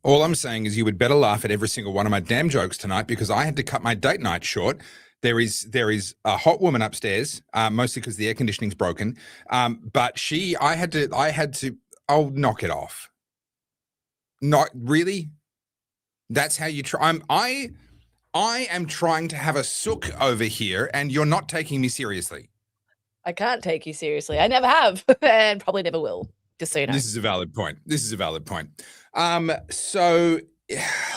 All I'm saying is you would better laugh at every single one of my damn jokes tonight because I had to cut my date night short. There is a hot woman upstairs, mostly because the air conditioning's broken. But I had to. Oh, knock it off. Not really. That's how you try. I am trying to have a sook over here, and you're not taking me seriously. I can't take you seriously. I never have, and probably never will. Just so you know. This is a valid point. So,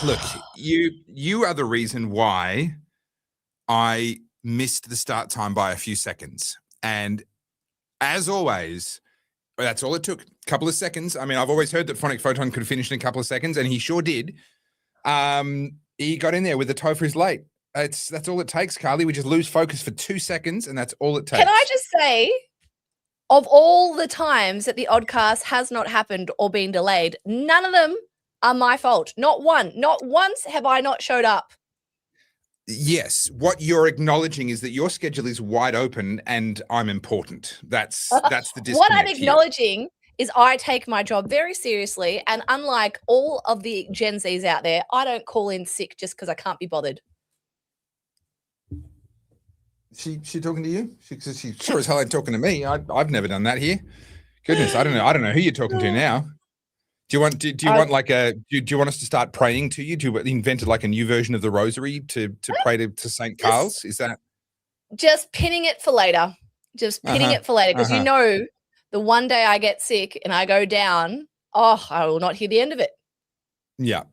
look, you are the reason why I missed the start time by a few seconds, and as always, that's all it took. A couple of seconds. I mean, I've always heard that Phonic Photon could finish in a couple of seconds, and he sure did. He got in there with the Topher is late. That's all it takes, Carly. We just lose focus for 2 seconds, and that's all it takes. Can I just say, of all the times that the Oddcast has not happened or been delayed, none of them are my fault. Not one. Not once have I not showed up. Yes. What you're acknowledging is that your schedule is wide open and I'm important. That's the disconnect. What I'm acknowledging is I take my job very seriously, and unlike all of the Gen Zs out there, I don't call in sick just because I can't be bothered. She talking to you? She sure as hell ain't talking to me. I've never done that here. Goodness, I don't know who you're talking to now. Do you want us to start praying to you? Do you invent like a new version of the rosary to pray to Saint Carlz? Is that just pinning it for later? Just pinning it for later, because you know, the one day I get sick and I go down, I will not hear the end of it. Yeah.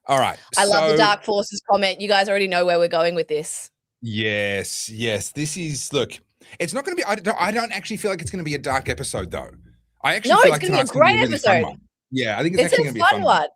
All right. I love the Dark Forces comment. You guys already know where we're going with this. Yes. This is, look, it's not going to be, I don't actually feel like it's going to be a dark episode though. I actually feel like it's going to be a great episode. Yeah, I think it's actually going to be a fun one.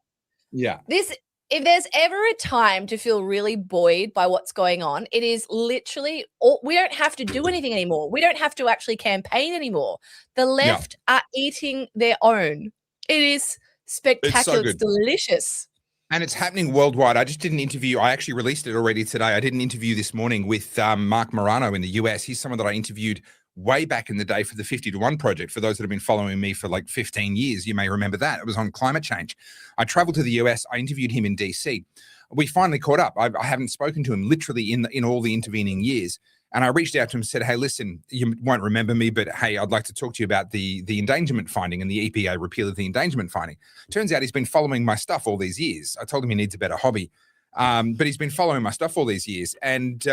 Yeah. If there's ever a time to feel really buoyed by what's going on, it is literally, we don't have to do anything anymore. We don't have to actually campaign anymore. The left are eating their own. It is spectacular. It's delicious. And it's happening worldwide. I just did an interview. I actually released it already today. I did an interview this morning with Mark Morano in the US. He's someone that I interviewed way back in the day for the 50 to 1 project. For those that have been following me for like 15 years, you may remember that. It was on climate change. I traveled to the US. I interviewed him in DC. We finally caught up. I haven't spoken to him literally in all the intervening years. And I reached out to him and said, hey, listen, you won't remember me, but hey, I'd like to talk to you about the endangerment finding and the EPA repeal of the endangerment finding. Turns out he's been following my stuff all these years. I told him he needs a better hobby. But he's been following my stuff all these years. And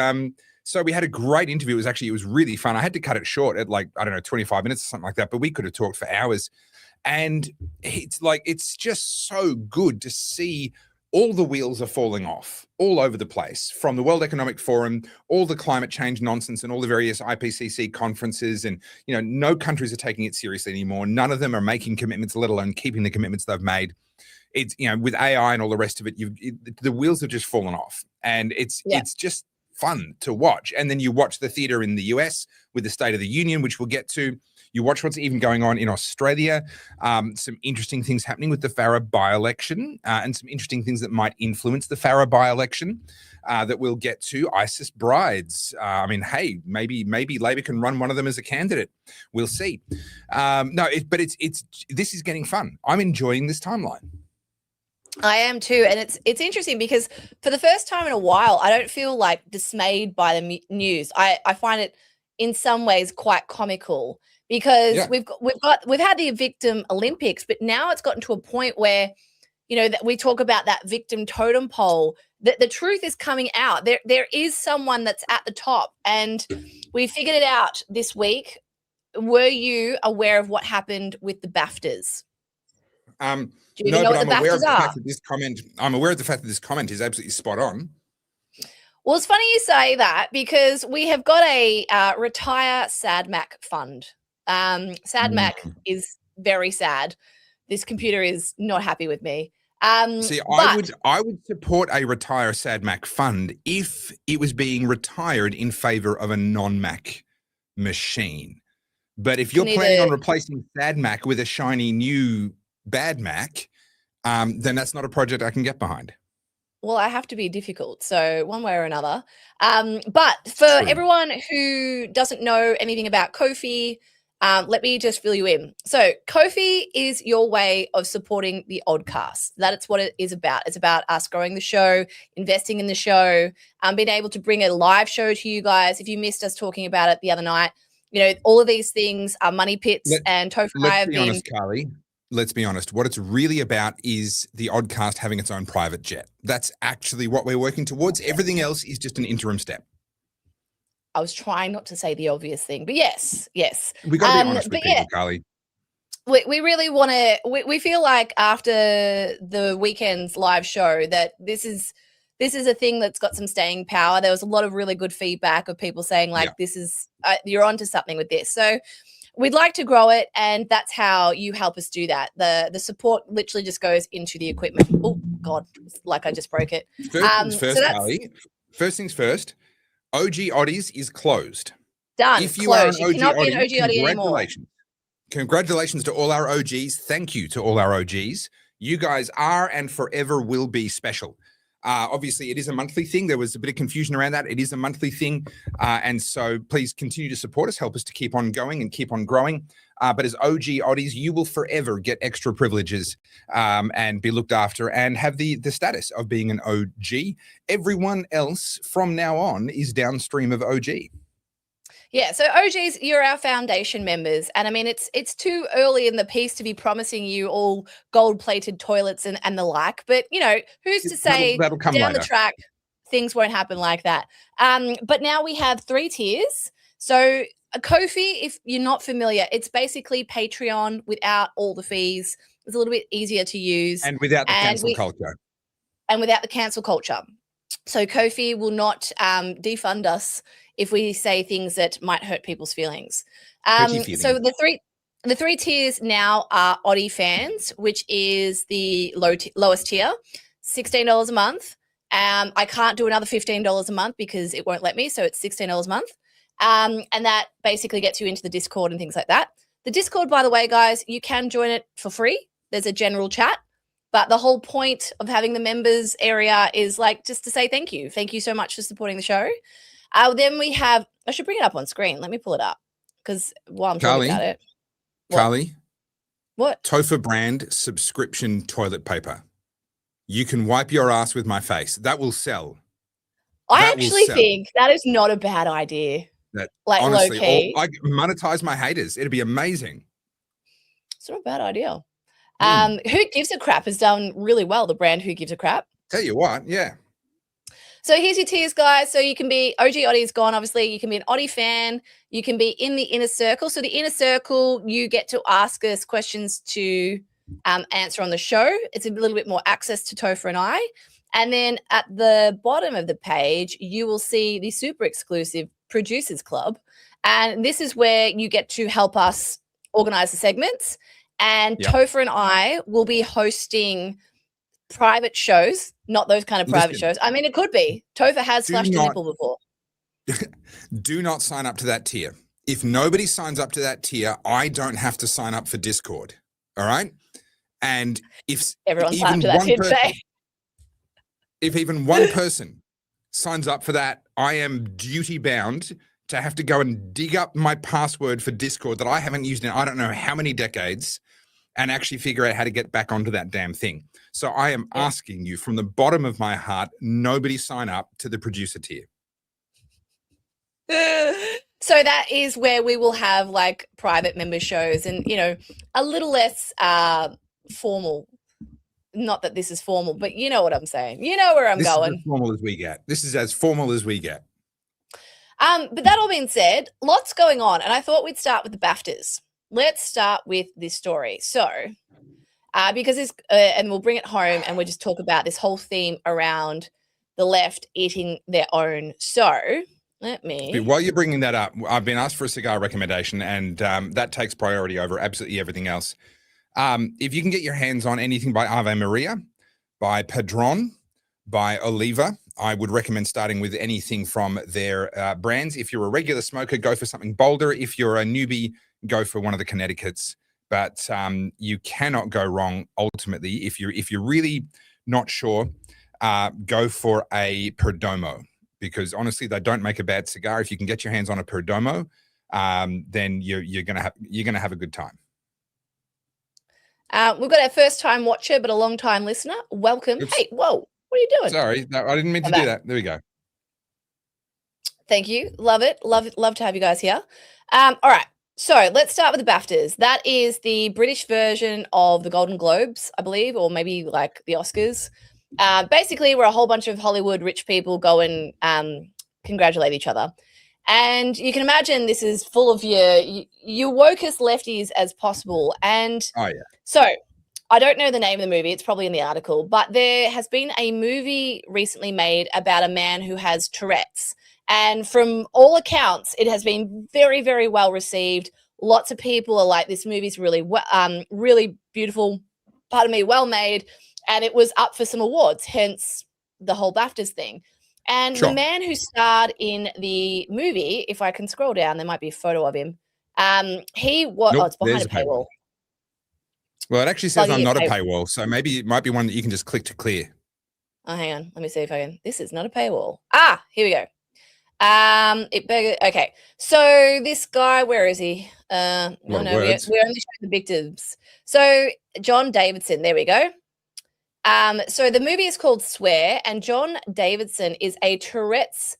so we had a great interview. It was really fun. I had to cut it short at 25 minutes or something like that, but we could have talked for hours. And it's just so good to see all the wheels are falling off all over the place, from the World Economic Forum, all the climate change nonsense and all the various IPCC conferences. And, no countries are taking it seriously anymore. None of them are making commitments, let alone keeping the commitments they've made. It's, with AI and all the rest of it, the wheels have just fallen off, and it's just fun to watch. And then you watch the theater in the US with the State of the Union, which we'll get to. You watch what's even going on in Australia, some interesting things happening with the Farah by-election, and some interesting things that might influence the Farah by-election that we'll get to. ISIS brides. Hey, maybe Labor can run one of them as a candidate. We'll see. This is getting fun. I'm enjoying this timeline. I am too. And it's interesting because for the first time in a while, I don't feel like dismayed by the news. I find it in some ways quite comical, because we've had the victim Olympics, but now it's gotten to a point where, that we talk about that victim totem pole, that the truth is coming out. There is someone that's at the top, and we figured it out this week. Were you aware of what happened with the BAFTAs? Do you know what the BAFTAs are? I'm aware of the fact that this comment is absolutely spot on. Well, it's funny you say that, because we have got a retire SADMAC fund. SADMAC is very sad. This computer is not happy with me. I would support a retire SADMAC fund if it was being retired in favor of a non-Mac machine. But if you're planning on replacing SADMAC with a shiny new bad Mac, then that's not a project I can get behind. Well, I have to be difficult, so one way or another. But for everyone who doesn't know anything about Ko-fi, let me just fill you in. So Ko-fi is your way of supporting the Oddcast. That's what it is about. It's about us growing the show, investing in the show, being able to bring a live show to you guys. If you missed us talking about it the other night, all of these things are money pits, and Topher and I have been. Let's be honest, Carly. Let's be honest. What it's really about is the Oddcast having its own private jet. That's actually what we're working towards. Everything else is just an interim step. I was trying not to say the obvious thing, but yes. We got to be honest with people, Carly. We really want to. We feel like after the weekend's live show that this is a thing that's got some staying power. There was a lot of really good feedback of people saying this is you're onto something with this. So we'd like to grow it, and that's how you help us do that. The support literally just goes into the equipment. Oh God, like I just broke it. First things first, Carly. First things first. OG Oddies is closed. Done. If you closed. are an OG Be an OG Oddie anymore. Congratulations to all our OGs. Thank you to all our OGs. You guys are and forever will be special. Obviously, it is a monthly thing. There was a bit of confusion around that. It is a monthly thing. And so please continue to support us, help us to keep on going and keep on growing. But as OG Oddies, you will forever get extra privileges and be looked after and have the status of being an OG. Everyone else from now on is downstream of OG. Yeah, so OGs, you're our foundation members. And I mean, it's too early in the piece to be promising you all gold-plated toilets and the like. But, who's to say that'll come down later. The track, things won't happen like that. But now we have 3 tiers. So a Ko-fi, if you're not familiar, it's basically Patreon without all the fees. It's a little bit easier to use. And without the cancel culture. And without the cancel culture. So Ko-fi will not defund us if we say things that might hurt people's feelings. So the three tiers now are Oddie fans, which is the lowest tier, $16 a month. I can't do another $15 a month because it won't let me, so it's $16 a month. And that basically gets you into the Discord and things like that. The Discord, by the way, guys, you can join it for free. There's a general chat. But the whole point of having the members area is just to say thank you. Thank you so much for supporting the show. Then we have, I should bring it up on screen. Let me pull it up because while I'm talking about it. Carly. What? Topher brand subscription toilet paper. You can wipe your ass with my face. That will sell. I actually think that is not a bad idea. Honestly, low-key. I monetize my haters. It'd be amazing. It's not a bad idea. Who Gives a Crap has done really well, the brand Who Gives a Crap. Tell you what, yeah. So here's your tiers, guys. So you can be, OG Oddie is gone, obviously. You can be an Oddie fan. You can be in the inner circle. So the inner circle, you get to ask us questions to answer on the show. It's a little bit more access to Topher and I. And then at the bottom of the page, you will see the super exclusive Producers Club. And this is where you get to help us organize the segments. And Topher and I will be hosting private shows, not those kind of private shows. I mean, it could be. Topher has flashed a nipple before. Do not sign up to that tier. If nobody signs up to that tier, I don't have to sign up for Discord. All right? And if everyone signed up to that, if even one person signs up for that, I am duty bound to have to go and dig up my password for Discord that I haven't used in I don't know how many decades and actually figure out how to get back onto that damn thing. So I am asking you from the bottom of my heart, nobody sign up to the producer tier. So that is where we will have private member shows and, a little less formal. Not that this is formal, but you know what I'm saying. You know where I'm going. This is as formal as we get. This is as formal as we get. But that all being said, lots going on. And I thought we'd start with the BAFTAs. Let's start with this story. So, because this, and we'll bring it home and we'll just talk about this whole theme around the left eating their own. So, let me. While you're bringing that up, I've been asked for a cigar recommendation, and that takes priority over absolutely everything else. If you can get your hands on anything by Ave Maria, by Padron, by Oliva, I would recommend starting with anything from their brands. If you're a regular smoker, go for something bolder. If you're a newbie, go for one of the Connecticut's. But you cannot go wrong ultimately. If you're really not sure, go for a Perdomo, because honestly, they don't make a bad cigar. If you can get your hands on a Perdomo, then you're gonna have a good time. We've got our first time watcher, but a long time listener. Welcome. Oops. Hey, whoa, what are you doing? Sorry, no, I didn't mean to do that. There we go. Thank you. Love it. Love to have you guys here. All right. So let's start with the BAFTAs. That is the British version of the Golden Globes, I believe, or maybe like the Oscars. Basically, we're a whole bunch of Hollywood rich people go and congratulate each other. And you can imagine this is full of your wokest lefties as possible. And so I don't know the name of the movie. It's probably in the article. But there has been a movie recently made about a man who has Tourette's. And from all accounts, it has been very, very well received. Lots of people are like, this movie's really, really beautiful, well made. And it was up for some awards, hence the whole BAFTAs thing. And the man who starred in the movie, if I can scroll down, there might be a photo of him. He was, it's behind a paywall. Well, it actually says I'm not a paywall. So maybe it might be one that you can just click to clear. Oh, hang on. Let me see if I can. This is not a paywall. Ah, here we go. Okay. So this guy, where is he? No, we're only showing the victims. So John Davidson, there we go. So the movie is called Swear, and John Davidson is a Tourette's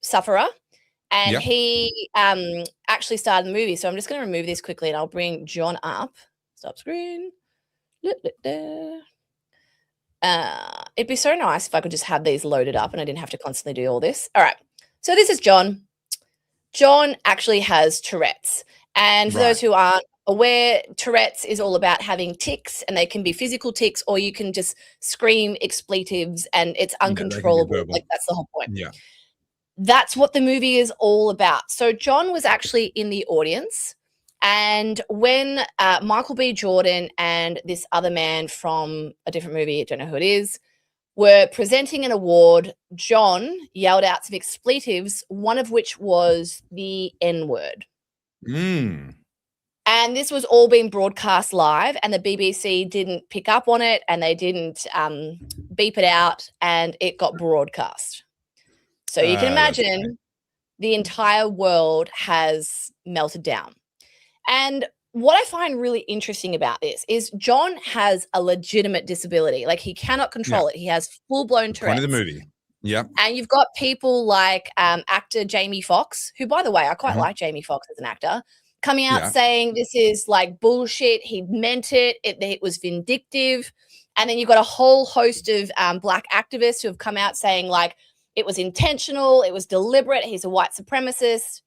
sufferer, and he actually starred in the movie. So I'm just going to remove this quickly, and I'll bring John up. Stop screen. It'd be so nice if I could just have these loaded up and I didn't have to constantly do all this. All right. So this is John. John actually has Tourette's. And for those who aren't aware, Tourette's is all about having tics, and they can be physical tics, or you can just scream expletives and it's uncontrollable. Like, that's the whole point. Yeah. That's what the movie is all about. So John was actually in the audience. And when Michael B. Jordan and this other man from a different movie, I don't know who it is, were presenting an award, John yelled out some expletives, one of which was the N-word. And this was all being broadcast live, and the BBC didn't pick up on it, and they didn't beep it out, and it got broadcast. So you can imagine the entire world has melted down. And what I find really interesting about this is John has a legitimate disability. Like, he cannot control it. He has full-blown Tourette's. Point of the movie. Yeah. And you've got people like actor Jamie Foxx, who, by the way, I quite like Jamie Foxx as an actor, coming out saying this is like bullshit. He meant it. It was vindictive. And then you've got a whole host of black activists who have come out saying, like, it was intentional. It was deliberate. He's a white supremacist.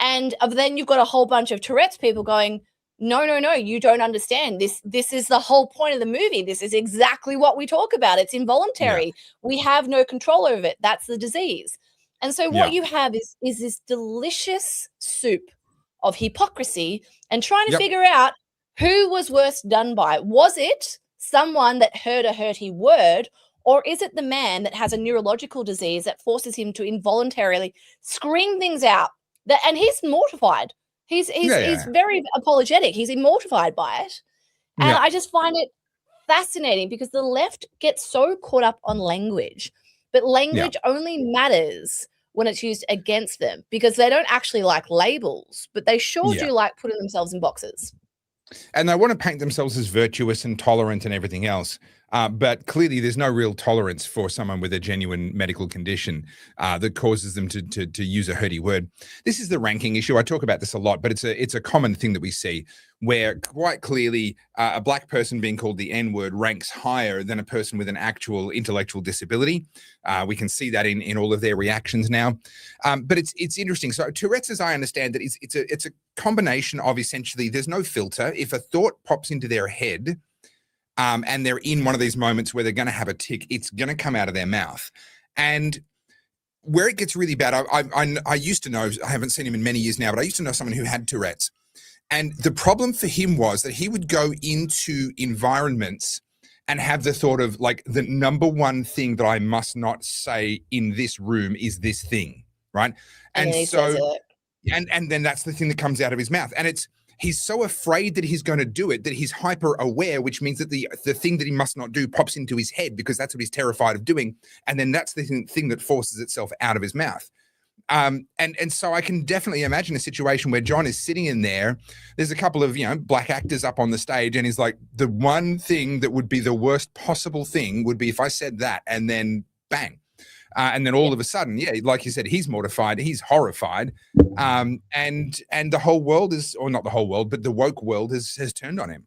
And then you've got a whole bunch of Tourette's people going, no, you don't understand. This is the whole point of the movie. This is exactly what we talk about. It's involuntary. Yeah. We have no control over it. That's the disease. And so what you have is this delicious soup of hypocrisy and trying to figure out who was worse done by. Was it someone that heard a hurty word, or is it the man that has a neurological disease that forces him to involuntarily scream things out? And he's mortified. He's very apologetic. He's mortified by it. And I just find it fascinating because the left gets so caught up on language, but language only matters when it's used against them, because they don't actually like labels, but they sure do like putting themselves in boxes. And they want to paint themselves as virtuous and tolerant and everything else. But clearly there's no real tolerance for someone with a genuine medical condition that causes them to use a hurty word. This is the ranking issue. I talk about this a lot, but it's a common thing that we see, where quite clearly a black person being called the N-word ranks higher than a person with an actual intellectual disability. We can see that in all of their reactions now. But it's interesting. So Tourette's, as I understand it, it's a combination of, essentially, there's no filter. If a thought pops into their head, and they're in one of these moments where they're going to have a tic, it's going to come out of their mouth. And where it gets really bad, I used to know, I haven't seen him in many years now, but I used to know someone who had Tourette's. And the problem for him was that he would go into environments and have the thought of, like, the number one thing that I must not say in this room is this thing, right? And so, and then that's the thing that comes out of his mouth. And he's so afraid that he's going to do it that he's hyper aware, which means that the thing that he must not do pops into his head because that's what he's terrified of doing. And then that's the thing that forces itself out of his mouth. And so I can definitely imagine a situation where John is sitting in there. There's a couple of, black actors up on the stage, and he's like, the one thing that would be the worst possible thing would be if I said that, and then bang. And then all of a sudden, like you said, he's mortified, he's horrified. And the whole world is, or not the whole world, but the woke world has turned on him.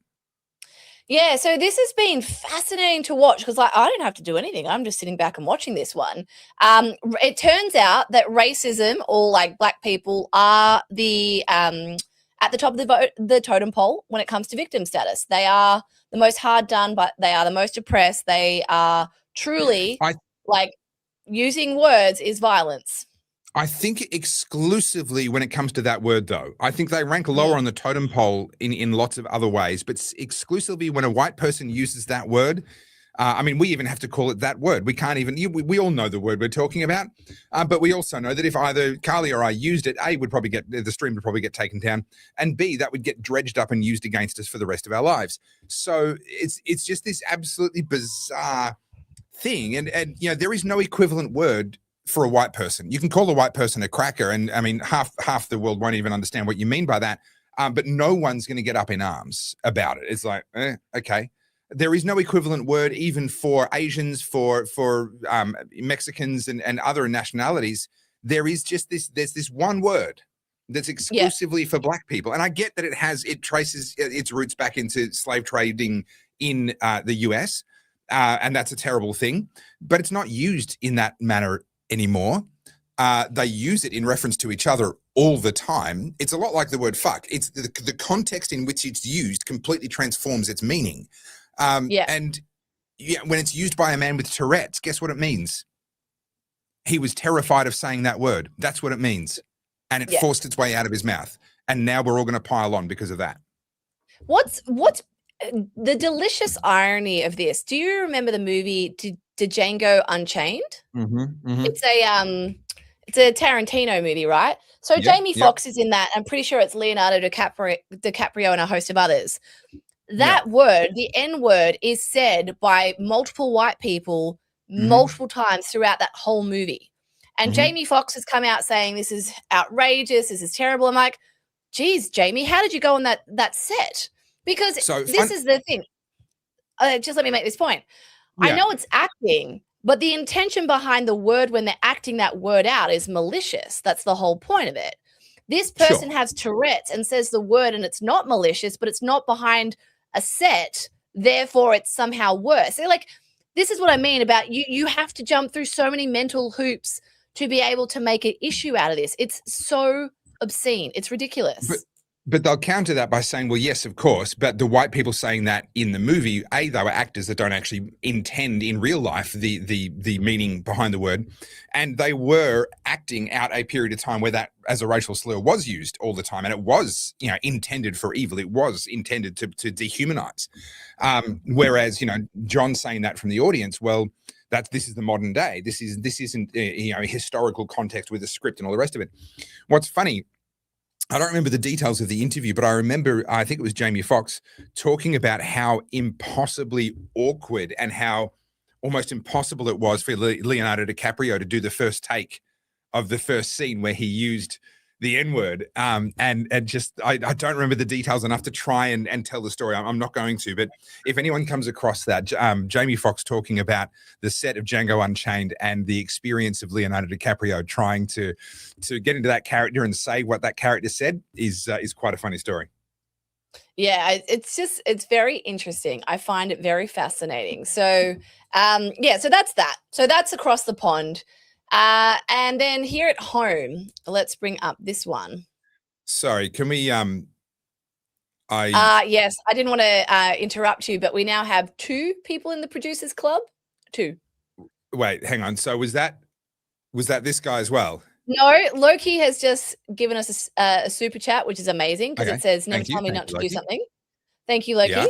Yeah, so this has been fascinating to watch because, I don't have to do anything. I'm just sitting back and watching this one. It turns out that racism, or like black people, are the at the top of the totem pole when it comes to victim status. They are the most hard done, but they are the most oppressed. They are truly using words is violence. I think exclusively when it comes to that word, though. I think they rank lower on the totem pole in lots of other ways, but exclusively when a white person uses that word. We even have to call it that word. We can't even, we all know the word we're talking about, but we also know that if either Carly or I used it, A, the stream would probably get taken down, and B, that would get dredged up and used against us for the rest of our lives. So it's just this absolutely bizarre thing. And there is no equivalent word for a white person. You can call a white person a cracker, and half the world won't even understand what you mean by that. But no one's going to get up in arms about it. It's like, okay. There is no equivalent word even for Asians, for Mexicans and other nationalities. There is just there's this one word that's exclusively for black people. And I get that it traces its roots back into slave trading in the US. And that's a terrible thing, but it's not used in that manner anymore. They use it in reference to each other all the time. It's a lot like the word fuck. It's the context in which it's used completely transforms its meaning. And when it's used by a man with Tourette's, guess what it means? He was terrified of saying that word. That's what it means. And it forced its way out of his mouth. And now we're all going to pile on because of that. What's the delicious irony of this? Do you remember the movie Django Unchained? It's a Tarantino movie, right? So Jamie Foxx is in that. I'm pretty sure it's Leonardo DiCaprio and a host of others. That word, the N word, is said by multiple white people multiple times throughout that whole movie. And Jamie Foxx has come out saying this is outrageous, this is terrible. I'm like, geez, Jamie, how did you go on that set? Because this is the thing. Just let me make this point. I know it's acting, but the intention behind the word when they're acting that word out is malicious. That's the whole point of it. This person has Tourette's and says the word and it's not malicious, but it's not behind a set. Therefore, it's somehow worse. So, this is what I mean about you have to jump through so many mental hoops to be able to make an issue out of this. It's so obscene. It's ridiculous. But they'll counter that by saying, well, yes, of course. But the white people saying that in the movie, A, they were actors that don't actually intend in real life the meaning behind the word. And they were acting out a period of time where that as a racial slur was used all the time. And it was, intended for evil. It was intended to dehumanize. Whereas, John saying that from the audience, well, this is the modern day. This isn't a historical context with a script and all the rest of it. What's funny, I don't remember the details of the interview, but I think it was Jamie Foxx talking about how impossibly awkward and how almost impossible it was for Leonardo DiCaprio to do the first take of the first scene where he used the N-word. And just, I don't remember the details enough to try and tell the story. I'm not going to, but if anyone comes across that, Jamie Foxx talking about the set of Django Unchained and the experience of Leonardo DiCaprio trying to get into that character and say what that character said is quite a funny story. Yeah, it's very interesting. I find it very fascinating. So, so that's that. So that's across the pond. And then here at home, let's bring up this one. Sorry, can we yes, I didn't want to interrupt you, but we now have 2 people in the producers club. 2. Wait, hang on. So was that this guy as well? No, Loki has just given us a super chat, which is amazing because it says never tell me not to do something. Thank you, Loki. Yeah.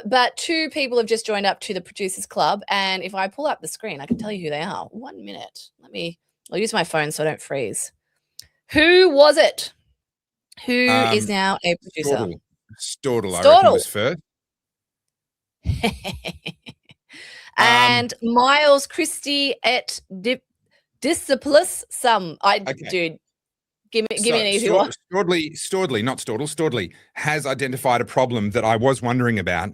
But 2 people have just joined up to the producers club, and if I pull up the screen, I can tell you who they are. 1 minute. I'll use my phone so I don't freeze. Who was it? Who is now a producer? Stortle, I reckon was first. And Miles Christie at Disciplus sum. Okay. Dude, give me an easy one. Staudley has identified a problem that I was wondering about.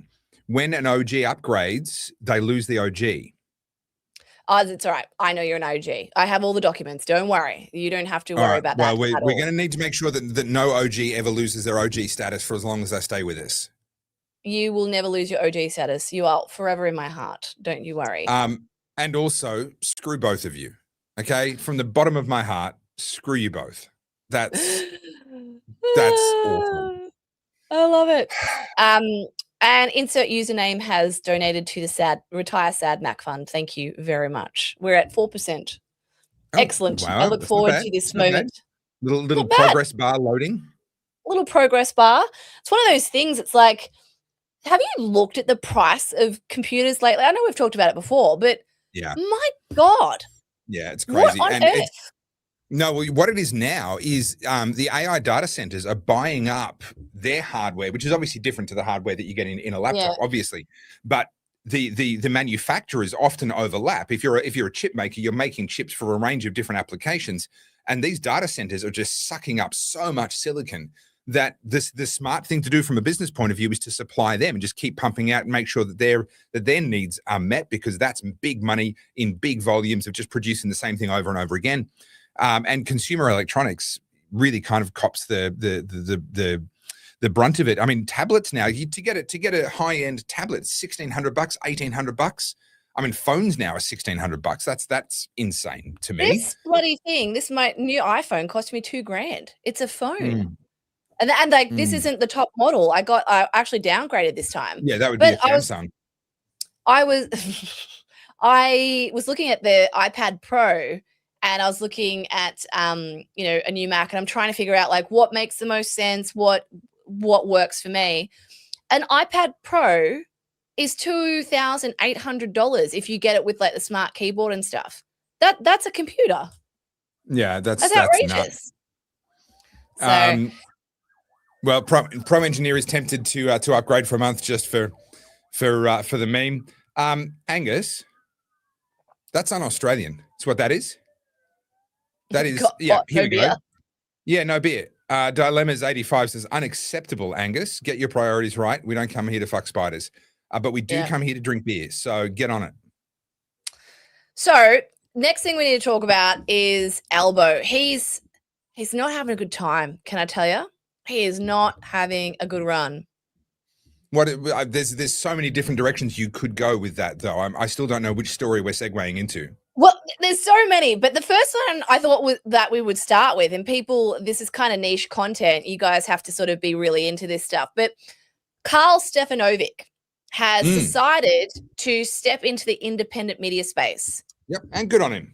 When an OG upgrades, they lose the OG. Oh, it's all right. I know you're an OG. I have all the documents. Don't worry. You don't have to worry about that. Well, we're going to need to make sure that no OG ever loses their OG status for as long as they stay with us. You will never lose your OG status. You are forever in my heart. Don't you worry. And also, screw both of you. Okay? From the bottom of my heart, screw you both. That's awful. I love it. And insert username has donated to the Retire Sad Mac Fund. Thank you very much. We're at 4%. Excellent. Wow, I look forward to this moment. Little progress bar loading. Little progress bar. It's one of those things. It's like, have you looked at the price of computers lately? I know we've talked about it before, but yeah, my God. Yeah, it's crazy. What on earth? No, what it is now is the AI data centers are buying up their hardware, which is obviously different to the hardware that you get in a laptop, obviously. But the manufacturers often overlap. If you're a chip maker, you're making chips for a range of different applications, and these data centers are just sucking up so much silicon that the smart thing to do from a business point of view is to supply them and just keep pumping out and make sure that their needs are met, because that's big money in big volumes of just producing the same thing over and over again. And consumer electronics really kind of cops the brunt of it. I mean, tablets now, to get a high end tablet, $1,600, $1,800. I mean, phones now are $1,600. That's insane to me. This bloody thing, my new iPhone cost me $2,000. It's a phone, and like this isn't the top model. I actually downgraded this time. Yeah, that would be a Samsung. I was looking at the iPad Pro. And I was looking at, a new Mac, and I'm trying to figure out like what makes the most sense, what works for me. An iPad Pro is $2,800 if you get it with like the smart keyboard and stuff. That's a computer. Yeah, that's outrageous. So, well, Pro Engineer is tempted to upgrade for a month just for the meme. Angus, that's un-Australian. That's what that is. That is, here we go. Yeah, no beer. Dilemmas 85 says, unacceptable, Angus. Get your priorities right. We don't come here to fuck spiders. But we do come here to drink beer. So get on it. So next thing we need to talk about is Albo. He's not having a good time, can I tell you? He is not having a good run. There's so many different directions you could go with that, though. I still don't know which story we're segueing into. Well, there's so many, but the first one I thought that we would start with, and this is kind of niche content. You guys have to sort of be really into this stuff. But Carlz has decided to step into the independent media space. Yep, and good on him.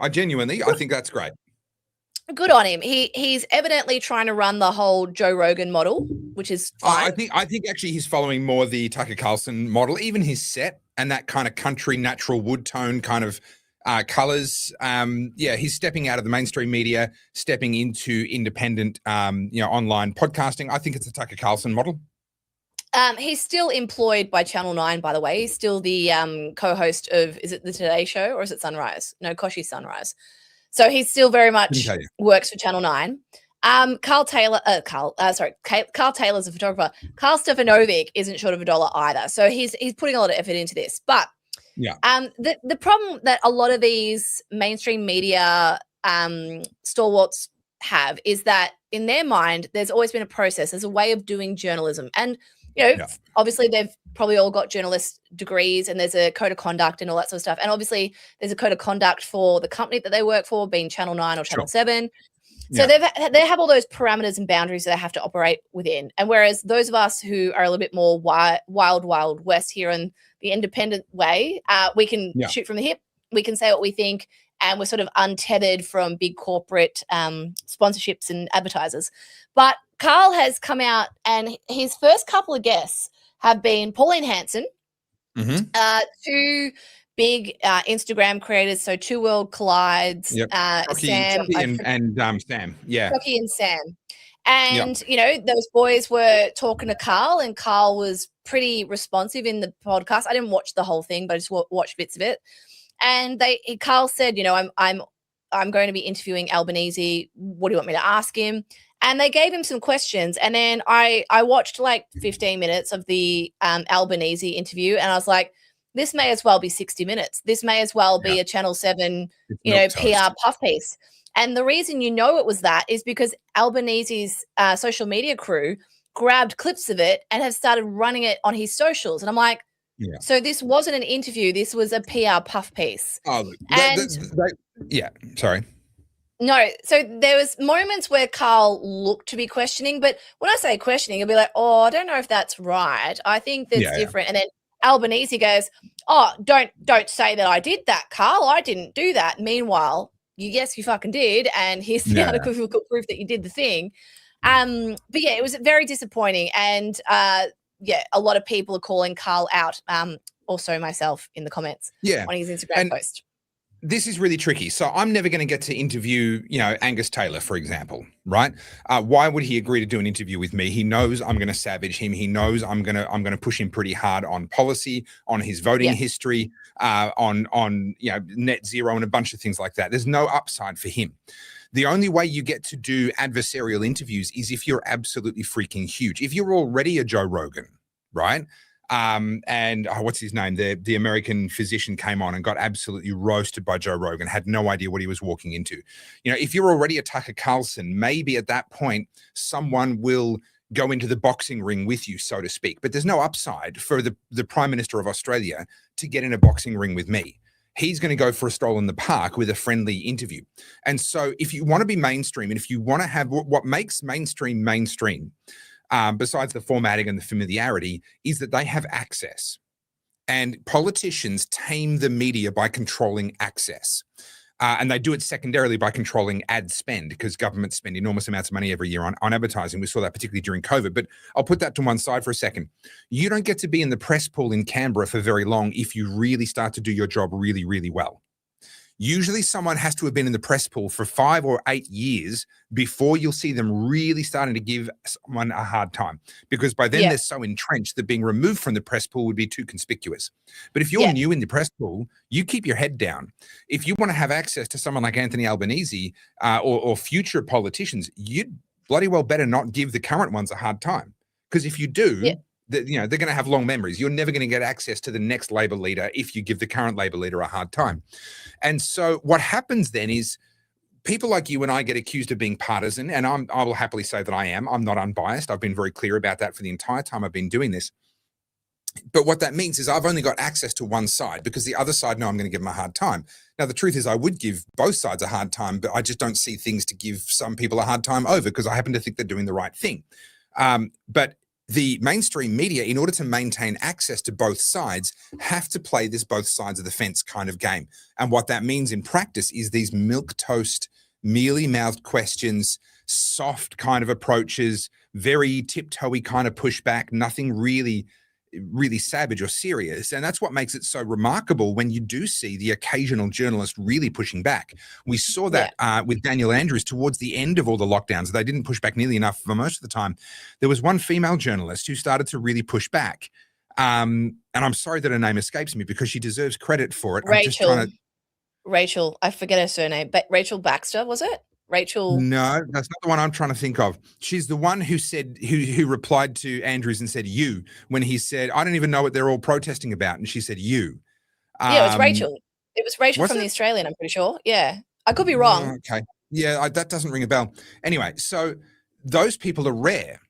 I think that's great. Good on him. He's evidently trying to run the whole Joe Rogan model, which is fine. I think actually he's following more the Tucker Carlson model, even his set and that kind of country natural wood tone kind of colors. He's stepping out of the mainstream media, stepping into independent, online podcasting. I think it's the Tucker Carlson model. He's still employed by Channel 9, by the way. He's still the co-host of, is it the Today Show or is it Sunrise? No, Koshi's Sunrise. So he still very much works for Channel 9. Carl Taylor's a photographer. Carl Stefanovic isn't short of $1 either. So he's putting a lot of effort into this. But the problem that a lot of these mainstream media stalwarts have is that in their mind, there's always been a process. There's a way of doing journalism. And, obviously they've probably all got journalist degrees and there's a code of conduct and all that sort of stuff. And obviously there's a code of conduct for the company that they work for, being Channel 9 or Channel 7. So they have all those parameters and boundaries that they have to operate within. And whereas those of us who are a little bit more wild west here in the independent way, we can shoot from the hip, we can say what we think, and we're sort of untethered from big corporate sponsorships and advertisers. But Carl has come out, and his first couple of guests have been Pauline Hanson, two big Instagram creators, so Two World Collides, Sam. Sam. Yeah. Rocky and Sam. And, those boys were talking to Carl, and Carl was pretty responsive in the podcast. I didn't watch the whole thing, but I just watched bits of it. And Carl said, I'm I'm going to be interviewing Albanese. What do you want me to ask him? And they gave him some questions. And then I watched like 15 minutes of the Albanese interview, and I was like, this may as well be 60 minutes. This may as well be a Channel 7, PR puff piece. And the reason it was that is because Albanese's social media crew grabbed clips of it and have started running it on his socials. And I'm like, so this wasn't an interview. This was a PR puff piece. Oh, sorry. No, so there was moments where Carl looked to be questioning, but when I say questioning, he'll be like, oh, I don't know if that's right. I think that's different. And then Albanese goes, oh, don't say that I did that, Carl. I didn't do that. Meanwhile, yes, you fucking did. And here's the unequivocal proof that you did the thing. But yeah, it was very disappointing. And a lot of people are calling Carl out. Also myself in the comments on his Instagram post. This is really tricky. So I'm never going to get to interview, Angus Taylor, for example, right? Why would he agree to do an interview with me? He knows I'm going to savage him. He knows I'm going to push him pretty hard on policy, on his voting history, on net zero and a bunch of things like that. There's no upside for him. The only way you get to do adversarial interviews is if you're absolutely freaking huge. If you're already a Joe Rogan, right? And what's his name? The American physician came on and got absolutely roasted by Joe Rogan, had no idea what he was walking into. If you're already a Tucker Carlson, maybe at that point, someone will go into the boxing ring with you, so to speak. But there's no upside for the Prime Minister of Australia to get in a boxing ring with me. He's going to go for a stroll in the park with a friendly interview. And so if you want to be mainstream, and if you want to have what makes mainstream, besides the formatting and the familiarity, is that they have access. And politicians tame the media by controlling access. And they do it secondarily by controlling ad spend, because governments spend enormous amounts of money every year on advertising. We saw that particularly during COVID. But I'll put that to one side for a second. You don't get to be in the press pool in Canberra for very long if you really start to do your job really, really well. Usually someone has to have been in the press pool for 5 or 8 years before you'll see them really starting to give someone a hard time, because by then they're so entrenched that being removed from the press pool would be too conspicuous. But if you're new in the press pool, you keep your head down. If you want to have access to someone like Anthony Albanese or future politicians, you'd bloody well better not give the current ones a hard time, because if you do, they're going to have long memories. You're never going to get access to the next Labor leader if you give the current Labor leader a hard time. And so what happens then is people like you and I get accused of being partisan, and I will happily say that I am. I'm not unbiased. I've been very clear about that for the entire time I've been doing this. But what that means is I've only got access to one side, because the other side know I'm going to give them a hard time. Now, the truth is I would give both sides a hard time, but I just don't see things to give some people a hard time over, because I happen to think they're doing the right thing. But the mainstream media, in order to maintain access to both sides, have to play this both sides of the fence kind of game. And what that means in practice is these milquetoast, mealy-mouthed questions, soft kind of approaches, very tiptoey kind of pushback, nothing really savage or serious. And that's what makes it so remarkable when you do see the occasional journalist really pushing back. We saw that with Daniel Andrews towards the end of all the lockdowns. They didn't push back nearly enough for most of the time. There was one female journalist who started to really push back. And I'm sorry that her name escapes me, because she deserves credit for it. Rachel, I forget her surname, but Rachel Baxter, was it? Rachel? No, that's not the one I'm trying to think of. She's the one who said, who replied to Andrews and said you, when he said, I don't even know what they're all protesting about. And she said you. Yeah, it was Rachel. It was Rachel from The Australian, I'm pretty sure. Yeah. I could be wrong. Okay. Yeah, that doesn't ring a bell. Anyway, so those people are rare.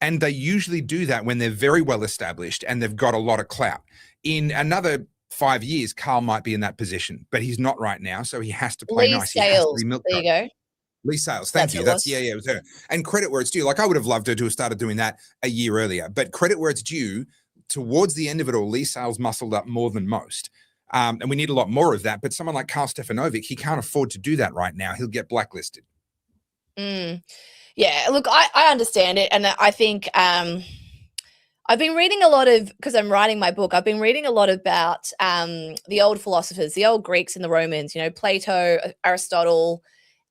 And they usually do that when they're very well established and they've got a lot of clout. In another 5 years, Carl might be in that position, but he's not right now. So he has to play nice. Scales. There you go. Lee Sales, thank you. It was her. And credit where it's due. Like, I would have loved her to have started doing that a year earlier, but credit where it's due. Towards the end of it all, Lee Sales muscled up more than most. And we need a lot more of that. But someone like Karl Stefanovic, he can't afford to do that right now. He'll get blacklisted. Yeah, look, I understand it. And I think I've been reading a lot of, because I'm writing my book, I've been reading a lot about the old philosophers, the old Greeks and the Romans, Plato, Aristotle.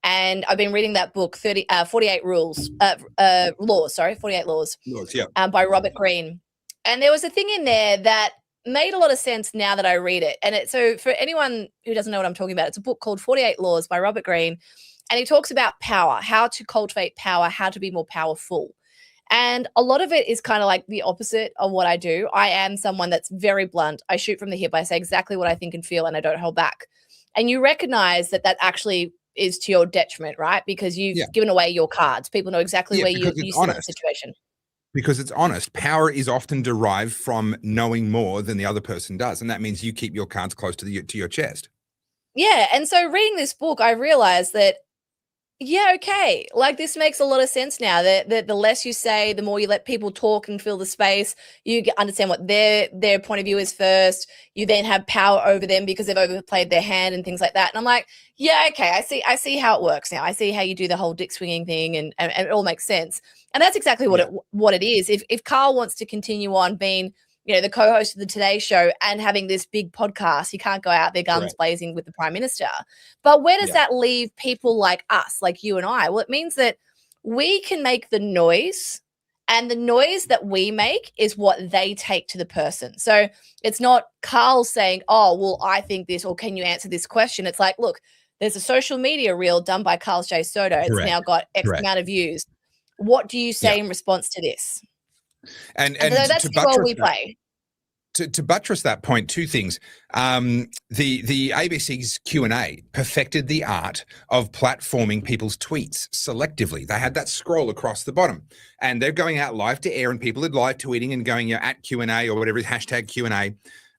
And I've been reading that book, 48 Laws, by Robert Greene. And there was a thing in there that made a lot of sense now that I read it. And so for anyone who doesn't know what I'm talking about, it's a book called 48 Laws by Robert Greene. And he talks about power, how to cultivate power, how to be more powerful. And a lot of it is kind of like the opposite of what I do. I am someone that's very blunt. I shoot from the hip. I say exactly what I think and feel, and I don't hold back. And you recognize that actually is to your detriment, right? Because you've given away your cards. People know exactly where you sit in the situation. Because it's honest. Power is often derived from knowing more than the other person does. And that means you keep your cards close to your chest. Yeah. And so reading this book, I realized that, okay, like this makes a lot of sense now. That the less you say, the more you let people talk and fill the space. You understand what their point of view is first. You then have power over them because they've overplayed their hand and things like that. And I'm like, yeah, okay, I see how it works now. I see how you do the whole dick swinging thing, and it all makes sense. And that's exactly what it is. If Carl wants to continue on being, the co-host of the Today Show and having this big podcast, he can't go out there guns blazing with the Prime Minister. But where does that leave people like us, like you and I? Well, it means that we can make the noise, and the noise that we make is what they take to the person. So it's not Carl saying, oh, well, I think this, or can you answer this question? It's like, look, there's a social media reel done by Carlz J Söda. It's now got X amount of views. What do you say in response to this? And so that's the role we play. To buttress that point, two things. The ABC's Q&A perfected the art of platforming people's tweets selectively. They had that scroll across the bottom, and they're going out live to air, and people are live tweeting and going at Q&A or whatever, hashtag Q&A.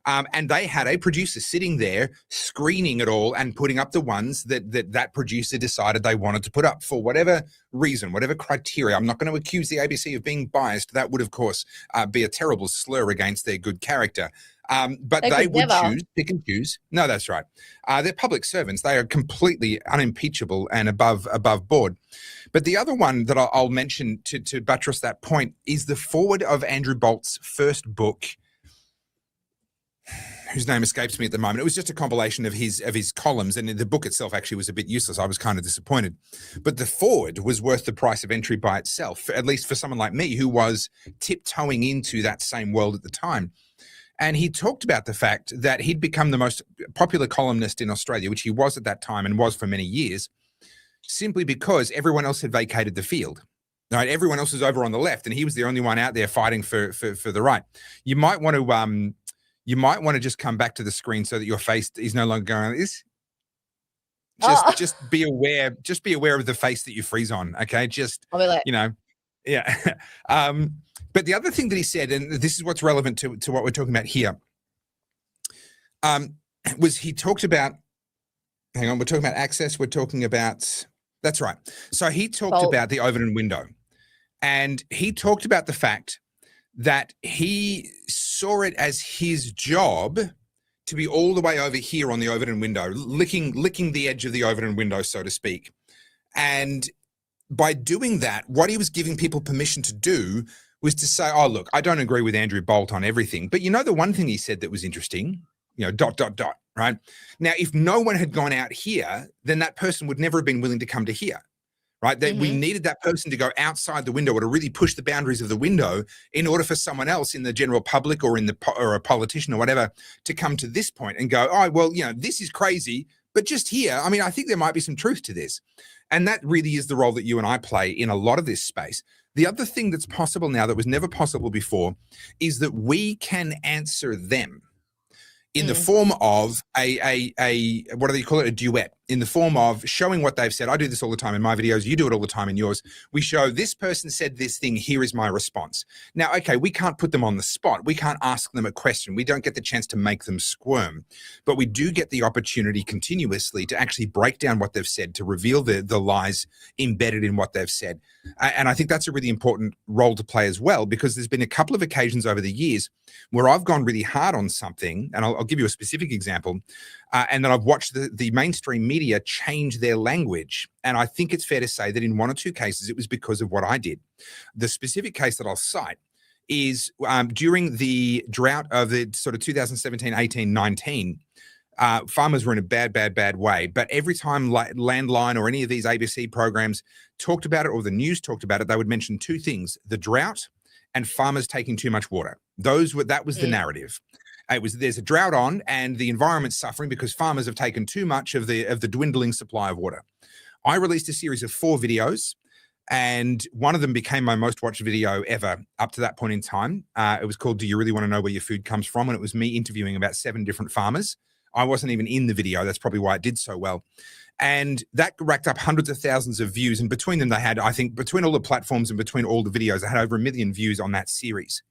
And they had a producer sitting there screening it all and putting up the ones that producer decided they wanted to put up for whatever reason, whatever criteria. I'm not going to accuse the ABC of being biased. That would, of course, be a terrible slur against their good character. But they would pick and choose. No, that's right. They're public servants. They are completely unimpeachable and above board. But the other one that I'll mention to buttress that point is the foreword of Andrew Bolt's first book, whose name escapes me at the moment. It was just a compilation of his columns, and the book itself actually was a bit useless. I was kind of disappointed. But the foreword was worth the price of entry by itself, at least for someone like me who was tiptoeing into that same world at the time. And he talked about the fact that he'd become the most popular columnist in Australia, which he was at that time and was for many years, simply because everyone else had vacated the field. Right? Everyone else was over on the left, and he was the only one out there fighting for the right. You might want to just come back to the screen so that your face is no longer going like this. Just be aware. Just be aware of the face that you freeze on. Okay, I'll be like, yeah. But the other thing that he said, and this is what's relevant to what we're talking about here, was he talked about. Hang on, we're talking about access. We're talking about. That's right. So he talked about the Overton window, and he talked about the fact that he saw it as his job to be all the way over here on the Overton window, licking the edge of the Overton window, so to speak. And by doing that, what he was giving people permission to do was to say, oh, look, I don't agree with Andrew Bolt on everything. But the one ... thing he said that was interesting, ... right? Now, if no one had gone out here, then that person would never have been willing to come to here. Right, that we needed that person to go outside the window or to really push the boundaries of the window in order for someone else in the general public or or a politician or whatever to come to this point and go, oh, well, this is crazy, but just here, I mean, I think there might be some truth to this. And that really is the role that you and I play in a lot of this space. The other thing that's possible now that was never possible before is that we can answer them in the form of a what do they call it? A duet, in the form of showing what they've said. I do this all the time in my videos. You do it all the time in yours. We show this person said this thing. Here is my response. Now, okay, we can't put them on the spot. We can't ask them a question. We don't get the chance to make them squirm, but we do get the opportunity continuously to actually break down what they've said, to reveal the lies embedded in what they've said. And I think that's a really important role to play as well, because there's been a couple of occasions over the years where I've gone really hard on something, and I'll give you a specific example, and then I've watched the mainstream media change their language. And I think it's fair to say that in one or two cases, it was because of what I did. The specific case that I'll cite is during the drought of the sort of 2017, 18, 19, farmers were in a bad way. But every time Landline or any of these ABC programs talked about it, or the news talked about it, they would mention two things: the drought and farmers taking too much water. That was the narrative. There's a drought on and the environment's suffering because farmers have taken too much of the dwindling supply of water. I released a series of 4 videos, and one of them became my most watched video ever up to that point in time. It was called "Do You Really Want to Know Where Your Food Comes From?" And it was me interviewing about 7 different farmers. I wasn't even in the video. That's probably why it did so well. And that racked up hundreds of thousands of views. And between them, they had, I think, between all the platforms and between all the videos, they had over 1 million views on that series.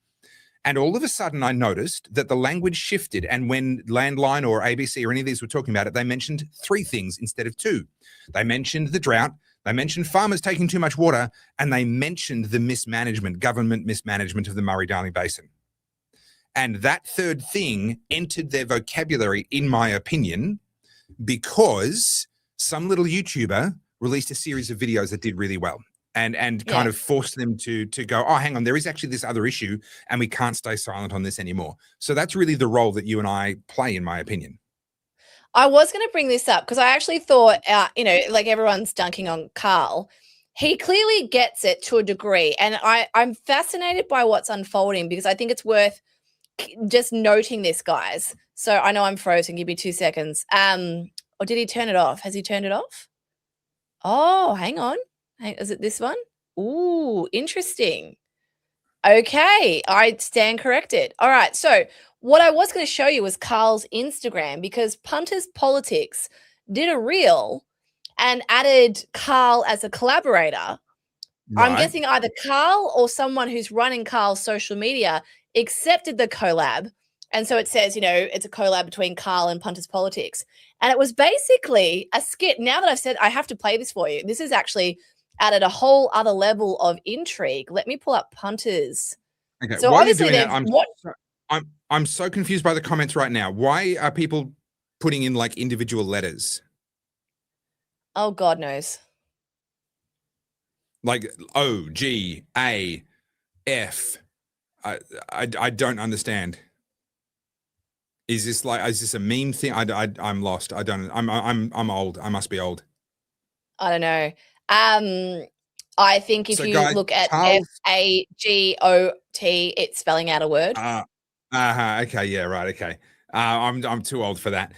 And all of a sudden, I noticed that the language shifted. And when Landline or ABC or any of these were talking about it, they mentioned 3 things instead of 2. They mentioned the drought, they mentioned farmers taking too much water, and they mentioned the mismanagement, government mismanagement of the Murray-Darling Basin. And that 3rd thing entered their vocabulary, in my opinion, because some little YouTuber released a series of videos that did really well. And kind of forced them to go, oh, hang on, there is actually this other issue and we can't stay silent on this anymore. So that's really the role that you and I play, in my opinion. I was going to bring this up because I actually thought, like everyone's dunking on Carl. He clearly gets it to a degree. And I'm fascinated by what's unfolding because I think it's worth just noting this, guys. So I know I'm frozen. Give me 2 seconds. Or did he turn it off? Has he turned it off? Oh, hang on. Is it this one? Ooh, interesting. Okay, I stand corrected. All right, so what I was going to show you was Carl's Instagram because Punters Politics did a reel and added Carl as a collaborator. Right. I'm guessing either Carl or someone who's running Carl's social media accepted the collab. And so it says, it's a collab between Carl and Punters Politics. And it was basically a skit. Now that I've said, I have to play this for you. This is actually added a whole other level of intrigue. Let me pull up Punters. Okay, so while you're doing that, I'm so confused by the comments right now. Why are people putting in like individual letters? Oh, God knows. Like O, G, A, F. I don't understand. Is this a meme thing? I'm lost. I'm old. I must be old. I don't know. I think if you look at FAGOT, it's spelling out a word. Okay. Yeah. Right. Okay. I'm too old for that.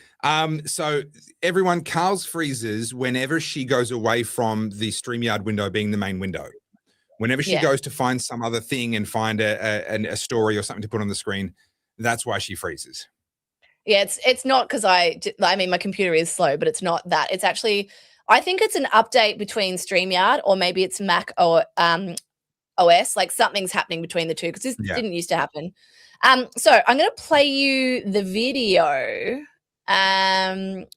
So everyone, Carlz freezes whenever she goes away from the StreamYard window being the main window. Whenever she goes to find some other thing and find a story or something to put on the screen, that's why she freezes. Yeah, it's not because I mean, my computer is slow, but it's not that. It's actually, I think it's an update between StreamYard or maybe it's Mac or OS, like something's happening between the two because this didn't used to happen. So I'm going to play you the video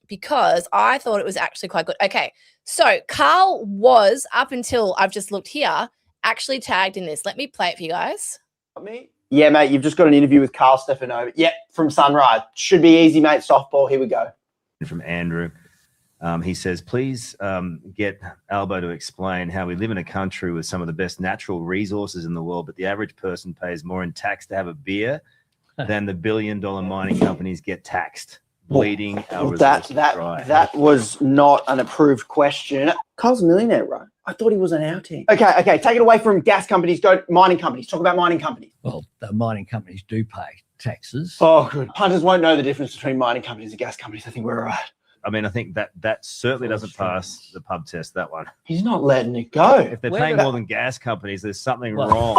because I thought it was actually quite good. Okay, so Carl was, up until I've just looked here, actually tagged in this. Let me play it for you guys. Me? Yeah, mate, you've just got an interview with Carl Stefano. Yep, from Sunrise. Should be easy, mate. Softball. Here we go. From Andrew. He says, please get Albo to explain how we live in a country with some of the best natural resources in the world, but the average person pays more in tax to have a beer than the billion-dollar mining companies get taxed, bleeding our resources dry. That was not an approved question. Carl's a millionaire, right? I thought he was an outing. Okay, take it away from gas companies, go mining companies. Talk about mining companies. Well, the mining companies do pay taxes. Oh, good. Punters won't know the difference between mining companies and gas companies. I think we're all right. I mean, I think that certainly doesn't pass the pub test, that one. He's not letting it go. If they're paying more than gas companies, there's something wrong.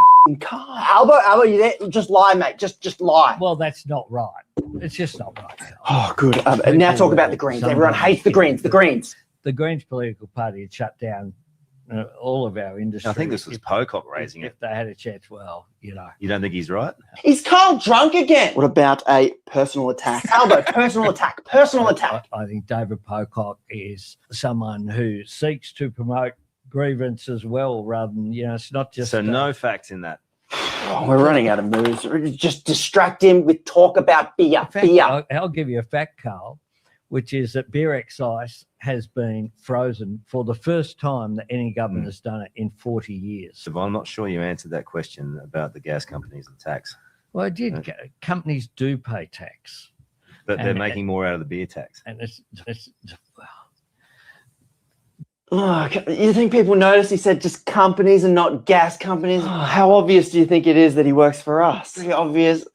Albo, you there? Just lie, mate. Just lie. Well, that's not right. It's just not right. Oh, good. Now talk about the Greens. Everyone hates the Greens. The Greens. The Greens political party had shut down all of our industry. I think this was Pocock raising it. If they had a chance, well, You don't think he's right? Is Carl drunk again? What about a personal attack? Albo, personal attack. Personal attack. I think David Pocock is someone who seeks to promote grievance as well, rather than, it's not just... So no facts in that. Oh, we're running out of moves. Just distract him with talk about beer. Beer. I'll give you a fact, Carl, which is that beer excise has been frozen for the first time that any government has done it in 40 years. So I'm not sure you answered that question about the gas companies and tax. Well, I did. Okay. Companies do pay tax. But they're making more out of the beer tax. And you think people notice he said just companies and not gas companies? How obvious do you think it is that he works for us? Pretty obvious.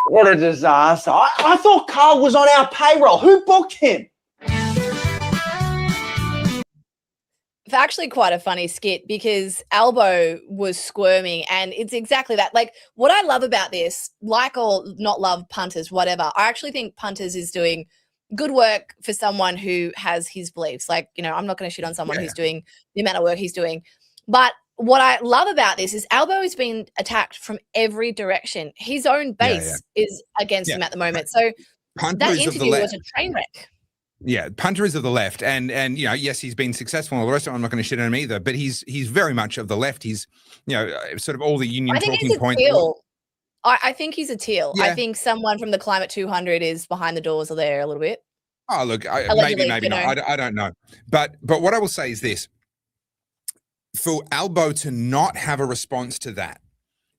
What a disaster. I thought Carl was on our payroll. Who booked him? It's actually quite a funny skit because Albo was squirming, and it's exactly that. Like, what I love about this, like or not love Punters, whatever, I actually think Punters is doing good work for someone who has his beliefs. Like, you know, I'm not going to shit on someone who's doing the amount of work he's doing. But what I love about this is Albo is being attacked from every direction. His own base is against him at the moment. So that interview was a train wreck. Yeah, Punter is of the left, and you know, yes, he's been successful and all the rest of it. I'm not going to shit on him either, but he's very much of the left. He's, you know, sort of all the union talking points. I think he's a teal. I think someone from the Climate 200 is behind the doors there a little bit. Oh, look, maybe not. I don't know. But what I will say is this: for Albo to not have a response to that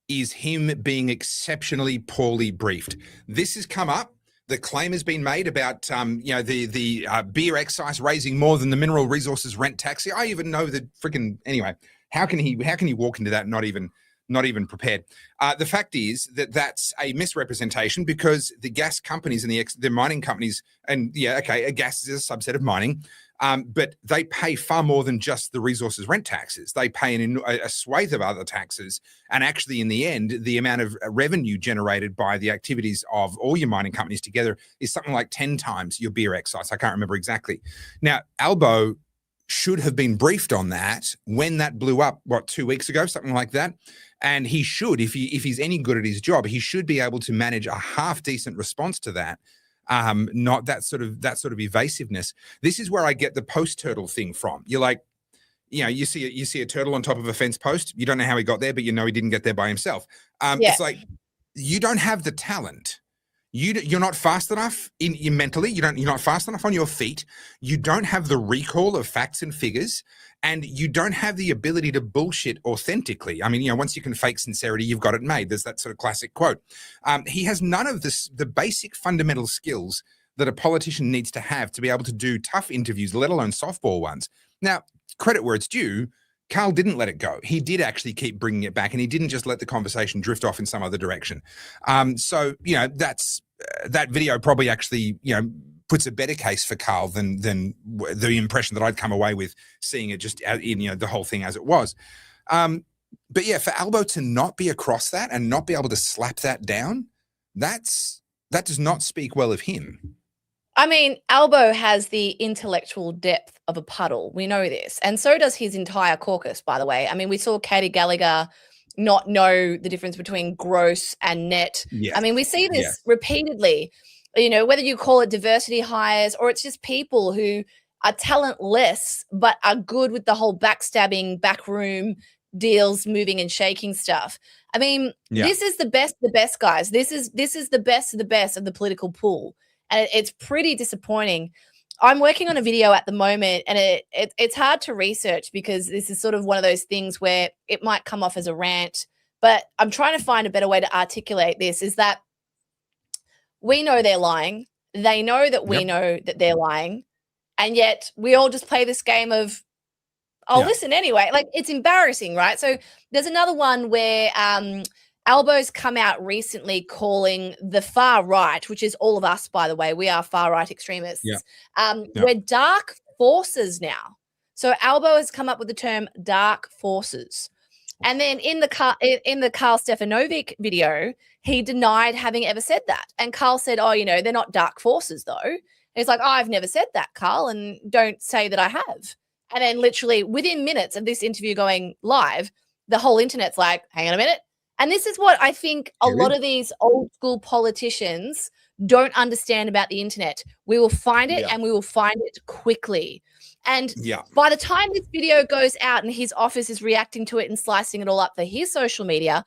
is him being exceptionally poorly briefed. This has come up. The claim has been made about, you know, the beer excise raising more than the mineral resources rent tax. I even know the freaking anyway. How can he walk into that not even prepared? The fact is that that's a misrepresentation because the gas companies and the mining companies, and gas is a subset of mining, but they pay far more than just the resources rent taxes. They pay a swathe of other taxes. And actually, in the end, the amount of revenue generated by the activities of all your mining companies together is something like 10 times your beer excise. I can't remember exactly. Now, Albo should have been briefed on that when that blew up, 2 weeks ago, something like that. And he should, if he's any good at his job, he should be able to manage a half decent response to that. Not that sort of evasiveness. This is where I get the post turtle thing from. You're like, you know, you see a turtle on top of a fence post. You don't know how he got there, but you know he didn't get there by himself. It's like you don't have the talent. You're not fast enough mentally. You're not fast enough on your feet. You don't have the recall of facts and figures, and you don't have the ability to bullshit authentically. I mean, you know, once you can fake sincerity, you've got it made. There's that sort of classic quote. He has none of the basic fundamental skills that a politician needs to have to be able to do tough interviews, let alone softball ones. Now, credit where it's due. Carl didn't let it go. He did actually keep bringing it back, and he didn't just let the conversation drift off in some other direction. So, you know, that video probably actually, you know, puts a better case for Carl than the impression that I'd come away with seeing it just in, you know, the whole thing as it was. But yeah, for Albo to not be across that and not be able to slap that down, that does not speak well of him. I mean, Albo has the intellectual depth of a puddle. We know this. And so does his entire caucus, by the way. I mean, we saw Katie Gallagher not know the difference between gross and net. Yeah. I mean, we see this repeatedly, you know, whether you call it diversity hires or it's just people who are talentless but are good with the whole backstabbing, backroom deals, moving and shaking stuff. I mean, this is the best of the best, guys. This is the best of the best of the political pool. And it's pretty disappointing. I'm working on a video at the moment, and it's hard to research because this is sort of one of those things where it might come off as a rant, but I'm trying to find a better way to articulate this, is that we know they're lying. They know that we know that they're lying. And yet we all just play this game of, listen anyway. Like, it's embarrassing, right? So there's another one where Albo's come out recently calling the far right, which is all of us, by the way, we are far right extremists. We're dark forces now. So Albo has come up with the term dark forces. And then in the Carl Stefanovic video, he denied having ever said that. And Carl said, oh, you know, they're not dark forces though. And he's like, oh, I've never said that, Carl, and don't say that I have. And then literally within minutes of this interview going live, the whole internet's like, hang on a minute. And this is what I think a lot of these old school politicians don't understand about the internet. We will find it and we will find it quickly. And by the time this video goes out and his office is reacting to it and slicing it all up for his social media,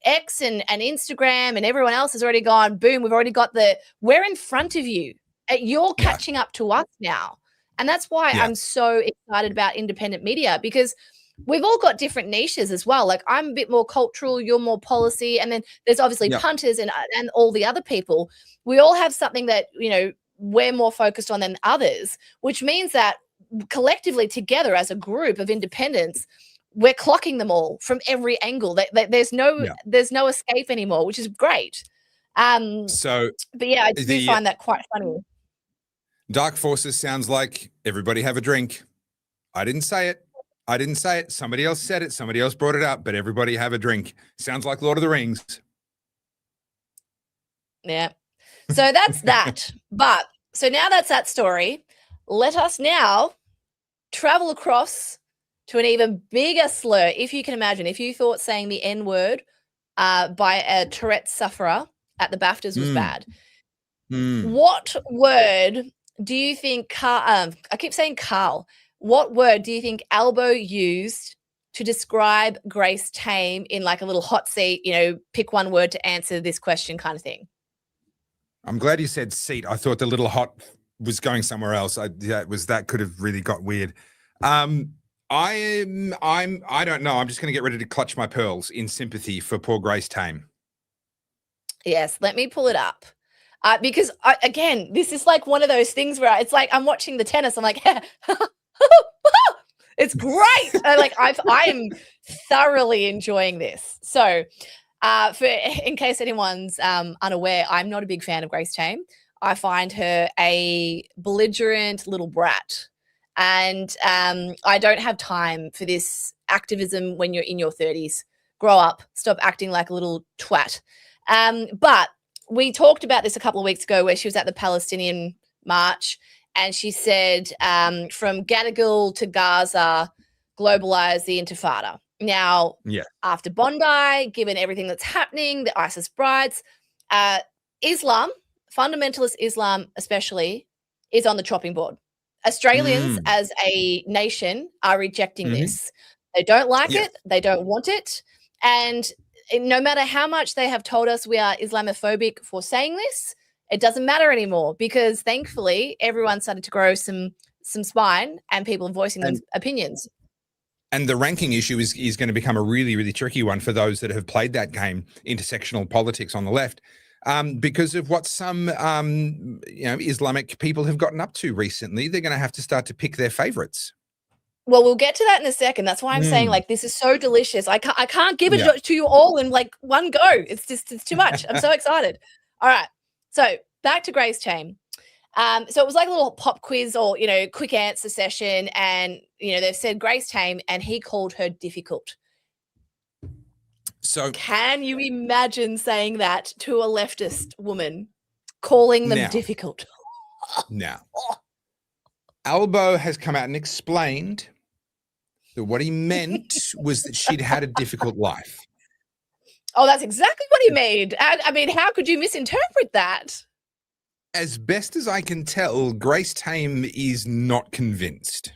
X and Instagram and everyone else has already gone, boom, we've already got we're in front of you. You're catching up to us now. And that's why I'm so excited about independent media, because we've all got different niches as well. Like, I'm a bit more cultural, you're more policy. And then there's obviously punters and all the other people. We all have something that, you know, we're more focused on than others, which means that collectively together as a group of independents, we're clocking them all from every angle. There's no escape anymore, which is great. So But yeah, I do find that quite funny. Dark Forces sounds like everybody have a drink. I didn't say it. Somebody else said it. Somebody else brought it up, but everybody have a drink. Sounds like Lord of the Rings. Yeah. So that's that. But so now that's that story. Let us now travel across to an even bigger slur. If you can imagine, if you thought saying the N-word by a Tourette sufferer at the BAFTAs was bad, what word do you think I keep saying Carl. What word do you think Albo used to describe Grace Tame in like a little hot seat, pick one word to answer this question kind of thing? I'm glad you said seat. I thought the little hot was going somewhere else. That could have really got weird. I don't know. I'm just going to get ready to clutch my pearls in sympathy for poor Grace Tame. Yes, let me pull it up. Because again, this is like one of those things where it's like I'm watching the tennis. I'm like, it's great. I am thoroughly enjoying this. So, in case anyone's unaware, I'm not a big fan of Grace Tame. I find her a belligerent little brat, and I don't have time for this activism when you're in your 30s. Grow up. Stop acting like a little twat. But we talked about this a couple of weeks ago where she was at the Palestinian march and she said, from Gadigal to Gaza, globalize the Intifada. Now, after Bondi, given everything that's happening, the ISIS brides, Islam, fundamentalist Islam especially, is on the chopping board. Australians as a nation are rejecting this. They don't like it. They don't want it. And no matter how much they have told us we are Islamophobic for saying this, it doesn't matter anymore because thankfully everyone started to grow some spine and people are voicing those opinions. And the ranking issue is going to become a really, really tricky one for those that have played that game, intersectional politics on the left, because of what some Islamic people have gotten up to recently. They're going to have to start to pick their favorites. Well, we'll get to that in a second. That's why I'm saying, this is so delicious. I can't give it to you all in one go. It's too much. I'm so excited. All right. So back to Grace Tame. So it was like a little pop quiz or, quick answer session. And, they've said Grace Tame and he called her difficult. So can you imagine saying that to a leftist woman, calling them difficult? Now, Albo has come out and explained that what he meant was that she'd had a difficult life. Oh, that's exactly what he made. I mean, how could you misinterpret that? As best as I can tell, Grace Tame is not convinced.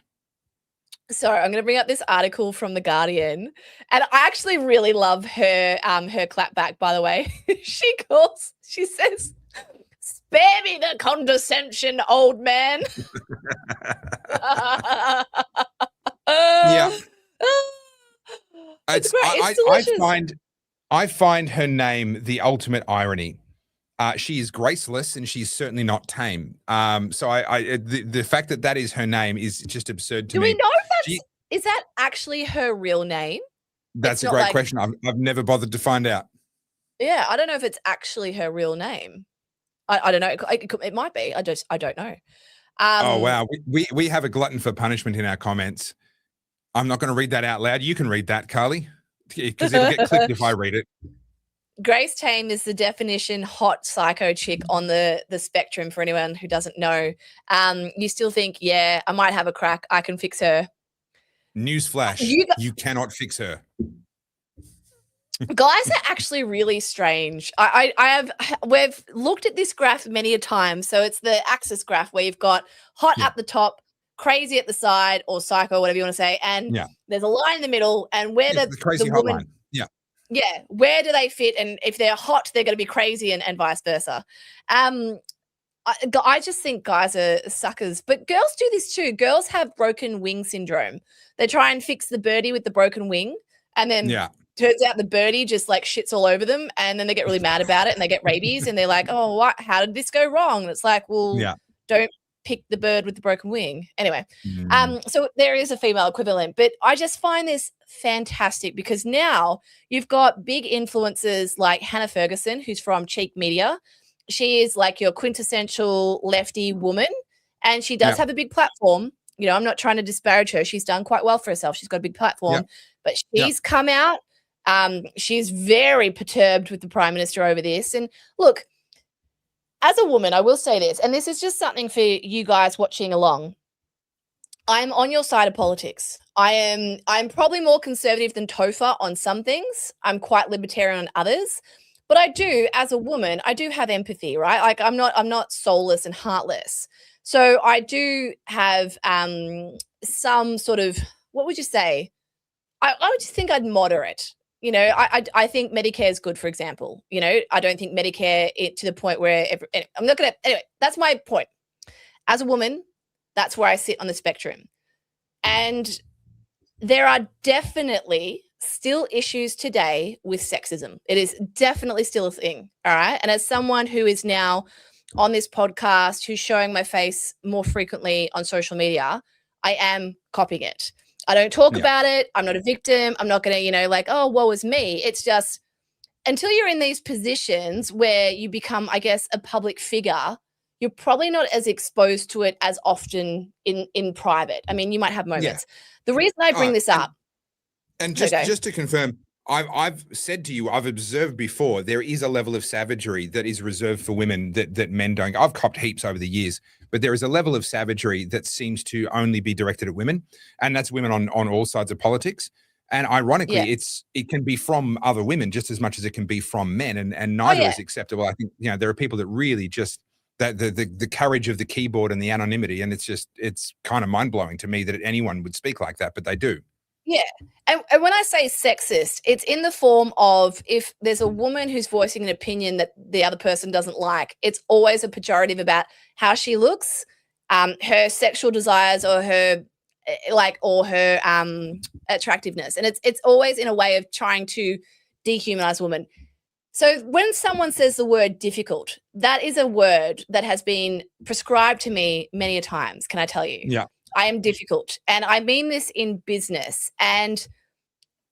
Sorry, I'm going to bring up this article from The Guardian. And I actually really love her clapback, by the way. She says, "Spare me the condescension, old man." Yeah. It's great. I find her name the ultimate irony. She is graceless and she's certainly not tame. So the fact that is her name is just absurd to me. Do we know is that actually her real name? That's a great question. I've never bothered to find out. Yeah, I don't know if it's actually her real name. I don't know. It might be. I don't know. Oh wow, we have a glutton for punishment in our comments. I'm not going to read that out loud. You can read that, Carly, because it'll get clicked if I read it. Grace Tame is the definition hot psycho chick on the spectrum for anyone who doesn't know. You still think, I might have a crack. I can fix her. Newsflash, you cannot fix her. Guys are actually really strange. We've looked at this graph many a time. So it's the axis graph where you've got hot at the top, crazy at the side, or psycho, whatever you want to say. And there's a line in the middle, and where the crazy hot line. Yeah, where do they fit? And if they're hot, they're going to be crazy and vice versa. I just think guys are suckers. But girls do this too. Girls have broken wing syndrome. They try and fix the birdie with the broken wing. And then turns out the birdie just shits all over them. And then they get really mad about it and they get rabies. And they're like, oh, what? How did this go wrong? And it's like, well, don't pick the bird with the broken wing. Anyway, Mm. so there is a female equivalent, but I just find this fantastic because now you've got big influencers like Hannah Ferguson, who's from Cheek Media. She is like your quintessential lefty woman, and she does have a big platform. You know, I'm not trying to disparage her. She's done quite well for herself. She's got a big platform, but she's come out. She's very perturbed with the Prime Minister over this. And look, as a woman, I will say this, and this is just something for you guys watching along. I'm on your side of politics. I'm probably more conservative than Topher on some things. I'm quite libertarian on others. But I do, as a woman, I do have empathy, right? Like I'm not soulless and heartless. So I do have some sort of, what would you say? I would just think I'd moderate. You know, I think Medicare is good, for example. You know, I don't think Medicare to the point where I'm not going to, anyway, that's my point. As a woman, that's where I sit on the spectrum. And there are definitely still issues today with sexism. It is definitely still a thing. All right. And as someone who is now on this podcast, who's showing my face more frequently on social media, I am copying it. I don't talk about it. I'm not a victim. I'm not going to, you know, like, oh, woe is me. It's just until you're in these positions where you become, I guess, a public figure, you're probably not as exposed to it as often in private. I mean, you might have moments. The reason I bring this up. And just to confirm, I've said to you, I've observed before, there is a level of savagery that is reserved for women that men don't. I've copped heaps over the years, but there is a level of savagery that seems to only be directed at women, and that's women on all sides of politics. And ironically, it can be from other women just as much as it can be from men, and neither is acceptable. I think, you know, there are people that really just that the courage of the keyboard and the anonymity, and it's kind of mind-blowing to me that anyone would speak like that, but they do. Yeah. And when I say sexist, it's in the form of if there's a woman who's voicing an opinion that the other person doesn't like, it's always a pejorative about how she looks, her sexual desires, or her attractiveness. And it's always in a way of trying to dehumanize women. So when someone says the word difficult, that is a word that has been prescribed to me many a times, can I tell you? Yeah. I am difficult. And I mean this in business. And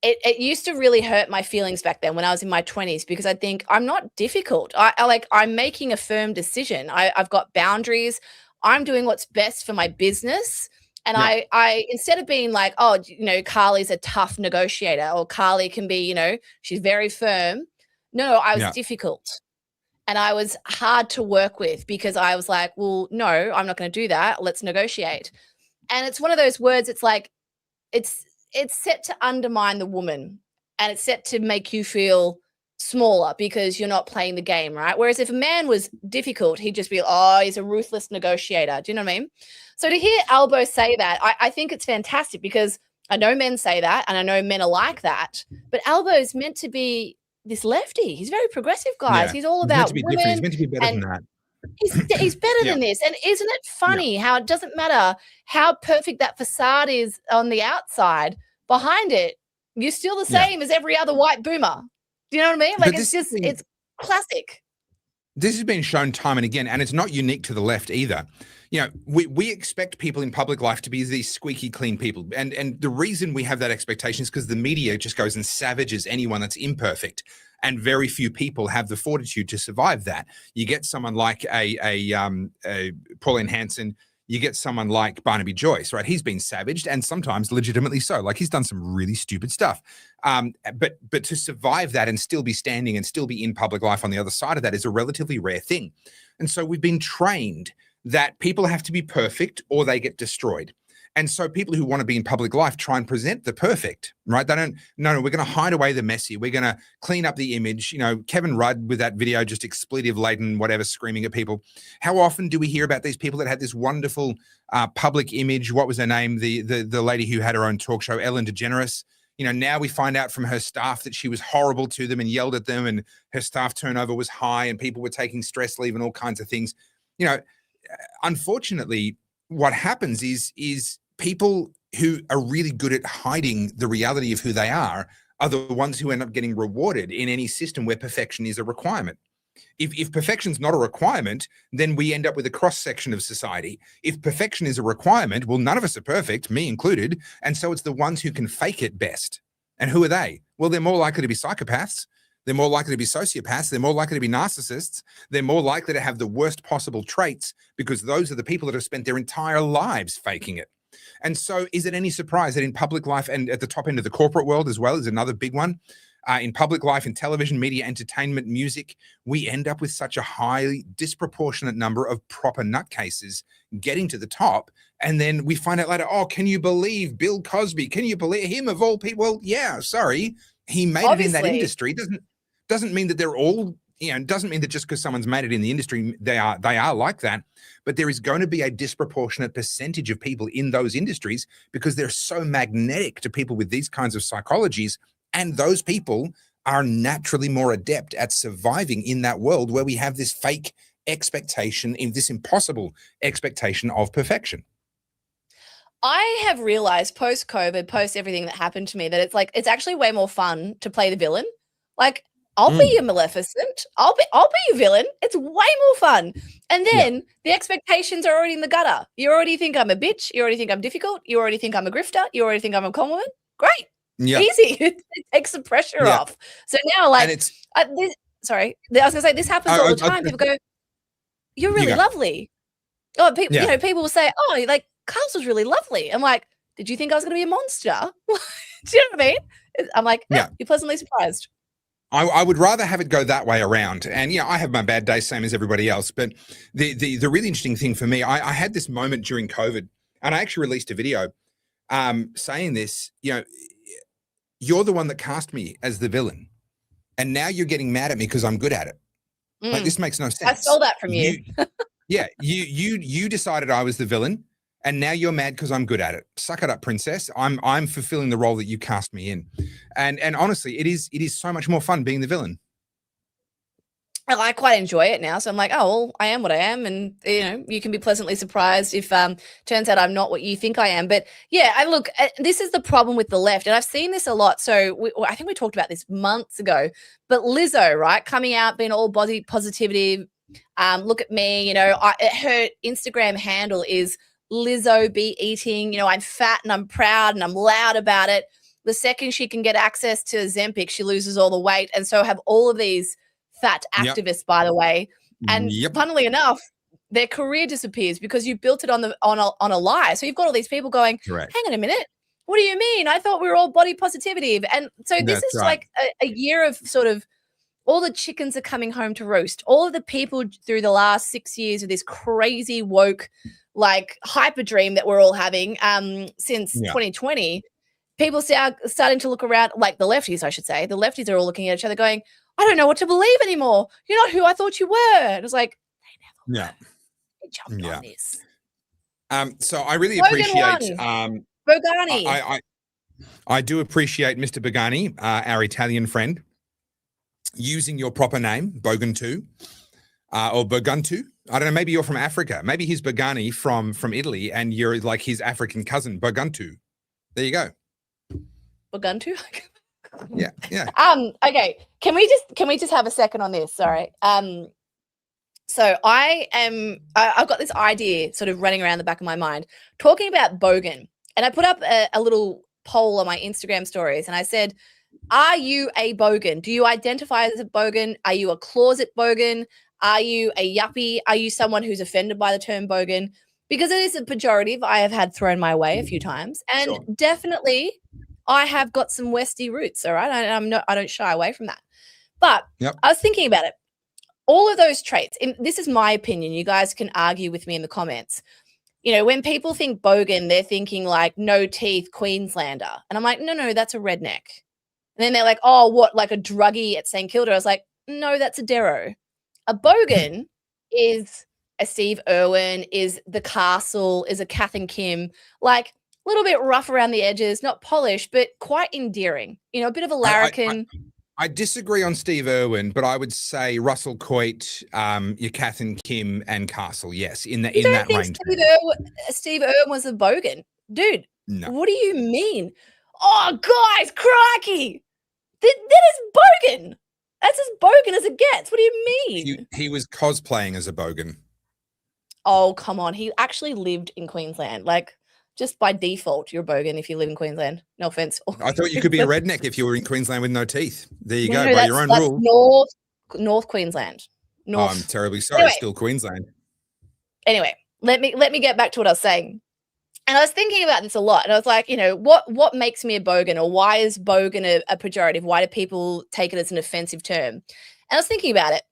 it used to really hurt my feelings back then when I was in my 20s, because I think I'm not difficult. I'm making a firm decision. I've got boundaries. I'm doing what's best for my business. And I instead of being like, oh, you know, Carly's a tough negotiator, or Carly can be, you know, she's very firm. No, I was difficult. And I was hard to work with because I was like, well, no, I'm not going to do that. Let's negotiate. And it's one of those words, it's like, it's set to undermine the woman, and it's set to make you feel smaller because you're not playing the game, right? Whereas if a man was difficult, he'd just be, oh, he's a ruthless negotiator. Do you know what I mean? So to hear Albo say that, I think it's fantastic, because I know men say that, and I know men are like that, but Albo's meant to be this lefty. He's very progressive, guys. He's all about women. He's meant to be better than that. He's better than this. And isn't it funny how it doesn't matter how perfect that facade is on the outside, behind it, you're still the same as every other white boomer. Do you know what I mean? Like, it's classic. This has been shown time and again, and it's not unique to the left either. You know, we expect people in public life to be these squeaky clean people. And the reason we have that expectation is because the media just goes and savages anyone that's imperfect. And very few people have the fortitude to survive that. You get someone like a Pauline Hanson, you get someone like Barnaby Joyce, right? He's been savaged, and sometimes legitimately so. Like, he's done some really stupid stuff. But to survive that and still be standing and still be in public life on the other side of that is a relatively rare thing. And so we've been trained that people have to be perfect or they get destroyed. And so people who want to be in public life try and present the perfect, right? They don't, no, we're going to hide away the messy. We're going to clean up the image. You know, Kevin Rudd with that video, just expletive laden, whatever, screaming at people. How often do we hear about these people that had this wonderful public image? What was her name? The lady who had her own talk show, Ellen DeGeneres. You know, now we find out from her staff that she was horrible to them and yelled at them, and her staff turnover was high and people were taking stress leave and all kinds of things. You know, unfortunately, what happens is people who are really good at hiding the reality of who they are the ones who end up getting rewarded in any system where perfection is a requirement. If perfection's not a requirement, then we end up with a cross-section of society. If perfection is a requirement, well, none of us are perfect, me included. And so it's the ones who can fake it best. And who are they? Well, they're more likely to be psychopaths. They're more likely to be sociopaths. They're more likely to be narcissists. They're more likely to have the worst possible traits because those are the people that have spent their entire lives faking it. And so is it any surprise that in public life and at the top end of the corporate world as well is another big one, in public life, in television, media, entertainment, music, we end up with such a highly disproportionate number of proper nutcases getting to the top. And then we find out later, oh, can you believe Bill Cosby? Can you believe him of all people? Well, yeah, sorry. He made it in that industry. Doesn't mean that they're all, doesn't mean that just because someone's made it in the industry, they are like that. But there is going to be a disproportionate percentage of people in those industries because they're so magnetic to people with these kinds of psychologies. And those people are naturally more adept at surviving in that world where we have this fake expectation, in this impossible expectation of perfection. I have realized post-COVID, post everything that happened to me, that it's actually way more fun to play the villain. Like, I'll be a Maleficent. I'll be a villain. It's way more fun. And then the expectations are already in the gutter. You already think I'm a bitch. You already think I'm difficult. You already think I'm a grifter. You already think I'm a con woman. Great. Yeah. Easy. It takes the pressure off. So now, like, I was going to say, this happens all the time. People go, you're really lovely. Oh, people, people will say, oh, like, Carlz was really lovely. I'm like, did you think I was going to be a monster? Do you know what I mean? I'm like, you're pleasantly surprised. I would rather have it go that way around. And I have my bad days, same as everybody else. But the really interesting thing for me, I had this moment during COVID, and I actually released a video saying this, you're the one that cast me as the villain. And now you're getting mad at me because I'm good at it. Like, this makes no sense. I stole that from you. You decided I was the villain. And now you're mad because I'm good at it. Suck it up, princess. I'm fulfilling the role that you cast me in. And honestly, it is so much more fun being the villain. I quite enjoy it now. So I'm like, oh, well, I am what I am. And, you can be pleasantly surprised if turns out I'm not what you think I am. But look, this is the problem with the left. And I've seen this a lot. So I think we talked about this months ago. But Lizzo, right, coming out, being all body positivity. Look at me, her Instagram handle is Lizzo be eating, I'm fat and I'm proud and I'm loud about it. The second she can get access to Ozempic, she loses all the weight. And so have all of these fat activists, by the way. And funnily enough, their career disappears because you built it on a lie. So you've got all these people going, hang on a minute, what do you mean? I thought we were all body positivity. And so this is like a year of sort of all the chickens are coming home to roost. All of the people through the last 6 years of this crazy woke, like hyper dream that we're all having since 2020, people are starting to look around, like the lefties, I should say. The lefties are all looking at each other going, I don't know what to believe anymore. You're not who I thought you were. And it was like, they never were. They jumped on this. So I really appreciate Bogani. I do appreciate Mr. Bogani, our Italian friend, using your proper name, Bogan too, or Bogantu. I don't know, maybe you're from Africa. Maybe he's Bogani from Italy and you're like his African cousin, Bogantu. There you go. Bogantu? Yeah. Okay. Can we just have a second on this? Sorry. So I've got this idea sort of running around the back of my mind talking about Bogan. And I put up a little poll on my Instagram stories and I said, are you a Bogan? Do you identify as a Bogan? Are you a closet Bogan? Are you a yuppie? Are you someone who's offended by the term Bogan? Because it is a pejorative I have had thrown my way a few times. And definitely I have got some Westie roots, all right? I don't shy away from that. But I was thinking about it. All of those traits, and this is my opinion. You guys can argue with me in the comments. When people think Bogan, they're thinking like no teeth Queenslander. And I'm like, no, that's a redneck. And then they're like, oh, what, like a druggie at St. Kilda? I was like, no, that's a Darrow. A Bogan is a Steve Irwin, is the Castle, is a Kath and Kim, like a little bit rough around the edges, not polished, but quite endearing. A bit of a larrikin. I disagree on Steve Irwin, but I would say Russell Coit, your Kath and Kim and Castle, yes, in that range. Steve Irwin was a Bogan. Dude, no. What do you mean? Oh, guys, crikey. That is Bogan. That's as bogan as it gets. What do you mean? He was cosplaying as a bogan. Oh, come on. He actually lived in Queensland. Like, just by default, you're a bogan if you live in Queensland. No offense. I thought you could be a redneck if you were in Queensland with no teeth. There you No, go, by your own rule. North Queensland. Oh, I'm terribly sorry. Anyway. Still Queensland. Anyway, let me get back to what I was saying. And I was thinking about this a lot. And I was like, you know, what makes me a bogan, or why is bogan a pejorative? Why do people take it as an offensive term? And I was thinking about it.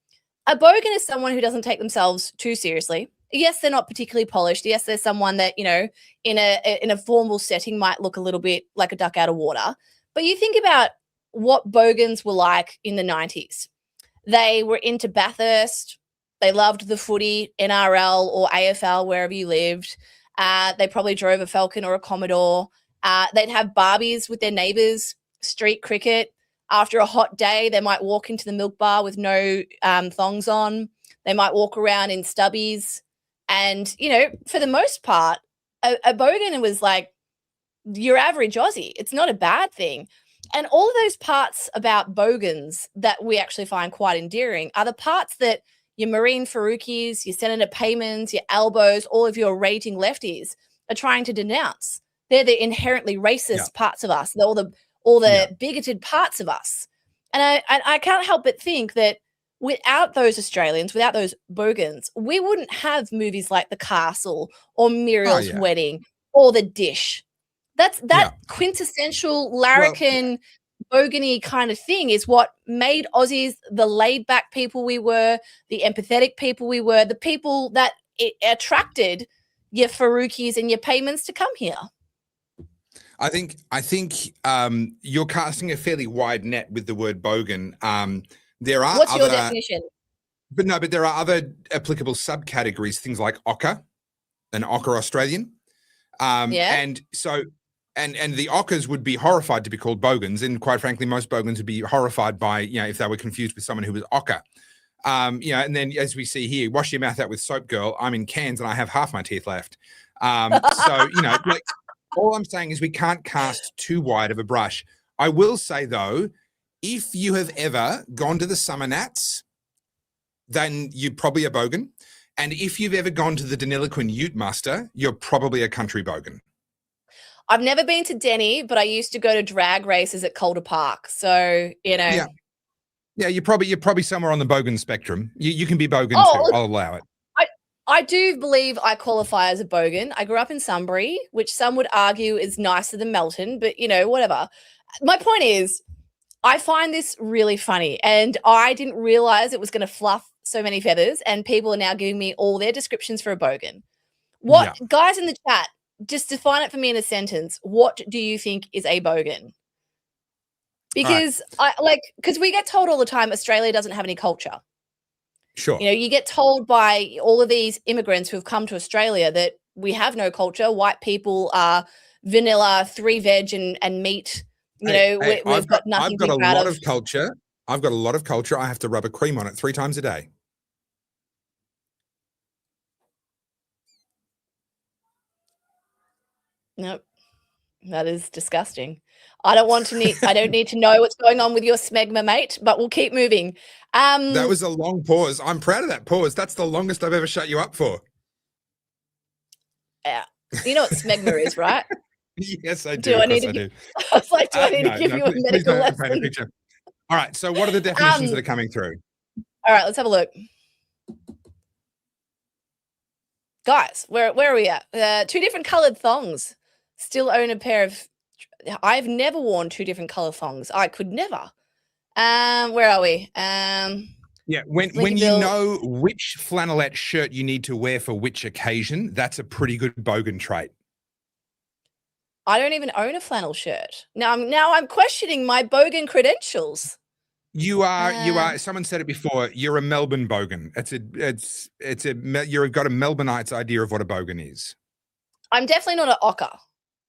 A bogan is someone who doesn't take themselves too seriously. Yes, they're not particularly polished. Yes, there's someone that, you know, in a formal setting might look a little bit like a duck out of water. But you think about what bogans were like in the 90s. They were into Bathurst. They loved the footy, NRL or AFL, wherever you lived. They probably drove a Falcon or a Commodore. They'd have barbies with their neighbours, street cricket. After a hot day, they might walk into the milk bar with no thongs on. They might walk around in stubbies. And, you know, for the most part, a bogan was like your average Aussie. It's not a bad thing. And all of those parts about bogans that we actually find quite endearing are the parts that your Marine Faroukis, your Senator Paymans, your Albos, all of your raging lefties are trying to denounce. They're the inherently racist parts of us, all the bigoted parts of us. And I can't help but think that without those Australians, without those bogans, we wouldn't have movies like The Castle or Muriel's Wedding or The Dish. That quintessential larrikin bogany kind of thing is what made Aussies the laid back people we were, the empathetic people we were, the people that attracted your Faroukis and your Paymans to come here. I think you're casting a fairly wide net with the word bogan. There are What's your definition? But there are other applicable subcategories, things like ochre, an ochre Australian. And so and the ochres would be horrified to be called bogans, and quite frankly, most bogans would be horrified by, you know, if they were confused with someone who was ochre. You know, and then as we see here, wash your mouth out with soap, girl. I'm in Cairns and I have half my teeth left. So, you know, like, all I'm saying is we can't cast too wide of a brush. I will say, though, if you have ever gone to the Summer Nats, then you're probably a bogan. And if you've ever gone to the Deniliquin Ute Muster, you're probably a country bogan. I've never been to Denny, but I used to go to drag races at Calder Park. So, you know. Yeah, you're probably somewhere on the bogan spectrum. You can be bogan too. I'll allow it. I do believe I qualify as a bogan. I grew up in Sunbury, which some would argue is nicer than Melton, but, you know, whatever. My point is, I find this really funny, and I didn't realize it was going to fluff so many feathers, and people are now giving me all their descriptions for a bogan. Guys in the chat, just define it for me in a sentence. What do you think is a bogan? Because because we get told all the time Australia doesn't have any culture. Sure. You know, you get told by all of these immigrants who have come to Australia that we have no culture. White people are vanilla, 3 veg and meat. You know, we've got nothing to be proud of. I've got a lot of culture. I've got a lot of culture. I have to rub a cream on it 3 times a day. Nope. That is disgusting. I don't need to know what's going on with your smegma, mate, but we'll keep moving. That was a long pause. I'm proud of that pause. That's the longest I've ever shut you up for. Yeah. You know what smegma is, right? Yes, I do. I need to I was like, do I need to give you a medical lesson? All right. So what are the definitions that are coming through? All right, let's have a look. Guys, where are we at? 2 different colored thongs. Still own a pair of... I've never worn 2 different color thongs. I could never. Where are we? When you know which flannelette shirt you need to wear for which occasion, that's a pretty good bogan trait. I don't even own a flannel shirt. Now I'm questioning my bogan credentials. You are. Someone said it before. You're a Melbourne bogan. You've got a Melbourneite's idea of what a bogan is. I'm definitely not an ochre.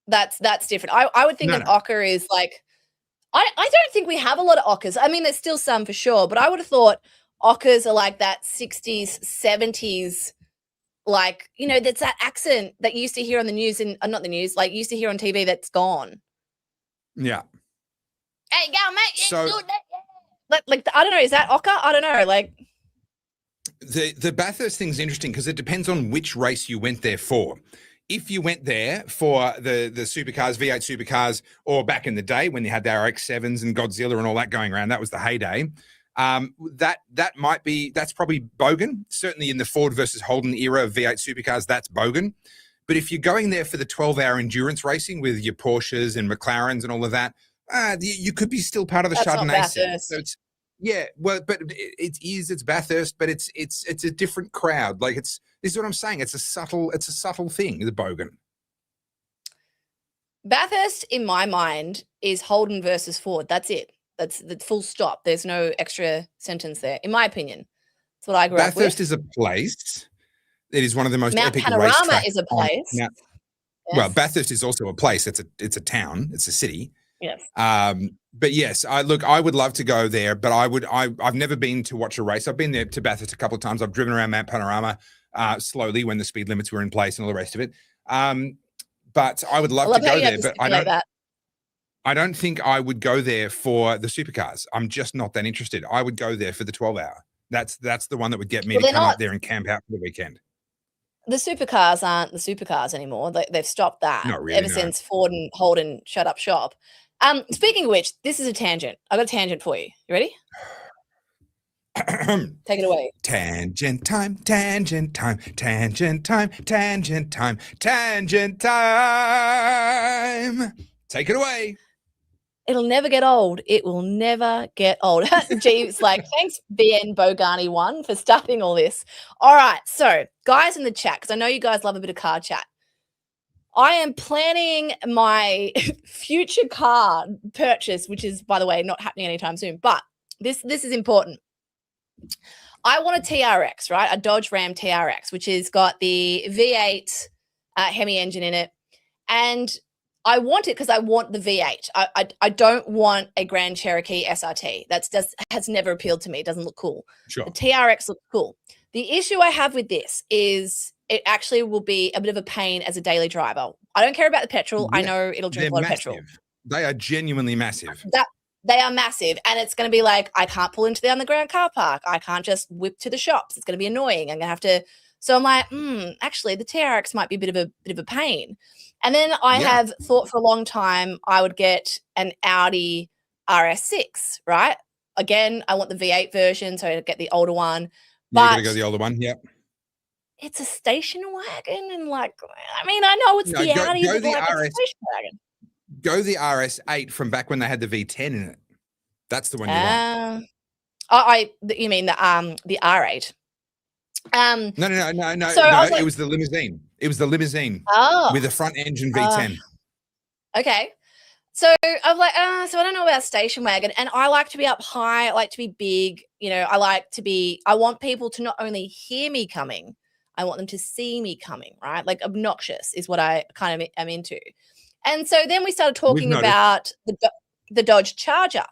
That's different. I would think an ochre is like, I don't think we have a lot of ochres. I mean, there's still some for sure, but I would have thought ochres are like that 60s, 70s, like, you know, that's that accent that you used to hear on the news and not the news, like you used to hear on TV that's gone. Yeah. Hey, go, mate. like I don't know. Is that Ocker? I don't know. Like the Bathurst thing's interesting because it depends on which race you went there for. If you went there for the supercars, V8 supercars, or back in the day when you had the RX-7s and Godzilla and all that going around, that was the heyday. That's probably Bogan. Certainly in the Ford versus Holden era of V8 supercars, that's Bogan. But if you're going there for the 12-hour endurance racing with your Porsches and McLarens and all of that, you could be still part of the Chardonnay set. So it's it's Bathurst, but it's a different crowd. Like this is what I'm saying. It's a subtle thing, the Bogan. Bathurst, in my mind, is Holden versus Ford. That's it. That's the full stop. There's no extra sentence there, in my opinion. That's what I grew up with. Bathurst is a place. It is one of the most Mount epic Panorama racetracks is a place. Yes. Well, Bathurst is also a place. It's a town. It's a city. Yes. But yes, I would love to go there, but I've never been to watch a race. I've been there to Bathurst a couple of times. I've driven around Mount Panorama slowly when the speed limits were in place and all the rest of it. But I would love to go there, but I don't think I would go there for the supercars. I'm just not that interested. I would go there for the 12-hour. That's the one that would get me to come up there and camp out for the weekend. The supercars aren't the supercars anymore. They've stopped that since Ford and Holden shut up shop. Speaking of which, this is a tangent. I've got a tangent for you. You ready? Take it away. Tangent time, tangent time, tangent time, tangent time, tangent time. Take it away. It'll never get old. It will never get old. Jeeves, like, thanks, BN Bogani1 for starting all this. All right. So, guys in the chat, because I know you guys love a bit of car chat. I am planning my future car purchase, which is, by the way, not happening anytime soon. But this is important. I want a TRX, right? A Dodge Ram TRX, which has got the V8 Hemi engine in it. And I want it because I want the V8. I don't want a Grand Cherokee SRT. Has never appealed to me. It doesn't look cool. Sure. The TRX looks cool. The issue I have with this is it actually will be a bit of a pain as a daily driver. I don't care about the petrol. Yeah, I know it'll drink a lot of petrol. They are genuinely massive. They are massive. And it's going to be like, I can't pull into the underground car park. I can't just whip to the shops. It's going to be annoying. I'm going to have to. So I'm like, actually, the TRX might be a bit of a pain. And then I have thought for a long time I would get an Audi RS6, right? Again, I want the V8 version, so I'd get the older one. But you're going to go the older one, yep. It's a station wagon, and like, I mean, I know it's the Audi, but like it's a station wagon. Go the RS8 from back when they had the V10 in it. That's the one you want. You mean the R8? No. So like, it was the limousine. It was the limousine with a front engine V10. Okay. So I'm like, so I don't know about station wagon. And I like to be up high. I like to be big. You know, I want people to not only hear me coming, I want them to see me coming, right? Like obnoxious is what I kind of am into. And so then we started talking about the Dodge Charger,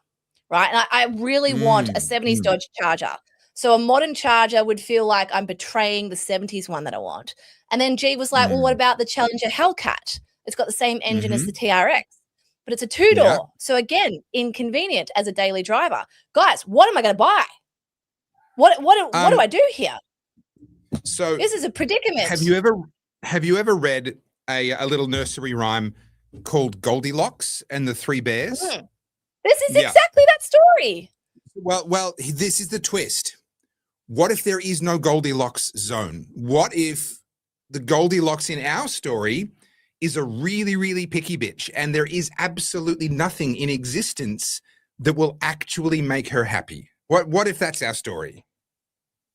right? And I really want a 70s Dodge Charger. So a modern Charger would feel like I'm betraying the 70s one that I want. And then G was like, well, what about the Challenger Hellcat? It's got the same engine as the TRX, but it's a two-door. Yeah. So again, inconvenient as a daily driver. Guys, what am I going to buy? What do I do here? So this is a predicament. Have you ever read a little nursery rhyme called Goldilocks and the Three Bears? This is exactly that story. Well, this is the twist. What if there is no Goldilocks zone? What if the Goldilocks in our story is a really, really picky bitch and there is absolutely nothing in existence that will actually make her happy? What if that's our story?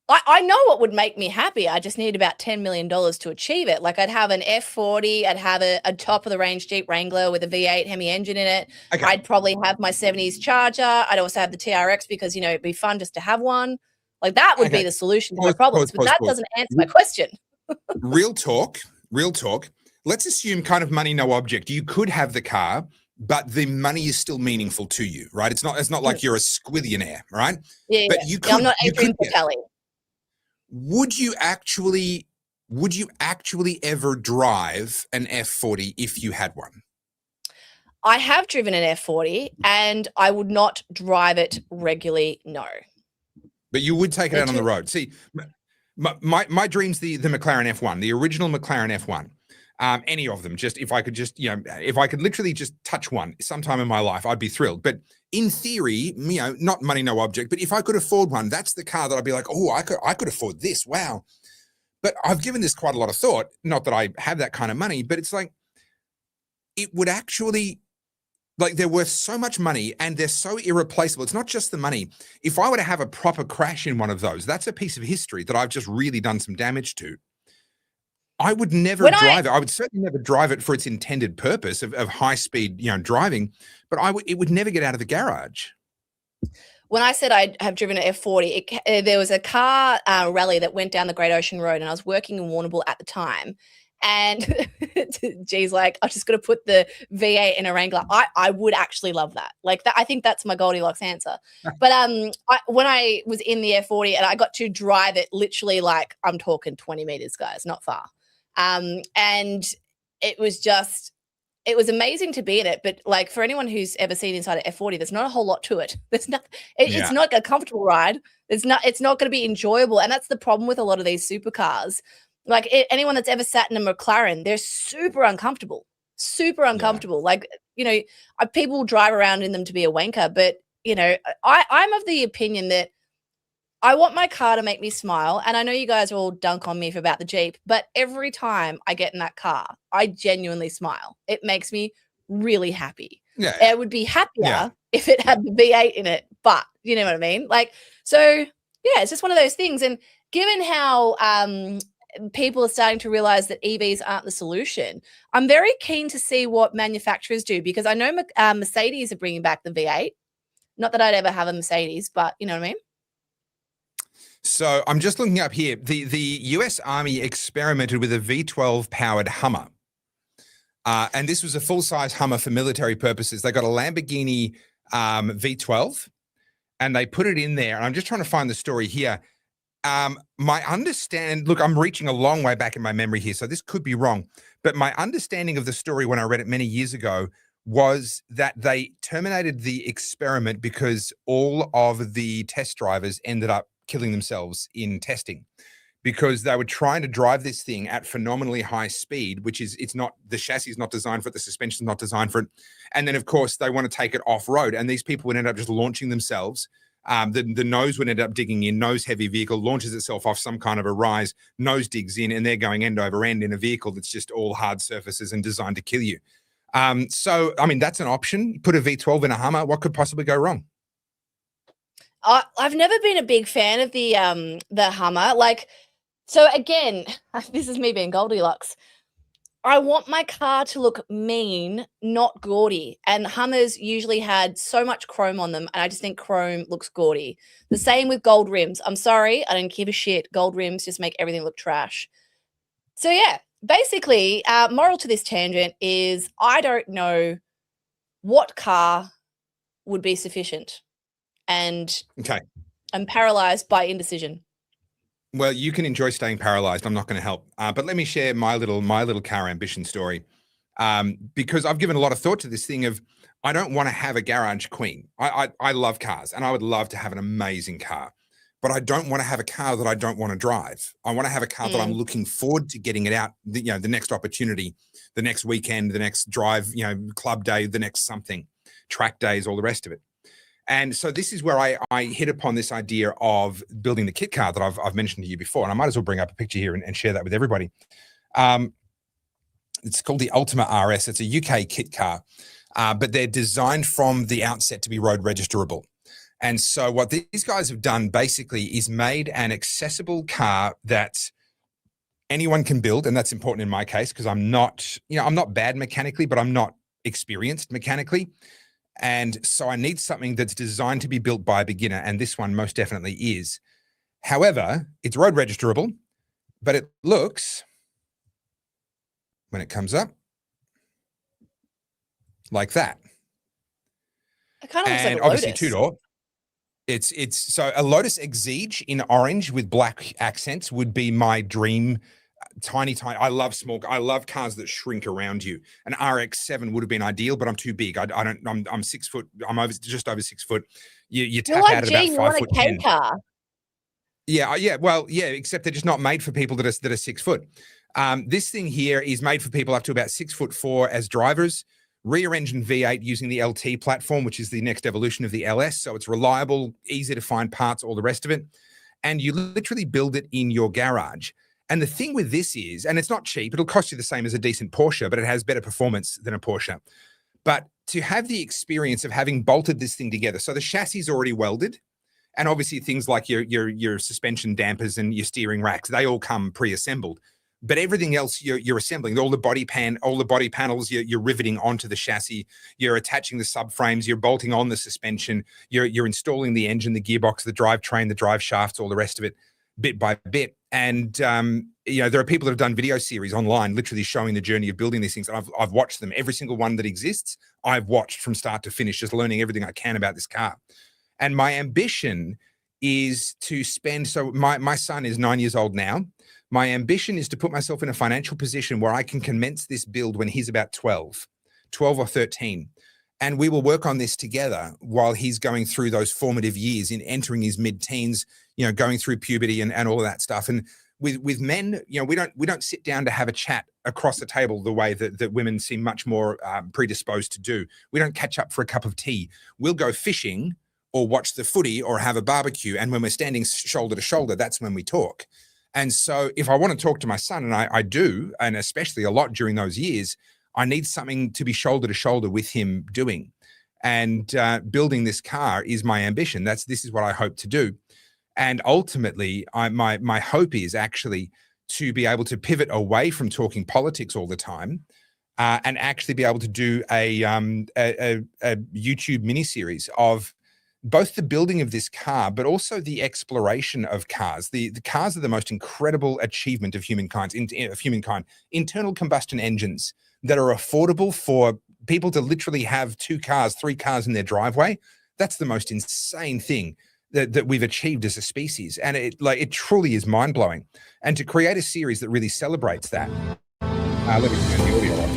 I know what would make me happy. I just need about $10 million to achieve it. Like I'd have an F40. I'd have a top-of-the-range Jeep Wrangler with a V8 Hemi engine in it. Okay. I'd probably have my 70s Charger. I'd also have the TRX because, you know, it'd be fun just to have one. Like that would be the solution to my problems. But that doesn't answer my question. Real talk. Let's assume kind of money, no object. You could have the car, but the money is still meaningful to you, right? It's not like you're a squillionaire, right? Yeah, but you could, I'm not Adrian Patelli. Would you actually ever drive an F40 if you had one? I have driven an F40 and I would not drive it regularly. No. But you would take it out on the road. See, my dream's the McLaren F1, the original McLaren F1. Any of them, just if I could just, if I could literally just touch one sometime in my life, I'd be thrilled. But in theory, not money, no object, but if I could afford one, that's the car that I'd be like, oh, I could afford this. Wow. But I've given this quite a lot of thought. Not that I have that kind of money, but it's like, it would actually, like, they're worth so much money and they're so irreplaceable. It's not just the money. If I were to have a proper crash in one of those, that's a piece of history that I've just really done some damage to. I would never drive it. I would certainly never drive it for its intended purpose of high speed, driving, but it would never get out of the garage. When I said I have driven an F40, there was a car rally that went down the Great Ocean Road, and I was working in Warrnambool at the time. And geez, like, I'm just going to put the V8 in a Wrangler. I would actually love that. Like, that, I think that's my Goldilocks answer. But when I was in the F40 and I got to drive it, literally, like, I'm talking 20 meters, guys, not far. And it was amazing to be in it. But like, for anyone who's ever seen inside an F40, there's not a whole lot to it. There's not, it's not a comfortable ride. It's not going to be enjoyable. And that's the problem with a lot of these supercars. Like, anyone that's ever sat in a McLaren, they're super uncomfortable. Like, people drive around in them to be a wanker, but I'm of the opinion that I want my car to make me smile. And I know you guys will dunk on me for about the Jeep, but every time I get in that car, I genuinely smile. It makes me really happy. Yeah. I would be happier if it had the V8 in it, but you know what I mean? Like, so yeah, it's just one of those things. And given how people are starting to realize that EVs aren't the solution, I'm very keen to see what manufacturers do, because I know Mercedes are bringing back the V8. Not that I'd ever have a Mercedes, but you know what I mean? So I'm just looking up here. The US Army experimented with a V12 powered Hummer. And this was a full-size Hummer for military purposes. They got a Lamborghini V12 and they put it in there. And I'm just trying to find the story here. Look, I'm reaching a long way back in my memory here, so this could be wrong. But my understanding of the story when I read it many years ago was that they terminated the experiment because all of the test drivers ended up killing themselves in testing, because they were trying to drive this thing at phenomenally high speed, which is, the chassis is not designed for it, the suspension is not designed for it. And then of course they want to take it off road, and these people would end up just launching themselves. The nose would end up digging in, nose heavy vehicle launches itself off some kind of a rise, nose digs in, and they're going end over end in a vehicle that's just all hard surfaces and designed to kill you. So, I mean, that's an option. Put a V12 in a Hummer. What could possibly go wrong? I've never been a big fan of the Hummer. Like, so again, this is me being Goldilocks. I want my car to look mean, not gaudy. And Hummers usually had so much chrome on them, and I just think chrome looks gaudy. The same with gold rims. I'm sorry, I don't give a shit. Gold rims just make everything look trash. So yeah, basically, moral to this tangent is I don't know what car would be sufficient. And I'm paralyzed by indecision. Well, you can enjoy staying paralyzed. I'm not going to help. But let me share my little car ambition story, because I've given a lot of thought to this thing of, I don't want to have a garage queen. I love cars and I would love to have an amazing car, but I don't want to have a car that I don't want to drive. I want to have a car that I'm looking forward to getting it out, the next opportunity, the next weekend, the next drive, club day, the next something, track days, all the rest of it. And so this is where I hit upon this idea of building the kit car that I've mentioned to you before. And I might as well bring up a picture here and share that with everybody. It's called the Ultima RS. It's a UK kit car, but they're designed from the outset to be road registerable. And so what these guys have done basically is made an accessible car that anyone can build. And that's important in my case, because I'm not bad mechanically, but I'm not experienced mechanically. And so I need something that's designed to be built by a beginner, and this one most definitely is. However, it's road registerable, but it looks, when it comes up, like that. It kind of looks like a obviously Lotus. two-door. It's so a Lotus Exige in orange with black accents would be my dream tiny. I love I love cars that shrink around you. An RX-7 would have been ideal, but I'm too big. I'm 6 foot. I'm just over 6 foot. You You're tap like, out at gee, about you 5 want foot a K 10. car. Yeah. Well, yeah, except they're just not made for people that are 6 foot. This thing here is made for people up to about 6'4" as drivers. Rear engine V8 using the LT platform, which is the next evolution of the LS. So it's reliable, easy to find parts, all the rest of it. And you literally build it in your garage. And the thing with this is, and it's not cheap, it'll cost you the same as a decent Porsche, but it has better performance than a Porsche. But to have the experience of having bolted this thing together, so the chassis is already welded, and obviously things like your suspension dampers and your steering racks, they all come pre-assembled. But everything else you're assembling, all the body panels, you're riveting onto the chassis, you're attaching the subframes, you're bolting on the suspension, you're installing the engine, the gearbox, the drivetrain, the drive shafts, all the rest of it, bit by bit. And there are people that have done video series online, literally showing the journey of building these things. And I've watched them. Every single one that exists, I've watched from start to finish, just learning everything I can about this car. And my ambition is to spend. So my son is 9 years old now. My ambition is to put myself in a financial position where I can commence this build when he's about 12 or 13. And we will work on this together while he's going through those formative years in entering his mid-teens, going through puberty and all of that stuff. And with men, we don't sit down to have a chat across the table the way that women seem much more predisposed to do. We don't catch up for a cup of tea. We'll go fishing or watch the footy or have a barbecue. And when we're standing shoulder to shoulder, that's when we talk. And so if I want to talk to my son, and I do, and especially a lot during those years, I need something to be shoulder to shoulder with him doing. And building this car is my ambition. This is what I hope to do. And ultimately, my hope is actually to be able to pivot away from talking politics all the time and actually be able to do a YouTube miniseries of both the building of this car, but also the exploration of cars. The cars are the most incredible achievement of humankind. Internal combustion engines that are affordable for people to literally have 2 cars, 3 cars in their driveway. That's the most insane thing that we've achieved as a species. And it truly is mind-blowing. And to create a series that really celebrates that, let me turn the audio off.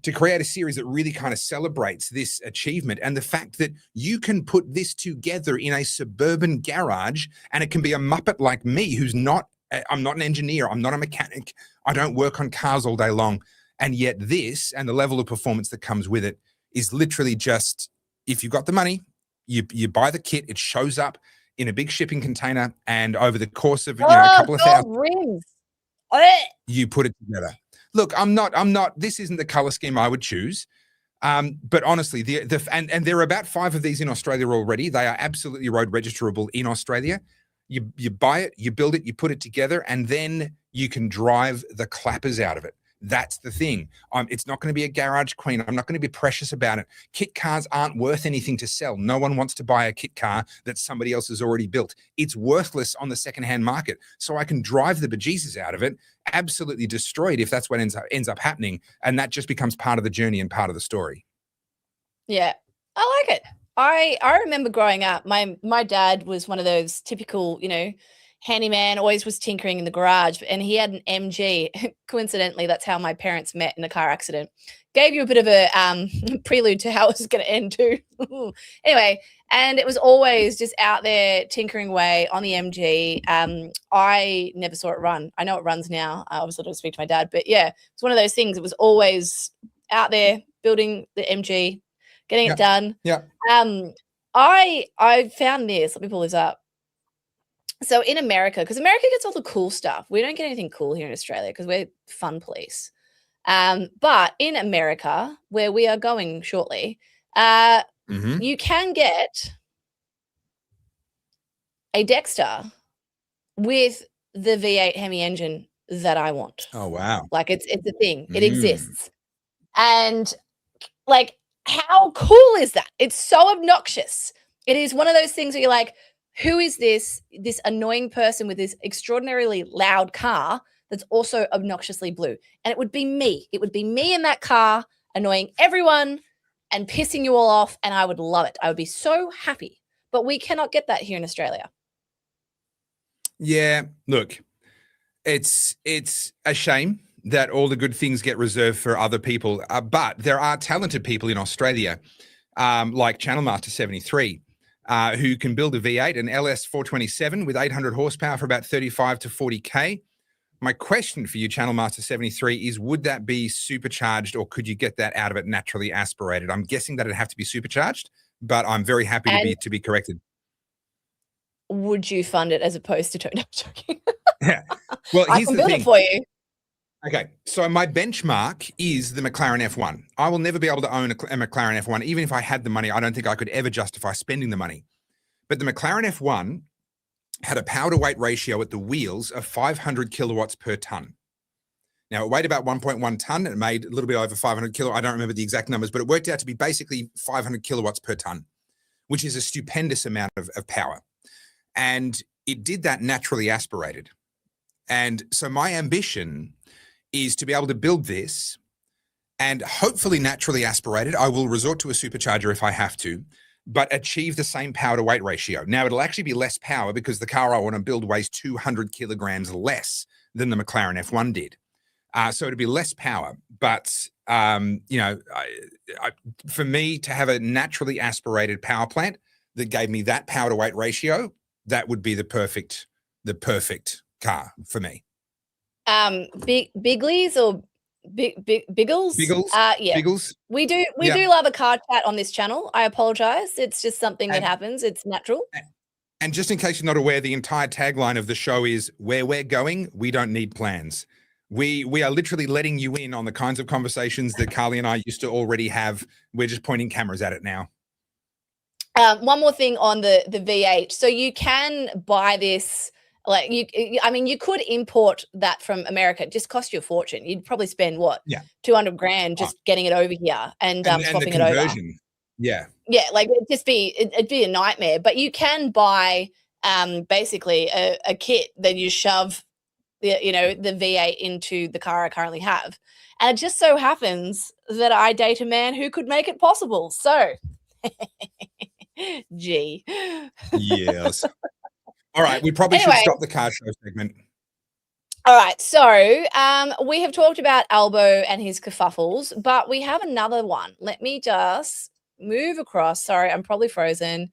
To create a series that really kind of celebrates this achievement and the fact that you can put this together in a suburban garage, and it can be a muppet like me I'm not an engineer, I'm not a mechanic, I don't work on cars all day long. And yet this and the level of performance that comes with it is literally just, if you've got the money, you buy the kit, it shows up in a big shipping container, and over the course of a couple of thousand, rings. You put it together. Look, I'm not, this isn't the color scheme I would choose. But honestly, and there are about 5 of these in Australia already. They are absolutely road registerable in Australia. You buy it, you build it, you put it together, and then you can drive the clappers out of it. That's the thing. It's not going to be a garage queen. I'm not going to be precious about it. Kit cars aren't worth anything to sell. No one wants to buy a kit car that somebody else has already built. It's worthless on the secondhand market. So I can drive the bejesus out of it, absolutely destroyed if that's what ends up happening. And that just becomes part of the journey and part of the story. Yeah, I like it. I remember growing up, my dad was one of those typical, handyman, always was tinkering in the garage, and he had an MG. Coincidentally, that's how my parents met in a car accident. Gave you a bit of a prelude to how it was going to end too. Anyway, and it was always just out there tinkering away on the MG. I never saw it run. I know it runs now. I obviously don't speak to my dad, but yeah, it's one of those things. It was always out there building the MG, getting it done. Yeah. I found this. Let me pull this up. So in America, because America gets all the cool stuff, we don't get anything cool here in Australia because we're fun police. But in America, where we are going shortly, you can get a Dexter with the V8 Hemi engine that I want. Oh, wow. Like it's a thing. It exists. And like, how cool is that? It's so obnoxious. It is one of those things where you're like, who is this annoying person with this extraordinarily loud car that's also obnoxiously blue? And it would be me. It would be me in that car annoying everyone and pissing you all off, and I would love it. I would be so happy. But we cannot get that here in Australia. Yeah, look, It's a shame that all the good things get reserved for other people, but there are talented people in Australia, like Channel Master 73, who can build a V8, an LS 427 with 800 horsepower for about 35 to 40K. My question for you, Channel Master 73, is would that be supercharged, or could you get that out of it naturally aspirated? I'm guessing that it'd have to be supercharged, but I'm very happy to be corrected. Would you fund it as opposed to? No, I'm joking. Yeah. Well, I here's can the build thing. it for you. Okay, so my benchmark is the McLaren F1. I will never be able to own a McLaren F1. Even if I had the money, I don't think I could ever justify spending the money. But the McLaren F1 had a power to weight ratio at the wheels of 500 kilowatts per ton. Now, it weighed about 1.1 ton. It made a little bit over 500 kilo. I don't remember the exact numbers, but it worked out to be basically 500 kilowatts per ton, which is a stupendous amount of power. And it did that naturally aspirated. And so my ambition is to be able to build this and hopefully naturally aspirated. I will resort to a supercharger if I have to, but achieve the same power to weight ratio. Now, it'll actually be less power because the car I want to build weighs 200 kilograms less than the McLaren F1 did. So it'll be less power, but for me to have a naturally aspirated power plant that gave me that power to weight ratio, that would be the perfect car for me. Biglies or Biggles? Biggles? Yeah. Biggles? We do love a car chat on this channel. I apologize. It's just something that happens. It's natural. And just in case you're not aware, the entire tagline of the show is where we're going, we don't need plans. We are literally letting you in on the kinds of conversations that Carly and I used to already have. We're just pointing cameras at it now. One more thing on the V8. So you can buy this, like you could import that from America. It just cost you a fortune. You'd probably spend what? Yeah. 200 grand just getting it over here and swapping the it over. conversion. Yeah. Yeah, like it'd be a nightmare. But you can buy basically a kit that you shove the V8 into the car I currently have. And it just so happens that I date a man who could make it possible. So gee. Yes. All right. We probably should stop the car show segment. All right. So we have talked about Albo and his kerfuffles, but we have another one. Let me just move across. Sorry, I'm probably frozen.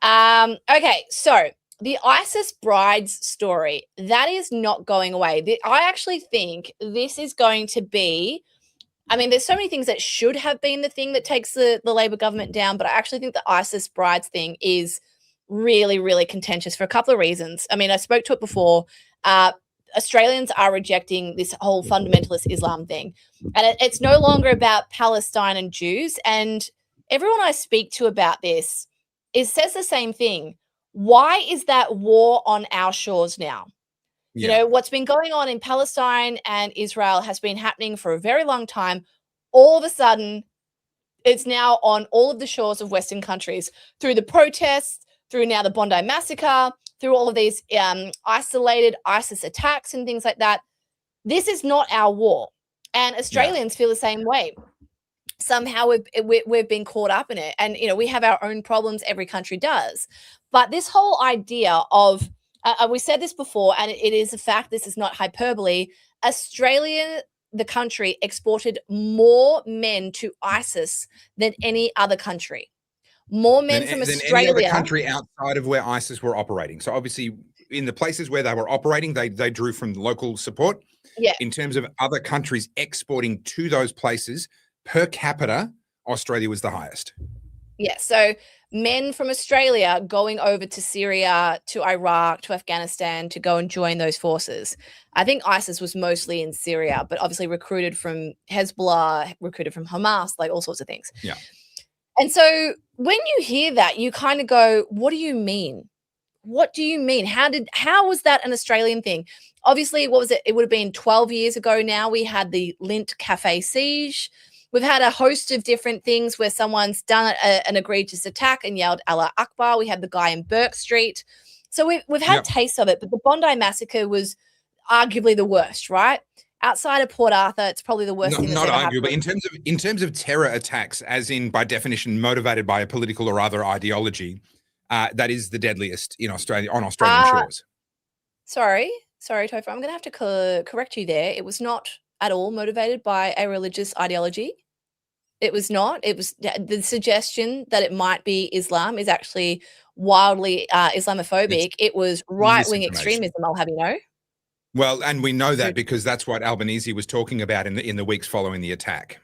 Okay. So the ISIS brides story, that is not going away. I actually think this is going to be, I mean, there's so many things that should have been the thing that takes the Labor government down, but I actually think the ISIS brides thing is really, really contentious for a couple of reasons. I mean, I spoke to it before. Australians are rejecting this whole fundamentalist Islam thing. And it's no longer about Palestine and Jews. And everyone I speak to about this says the same thing. Why is that war on our shores now? Yeah. You know, what's been going on in Palestine and Israel has been happening for a very long time. All of a sudden, it's now on all of the shores of Western countries through the protests, through now the Bondi massacre, through all of these isolated ISIS attacks and things like that. This is not our war. And Australians feel the same way. Somehow we've been caught up in it. And, you know, we have our own problems. Every country does. But this whole idea of, we said this before, and it is a fact, this is not hyperbole, Australia, the country, exported more men to ISIS than any other country. More men from Australia. Than any other country outside of where ISIS were operating. So obviously in the places where they were operating, they drew from local support. Yeah. In terms of other countries exporting to those places, per capita, Australia was the highest. Yeah. So men from Australia going over to Syria, to Iraq, to Afghanistan to go and join those forces. I think ISIS was mostly in Syria, but obviously recruited from Hezbollah, recruited from Hamas, like all sorts of things. Yeah. And so when you hear that, you kind of go, what do you mean? What do you mean? How was that an Australian thing? Obviously, what was it? It would have been 12 years ago now. We had the Lint Cafe siege. We've had a host of different things where someone's done an egregious attack and yelled Allah Akbar. We had the guy in Burke Street. So we've had tastes of it, but the Bondi massacre was arguably the worst, right? Outside of Port Arthur, it's probably the worst thing that's ever happened. But in terms of terror attacks, as in by definition motivated by a political or other ideology, that is the deadliest in Australia on Australian shores. Sorry, sorry, Topher, I'm going to have to correct you there. It was not at all motivated by a religious ideology. It was not. It was the suggestion that it might be Islam is actually wildly Islamophobic. It was right-wing extremism, I'll have you know. Well, and we know that because that's what Albanese was talking about in the weeks following the attack.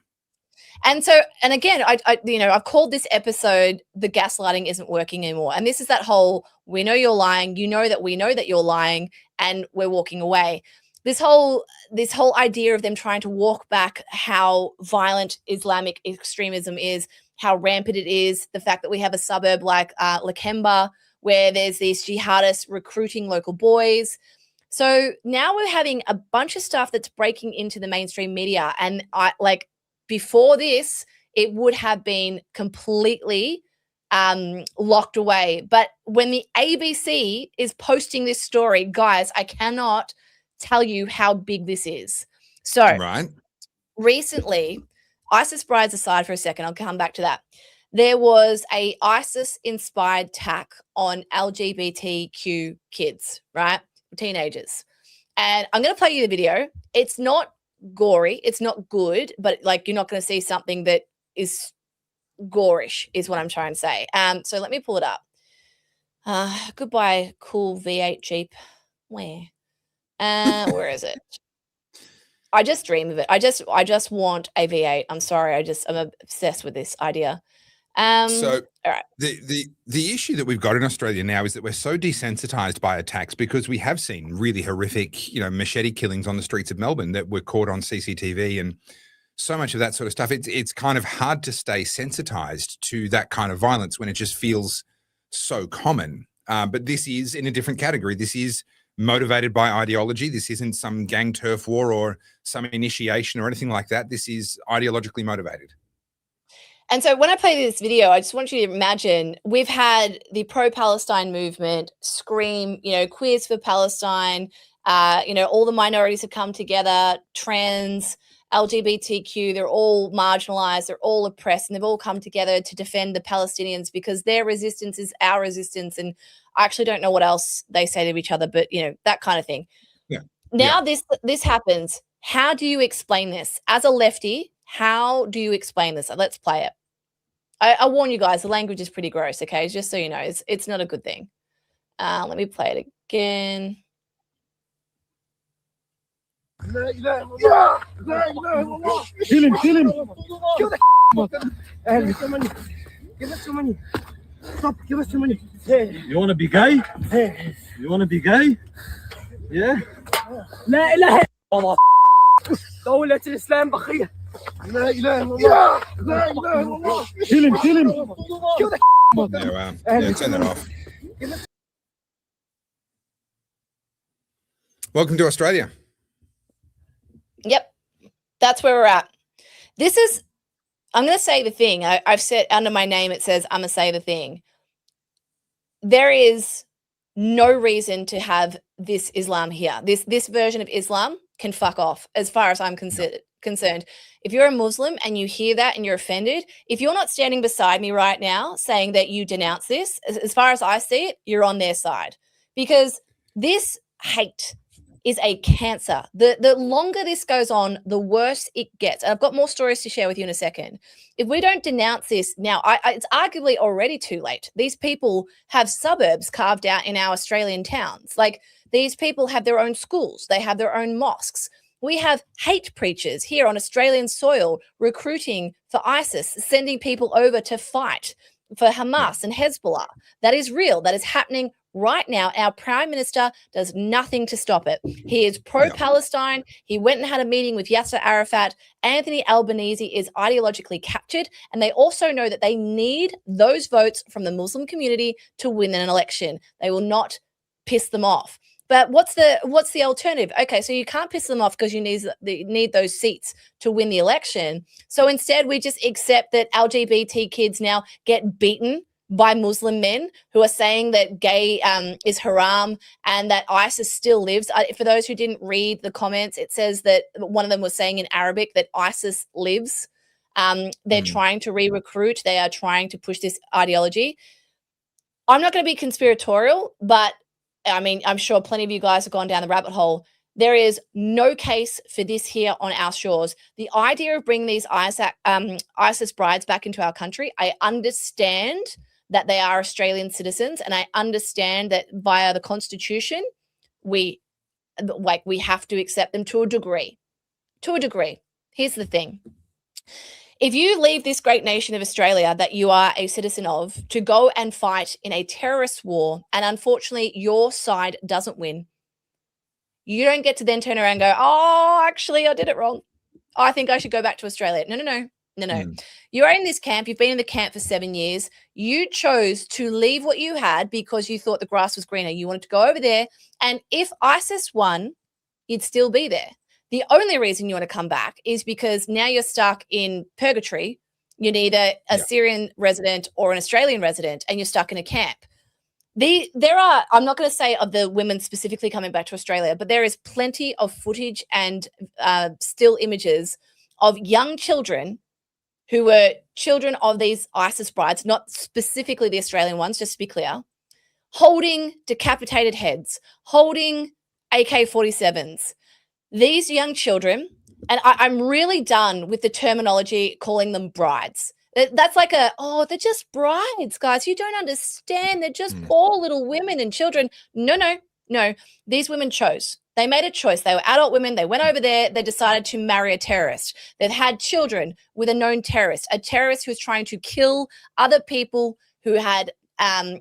And so, and again, I've called this episode "The Gaslighting Isn't Working Anymore," and this is that whole "we know you're lying, you know that we know that you're lying, and we're walking away." This whole idea of them trying to walk back how violent Islamic extremism is, how rampant it is, the fact that we have a suburb like Lakemba where there's these jihadists recruiting local boys. So now we're having a bunch of stuff that's breaking into the mainstream media, and before this, it would have been completely locked away. But when the ABC is posting this story, guys, I cannot tell you how big this is. So recently, ISIS brides aside for a second, I'll come back to that. There was a ISIS-inspired attack on LGBTQ kids, right? Teenagers. And I'm going to play you the video. It's not gory. It's not good, but you're not going to see something that is gorish is what I'm trying to say. So let me pull it up. Goodbye, cool V8 Jeep. Where is it? I just dream of it. I just want a V8. I'm sorry. I'm obsessed with this idea. So all right. The issue that we've got in Australia now is that we're so desensitized by attacks because we have seen really horrific, machete killings on the streets of Melbourne that were caught on CCTV and so much of that sort of stuff. It's kind of hard to stay sensitized to that kind of violence when it just feels so common. But this is in a different category. This is motivated by ideology. This isn't some gang turf war or some initiation or anything like that. This is ideologically motivated. And so when I play this video, I just want you to imagine we've had the pro-Palestine movement scream, queers for Palestine, all the minorities have come together, trans, LGBTQ, they're all marginalized, they're all oppressed, and they've all come together to defend the Palestinians because their resistance is our resistance. And I actually don't know what else they say to each other, but, that kind of thing. Yeah. Now this happens. How do you explain this? As a lefty, how do you explain this? Let's play it. I warn you guys, the language is pretty gross, okay? Just so you know, it's not a good thing. Let me play it again. Kill him. Kill the give us some money. Give us some money. Stop, give us some money. Hey. You want to be gay? Hey. You want to be gay? Yeah? لا إله إلا الله دولة الإسلام بخية. لا إله إلا الله. لا إله إلا الله. Kill him. Kill the Yeah, turn that off. Welcome to Australia. Yep, that's where we're at. I'm going to say the thing. I've said under my name, it says, I'm going to say the thing. There is no reason to have this Islam here. This version of Islam can fuck off as far as I'm concerned. If you're a Muslim and you hear that and you're offended, if you're not standing beside me right now saying that you denounce this, as far as I see it, you're on their side. Because this hate is a cancer. The longer this goes on, the worse it gets. And I've got more stories to share with you in a second. If we don't denounce this now, it's arguably already too late. These people have suburbs carved out in our Australian towns. These people have their own schools. They have their own mosques. We have hate preachers here on Australian soil recruiting for ISIS, sending people over to fight for Hamas and Hezbollah. That is real. That is happening right now. Our Prime Minister does nothing to stop it. He is pro-Palestine. He went and had a meeting with Yasser Arafat. Anthony Albanese is ideologically captured, and they also know that they need those votes from the Muslim community to win an election. They will not piss them off. But what's the alternative? Okay, so you can't piss them off because you need those seats to win the election. So instead, we just accept that LGBT kids now get beaten by Muslim men who are saying that gay is haram and that ISIS still lives. For those who didn't read the comments, it says that one of them was saying in Arabic that ISIS lives. They're trying to re-recruit. They are trying to push this ideology. I'm not going to be conspiratorial, but I mean, I'm sure plenty of you guys have gone down the rabbit hole. There is no case for this here on our shores. The idea of bringing these ISIS brides back into our country, I understand that they are Australian citizens, and I understand that via the Constitution, we have to accept them to a degree. To a degree. Here's the thing. If you leave this great nation of Australia that you are a citizen of to go and fight in a terrorist war, and unfortunately your side doesn't win, you don't get to then turn around and go, oh, actually, I did it wrong. I think I should go back to Australia. No. You are in this camp. You've been in the camp for 7 years. You chose to leave what you had because you thought the grass was greener. You wanted to go over there. And if ISIS won, you'd still be there. The only reason you want to come back is because now you're stuck in purgatory. You're either a Syrian resident or an Australian resident, and you're stuck in a camp. There are, I'm not going to say of the women specifically coming back to Australia, but there is plenty of footage and still images of young children who were children of these ISIS brides, not specifically the Australian ones, just to be clear, holding decapitated heads, holding AK-47s. These young children, and I'm really done with the terminology calling them brides. That's like they're just brides, guys. You don't understand. They're just poor little women and children. No. These women chose. They made a choice. They were adult women. They went over there. They decided to marry a terrorist. They've had children with a known terrorist, a terrorist who's trying to kill other people who had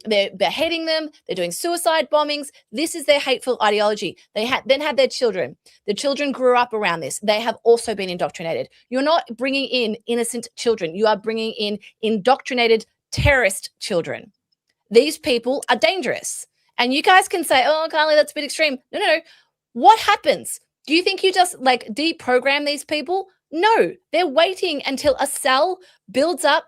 they're beheading them. They're doing suicide bombings. This is their hateful ideology. They then had their children. The children grew up around this. They have also been indoctrinated. You're not bringing in innocent children. You are bringing in indoctrinated terrorist children. These people are dangerous. And you guys can say, oh, Carly, that's a bit extreme. No. What happens? Do you think you just like deprogram these people? No, they're waiting until a cell builds up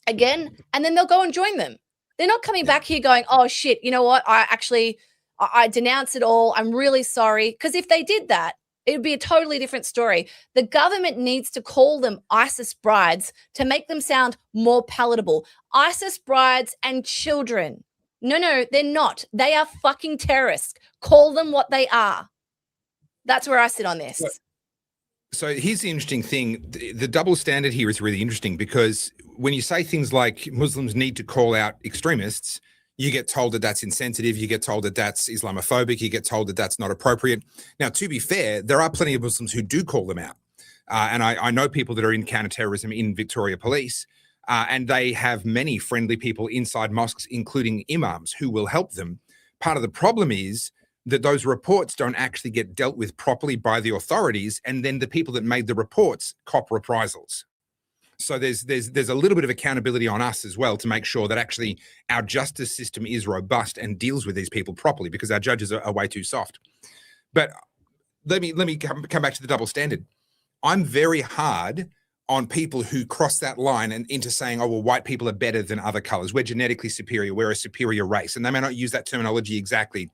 again, and then they'll go and join them. They're not coming back here going, oh, shit, you know what? I denounce it all. I'm really sorry. Because if they did that, it would be a totally different story. The government needs to call them ISIS brides to make them sound more palatable. ISIS brides and children. No, they're not. They are fucking terrorists. Call them what they are. That's where I sit on this. So here's the interesting thing. The double standard here is really interesting because when you say things like Muslims need to call out extremists, you get told that that's insensitive. You get told that that's Islamophobic. You get told that that's not appropriate. Now, to be fair, there are plenty of Muslims who do call them out. And I know people that are in counterterrorism in Victoria Police, and they have many friendly people inside mosques, including imams, who will help them. Part of the problem is that those reports don't actually get dealt with properly by the authorities, and then the people that made the reports cop reprisals. So there's a little bit of accountability on us as well to make sure that actually our justice system is robust and deals with these people properly, because our judges are way too soft. But let me come back to the double standard. I'm very hard on people who cross that line and into saying, oh, well, white people are better than other colors. We're genetically superior. We're a superior race. And they may not use that terminology exactly,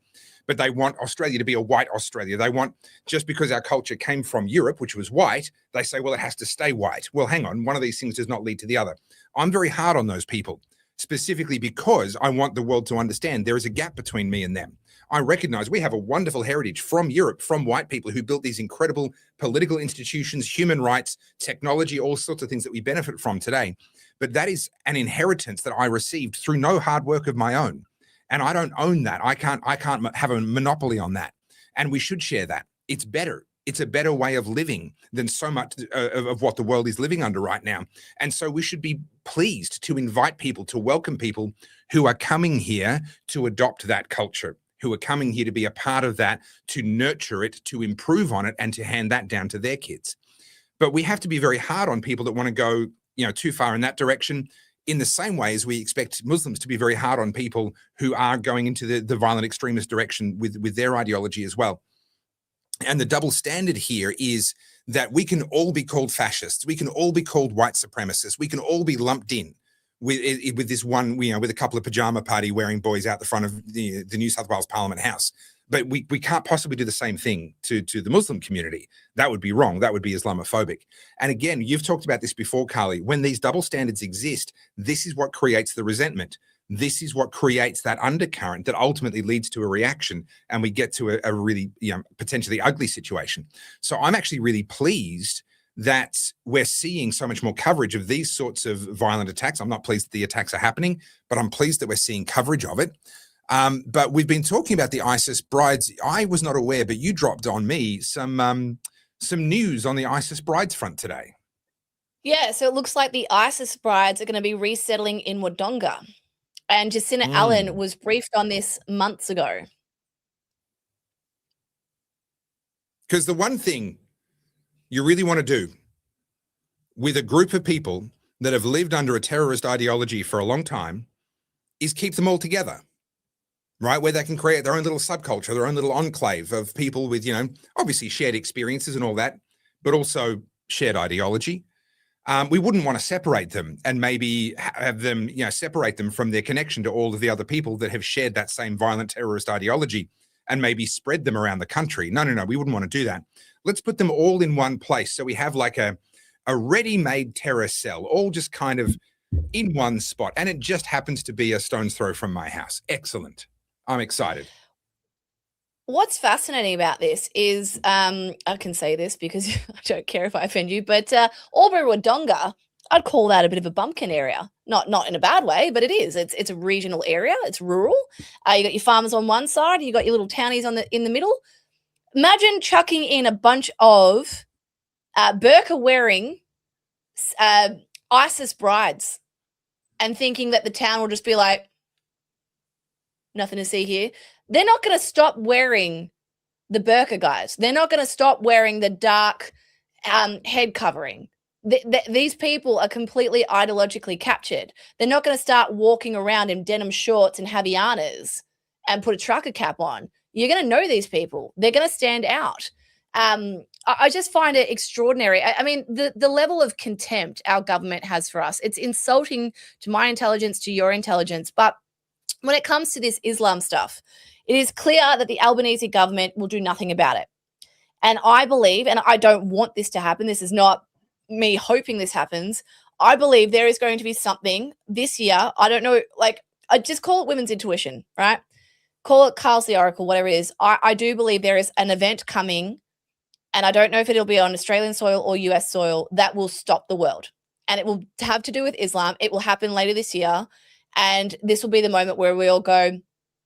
but they want Australia to be a white Australia. They want, just because our culture came from Europe, which was white, they say, well, it has to stay white. Well, hang on, one of these things does not lead to the other. I'm very hard on those people, specifically because I want the world to understand there is a gap between me and them. I recognize we have a wonderful heritage from Europe, from white people who built these incredible political institutions, human rights, technology, all sorts of things that we benefit from today. But that is an inheritance that I received through no hard work of my own. And I don't own that. I can't have a monopoly on that. And we should share that. It's better. It's a better way of living than so much of what the world is living under right now. And so we should be pleased to invite people, to welcome people who are coming here to adopt that culture, who are coming here to be a part of that, to nurture it, to improve on it, and to hand that down to their kids. But we have to be very hard on people that want to go, too far in that direction, in the same way as we expect Muslims to be very hard on people who are going into the violent extremist direction with their ideology as well. And the double standard here is that we can all be called fascists. We can all be called white supremacists. We can all be lumped in with this one, with a couple of pajama party wearing boys out the front of the New South Wales Parliament House. But we can't possibly do the same thing to the Muslim community. That would be wrong. That would be Islamophobic. And again, you've talked about this before, Carly. When these double standards exist, this is what creates the resentment. this is what creates that undercurrent that ultimately leads to a reaction, and we get to a really, potentially ugly situation. So I'm actually really pleased that we're seeing so much more coverage of these sorts of violent attacks. I'm not pleased that the attacks are happening, but I'm pleased that we're seeing coverage of it. But we've been talking about the ISIS brides. I was not aware, but you dropped on me some news on the ISIS brides front today. Yeah, so it looks like the ISIS brides are going to be resettling in Wodonga. And Jacinta Allen was briefed on this months ago. Because the one thing you really want to do with a group of people that have lived under a terrorist ideology for a long time is keep them all together, right? Where they can create their own little subculture, their own little enclave of people with, obviously shared experiences and all that, but also shared ideology. We wouldn't want to separate them and maybe have them, separate them from their connection to all of the other people that have shared that same violent terrorist ideology and maybe spread them around the country. No, we wouldn't want to do that. Let's put them all in one place. So we have like a ready-made terror cell, all just kind of in one spot. And it just happens to be a stone's throw from my house. Excellent. I'm excited. What's fascinating about this is, I can say this because I don't care if I offend you, but Albury Wodonga, I'd call that a bit of a bumpkin area. Not in a bad way, but it is. It's a regional area. It's rural. You got your farmers on one side. You got your little townies in the middle. Imagine chucking in a bunch of burqa-wearing ISIS brides and thinking that the town will just be like, nothing to see here. They're not going to stop wearing the burqa, guys. They're not going to stop wearing the dark head covering. These people are completely ideologically captured. They're not going to start walking around in denim shorts and Havaianas and put a trucker cap on. You're going to know these people. They're going to stand out. I just find it extraordinary. I mean, the level of contempt our government has for us, it's insulting to my intelligence, to your intelligence. But when it comes to this Islam stuff, it is clear that the Albanese government will do nothing about it. And I believe, and I don't want this to happen, this is not me hoping this happens, I believe there is going to be something this year, I don't know, like, I just call it women's intuition, right? Call it Carlz the Oracle, whatever it is. I do believe there is an event coming, and I don't know if it'll be on Australian soil or US soil, that will stop the world. And it will have to do with Islam. It will happen later this year. And this will be the moment where we all go,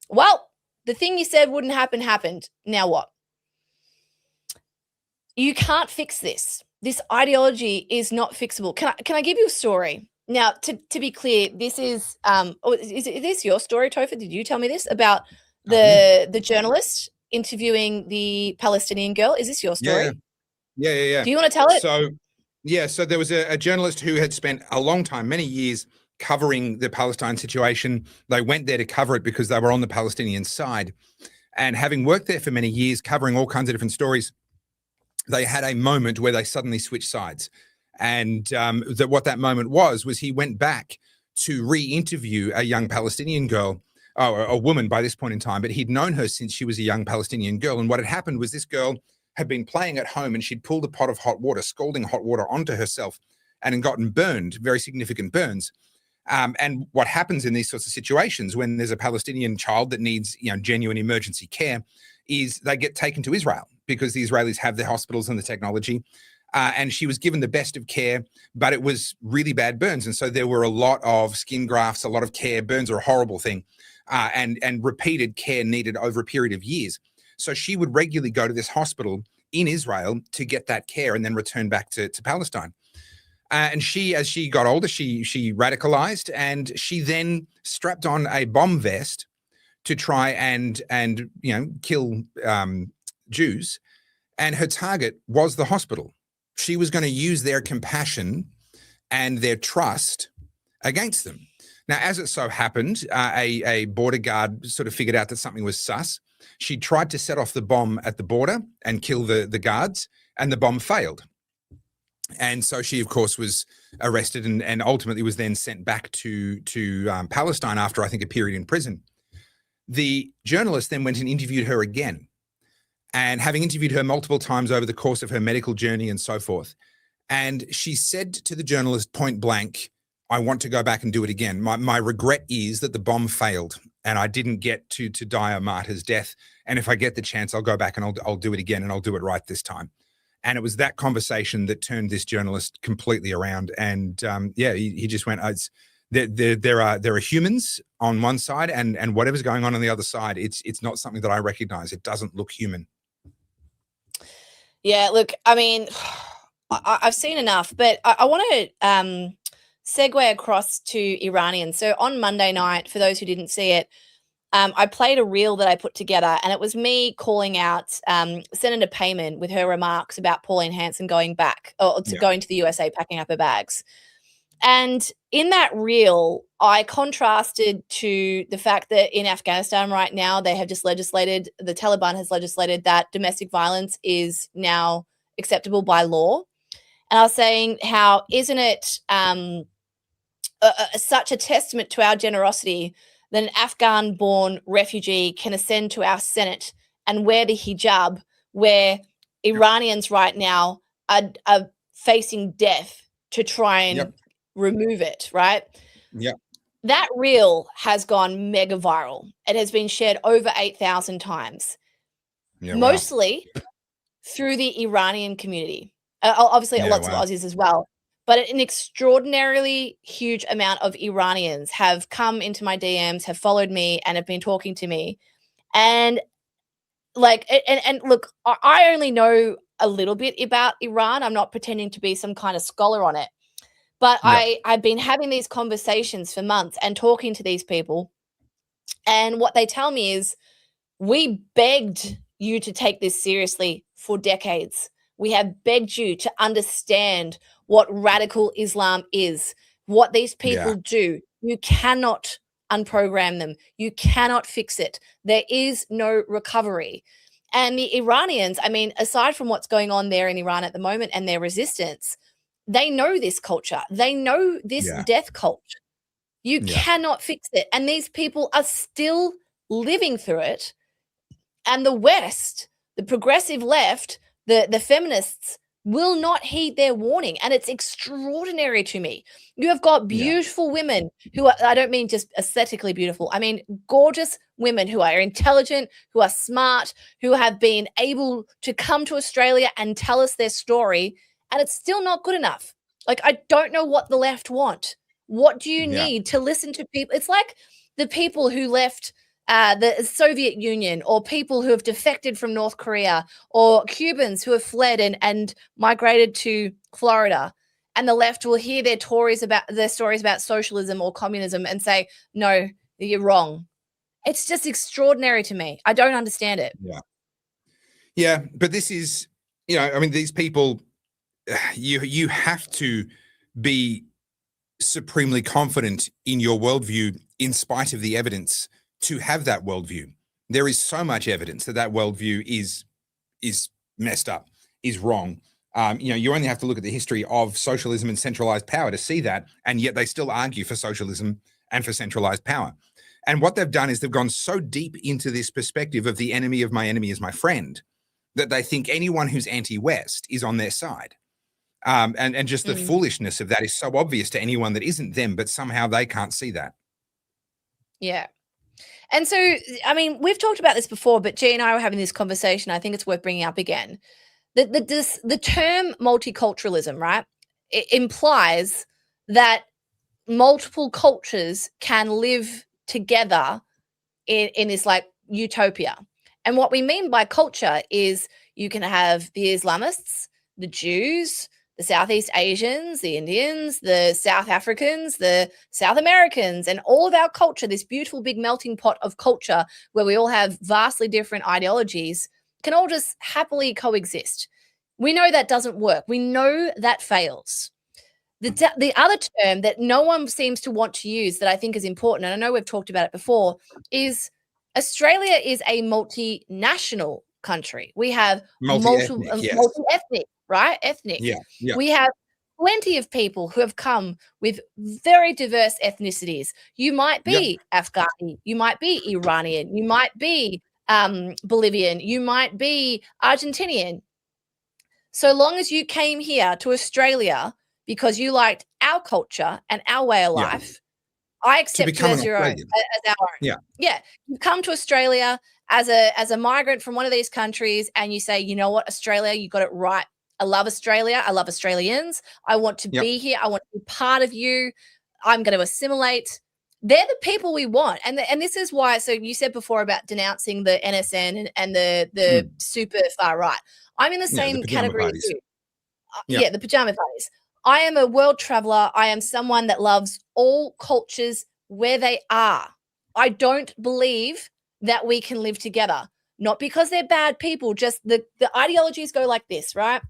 well, the thing you said wouldn't happen happened. Now what? You can't fix this. This ideology is not fixable. Can I give you a story? Now, to be clear, this is is this your story, Topher? Did you tell me this about the journalist interviewing the Palestinian girl? Is this your story? Yeah. Do you want to tell it? So there was a journalist who had spent a long time, many years, covering the Palestine situation. They went there to cover it because they were on the Palestinian side. And having worked there for many years, covering all kinds of different stories, they had a moment where they suddenly switched sides. And what that moment was he went back to re-interview a young Palestinian girl, a woman by this point in time, but he'd known her since she was a young Palestinian girl. And what had happened was this girl had been playing at home and she'd pulled a pot of hot water, scalding hot water onto herself and had gotten burned, very significant burns. And what happens in these sorts of situations when there's a Palestinian child that needs, genuine emergency care is they get taken to Israel because the Israelis have the hospitals and the technology. And she was given the best of care, but it was really bad burns. And so there were a lot of skin grafts, a lot of care. Burns are a horrible thing. And repeated care needed over a period of years. So she would regularly go to this hospital in Israel to get that care and then return back to Palestine. And she, as she got older, she radicalized, and she then strapped on a bomb vest to try and kill Jews. And her target was the hospital. She was going to use their compassion and their trust against them. Now, as it so happened, a border guard sort of figured out that something was sus. She tried to set off the bomb at the border and kill the guards, and the bomb failed. And so she, of course, was arrested and ultimately was then sent back to Palestine after, I think, a period in prison. The journalist then went and interviewed her again. And having interviewed her multiple times over the course of her medical journey and so forth, and she said to the journalist point blank, I want to go back and do it again. My regret is that the bomb failed and I didn't get to die a martyr's death. And if I get the chance, I'll go back and I'll do it again, and I'll do it right this time. And it was that conversation that turned this journalist completely around. And he just went, there are humans on one side, and whatever's going on the other side, it's not something that I recognize. It doesn't look human. Yeah, look, I mean, I've seen enough, but I want to segue across to Iranians. So on Monday night, for those who didn't see it, I played a reel that I put together, and it was me calling out Senator Tame with her remarks about Pauline Hanson going back going to the USA, packing up her bags. And in that reel, I contrasted to the fact that in Afghanistan right now, they have just legislated, the Taliban has legislated that domestic violence is now acceptable by law. And I was saying, how isn't it such a testament to our generosity that an Afghan-born refugee can ascend to our Senate and wear the hijab, where Iranians right now are facing death to try and remove it, right? Yeah. That reel has gone mega viral. It has been shared over 8,000 times, mostly through the Iranian community. Obviously, lots of Aussies as well. But an extraordinarily huge amount of Iranians have come into my DMs, have followed me, and have been talking to me. And look, I only know a little bit about Iran. I'm not pretending to be some kind of scholar on it. But I've been having these conversations for months and talking to these people. And what they tell me is, we begged you to take this seriously for decades. We have begged you to understand what radical Islam is, what these people do. You cannot unprogram them. You cannot fix it. There is no recovery. And the Iranians, I mean, aside from what's going on there in Iran at the moment and their resistance, they know this culture. They know this death cult. You cannot fix it. And these people are still living through it. And the West, the progressive left, the feminists will not heed their warning. And it's extraordinary to me. You have got beautiful women who are, I don't mean just aesthetically beautiful. I mean, gorgeous women who are intelligent, who are smart, who have been able to come to Australia and tell us their story. And it's still not good enough. Like, I don't know what the left want. What do you need to listen to people? It's like the people who left the Soviet Union, or people who have defected from North Korea, or Cubans who have fled and migrated to Florida. And the left will hear their stories about socialism or communism and say, no, you're wrong. It's just extraordinary to me. I don't understand it. Yeah. But this is, I mean, these people, you have to be supremely confident in your worldview in spite of the evidence to have that worldview. There is so much evidence that worldview is messed up, is wrong. You only have to look at the history of socialism and centralized power to see that, and yet they still argue for socialism and for centralized power. And what they've done is they've gone so deep into this perspective of the enemy of my enemy is my friend, that they think anyone who's anti-West is on their side. And just the foolishness of that is so obvious to anyone that isn't them, but somehow they can't see that. Yeah. And so, I mean, we've talked about this before, but G and I were having this conversation. I think it's worth bringing up again. The term multiculturalism, right? It implies that multiple cultures can live together in this like utopia. And what we mean by culture is you can have the Islamists, the Jews, the Southeast Asians, the Indians, the South Africans, the South Americans, and all of our culture, this beautiful big melting pot of culture where we all have vastly different ideologies, can all just happily coexist. We know that doesn't work. We know that fails. The other term that no one seems to want to use that I think is important, and I know we've talked about it before, is Australia is a multinational country. We have multi-ethnic, right? Ethnic. Yeah. We have plenty of people who have come with very diverse ethnicities. You might be Afghani, you might be Iranian, you might be Bolivian, you might be Argentinian. So long as you came here to Australia, because you liked our culture and our way of life, I accept you as your own, as our own. Yeah. You come to Australia as a migrant from one of these countries, and you say, you know what, Australia, you got it right. I love Australia. I love Australians. I want to be here. I want to be part of you. I'm going to assimilate. They're the people we want. And this is why, so you said before about denouncing the NSN and the super far right. I'm in the same category as you. The pajama parties. I am a world traveler. I am someone that loves all cultures where they are. I don't believe that we can live together. Not because they're bad people, just the ideologies go like this, right?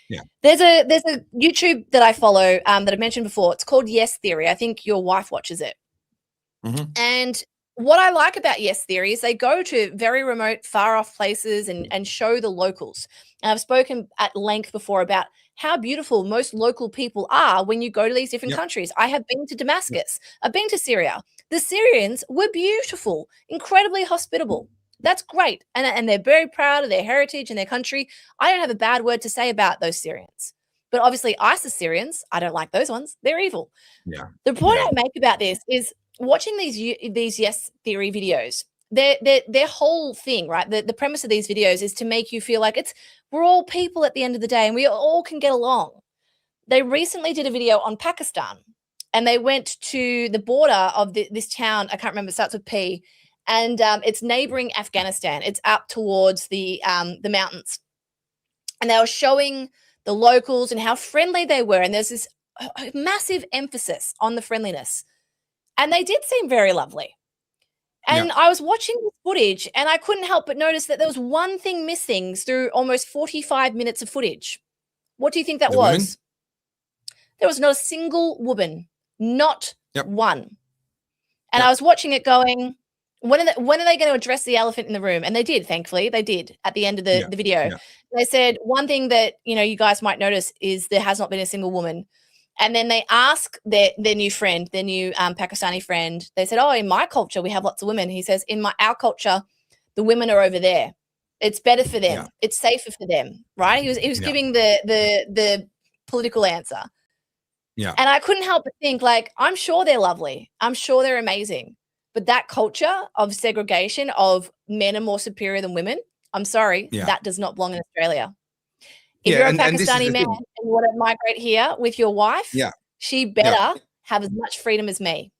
Yeah. There's a YouTube that I follow that I mentioned before. It's called Yes Theory. I think your wife watches it. Mm-hmm. And what I like about Yes Theory is they go to very remote, far off places and show the locals. And I've spoken at length before about how beautiful most local people are when you go to these different countries. I have been to Damascus. I've been to Syria. The Syrians were beautiful, incredibly hospitable. That's great. And they're very proud of their heritage and their country. I don't have a bad word to say about those Syrians. But obviously ISIS Syrians, I don't like those ones. They're evil. Yeah. The point I make about this is watching these Yes Theory videos, their whole thing, right? The premise of these videos is to make you feel like we're all people at the end of the day and we all can get along. They recently did a video on Pakistan and they went to the border of this town. I can't remember, it starts with P, and it's neighboring Afghanistan. It's up towards the mountains. And they were showing the locals and how friendly they were. And there's this massive emphasis on the friendliness. And they did seem very lovely. And I was watching this footage and I couldn't help but notice that there was one thing missing through almost 45 minutes of footage. What do you think that was? Women? There was not a single woman, not one. And I was watching it going, when are they going to address the elephant in the room? And they did, thankfully. They did at the end of the video. Yeah. They said, one thing that, you guys might notice is there has not been a single woman. And then they ask their new friend, their new Pakistani friend, they said, oh, in my culture, we have lots of women. He says, in our culture, the women are over there. It's better for them. Yeah. It's safer for them, right? He was giving the political answer. Yeah. And I couldn't help but think, like, I'm sure they're lovely. I'm sure they're amazing. But that culture of segregation of men are more superior than women, I'm sorry, that does not belong in Australia. If you're a Pakistani man and you want to migrate here with your wife, she better have as much freedom as me.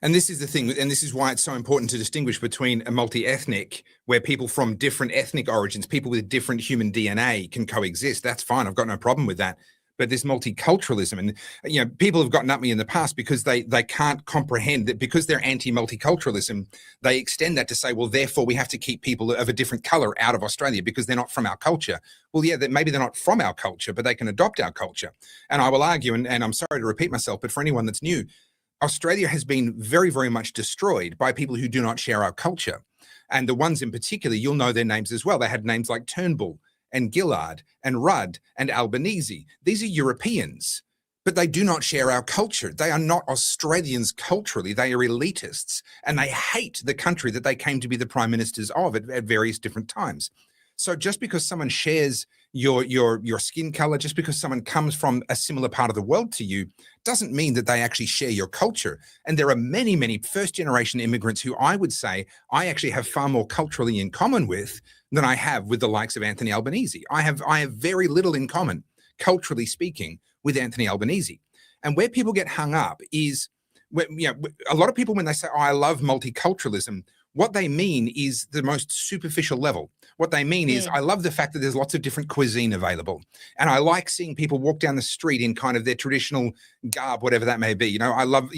And this is the thing, and this is why it's so important to distinguish between a multi-ethnic, where people from different ethnic origins, people with different human DNA can coexist. That's fine. I've got no problem with that. But this multiculturalism, and people have gotten at me in the past because they can't comprehend that, because they're anti-multiculturalism, they extend that to say, well, therefore we have to keep people of a different color out of Australia because they're not from our culture. Well, yeah, maybe they're not from our culture, but they can adopt our culture. And I will argue, and I'm sorry to repeat myself, but for anyone that's new, Australia has been very, very much destroyed by people who do not share our culture. And the ones in particular, you'll know their names as well. They had names like Turnbull and Gillard and Rudd and Albanese. These are Europeans, but they do not share our culture. They are not Australians culturally. They are elitists, and they hate the country that they came to be the prime ministers of at various different times. So just because someone shares your skin color, just because someone comes from a similar part of the world to you, doesn't mean that they actually share your culture. And there are many, many first-generation immigrants who I would say I actually have far more culturally in common with than I have with the likes of Anthony Albanese. I have very little in common, culturally speaking, with Anthony Albanese. And where people get hung up is, a lot of people, when they say, oh, I love multiculturalism, what they mean is the most superficial level. What they mean is, I love the fact that there's lots of different cuisine available. And I like seeing people walk down the street in kind of their traditional garb, whatever that may be. I love,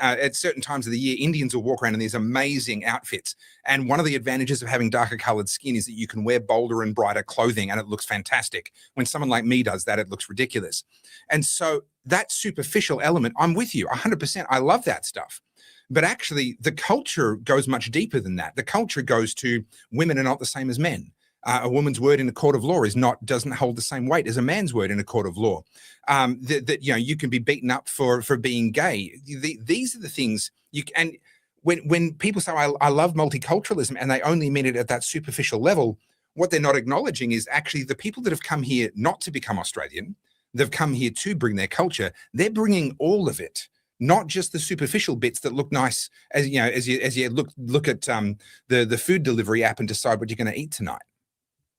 at certain times of the year, Indians will walk around in these amazing outfits. And one of the advantages of having darker colored skin is that you can wear bolder and brighter clothing and it looks fantastic. When someone like me does that, it looks ridiculous. And so that superficial element, I'm with you 100%. I love that stuff. But actually, the culture goes much deeper than that. The culture goes to women are not the same as men. A woman's word in a court of law doesn't hold the same weight as a man's word in a court of law. You can be beaten up for being gay. These are the things and when people say I love multiculturalism and they only mean it at that superficial level, what they're not acknowledging is actually the people that have come here not to become Australian, they've come here to bring their culture. They're bringing all of it, not just the superficial bits that look nice as you look at the food delivery app and decide what you're going to eat tonight.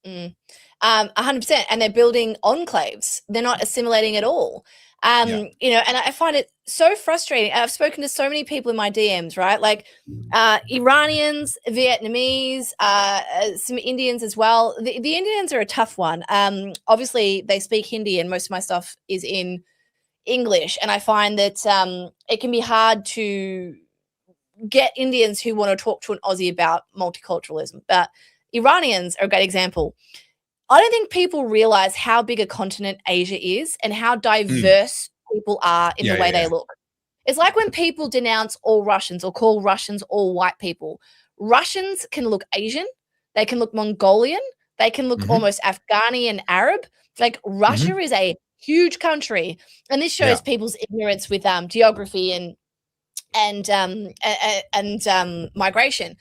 100%. And they're building enclaves. They're not assimilating at all. And I find it so frustrating. I've spoken to so many people in my DMs, right? Like Iranians, Vietnamese, some Indians as well. The Indians are a tough one. Obviously, they speak Hindi, and most of my stuff is in English. And I find that it can be hard to get Indians who want to talk to an Aussie about multiculturalism. But Iranians are a great example. I don't think people realize how big a continent Asia is and how diverse people are in the way they look. It's like when people denounce all Russians or call Russians all white people. Russians can look Asian. They can look Mongolian. They can look almost Afghani and Arab. Like Russia is a huge country. And this shows people's ignorance with geography and migration.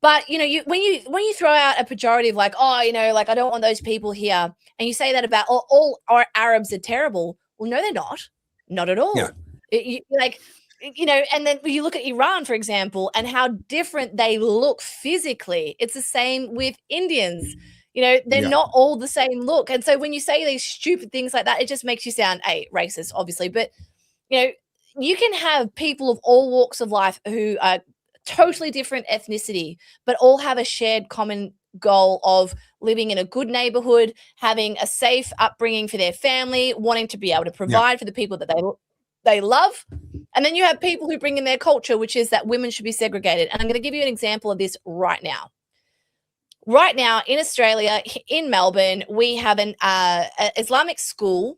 But, when you throw out a pejorative like, I don't want those people here, and you say that about all our Arabs are terrible. Well, no, they're not. Not at all. Yeah. And then you look at Iran, for example, and how different they look physically. It's the same with Indians. They're not all the same look. And so when you say these stupid things like that, it just makes you sound, racist, obviously. But, you can have people of all walks of life who are totally different ethnicity, but all have a shared common goal of living in a good neighborhood, having a safe upbringing for their family, wanting to be able to provide for the people that they love. And then you have people who bring in their culture, which is that women should be segregated. And I'm going to give you an example of this right now. Right now in Australia, in Melbourne, we have an Islamic school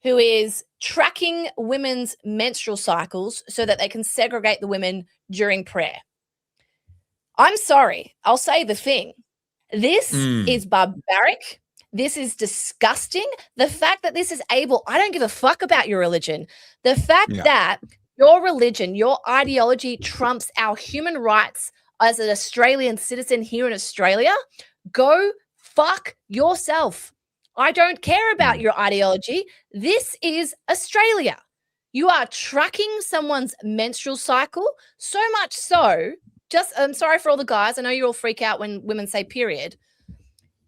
who is tracking women's menstrual cycles so that they can segregate the women during prayer. I'm sorry, I'll say the thing. This is barbaric. This is disgusting. The fact that this is able, I don't give a fuck about your religion. The fact that your religion, your ideology trumps our human rights as an Australian citizen here in Australia, go fuck yourself. I don't care about your ideology. This is Australia. You are tracking someone's menstrual cycle, so much so, I'm sorry for all the guys. I know you all freak out when women say period.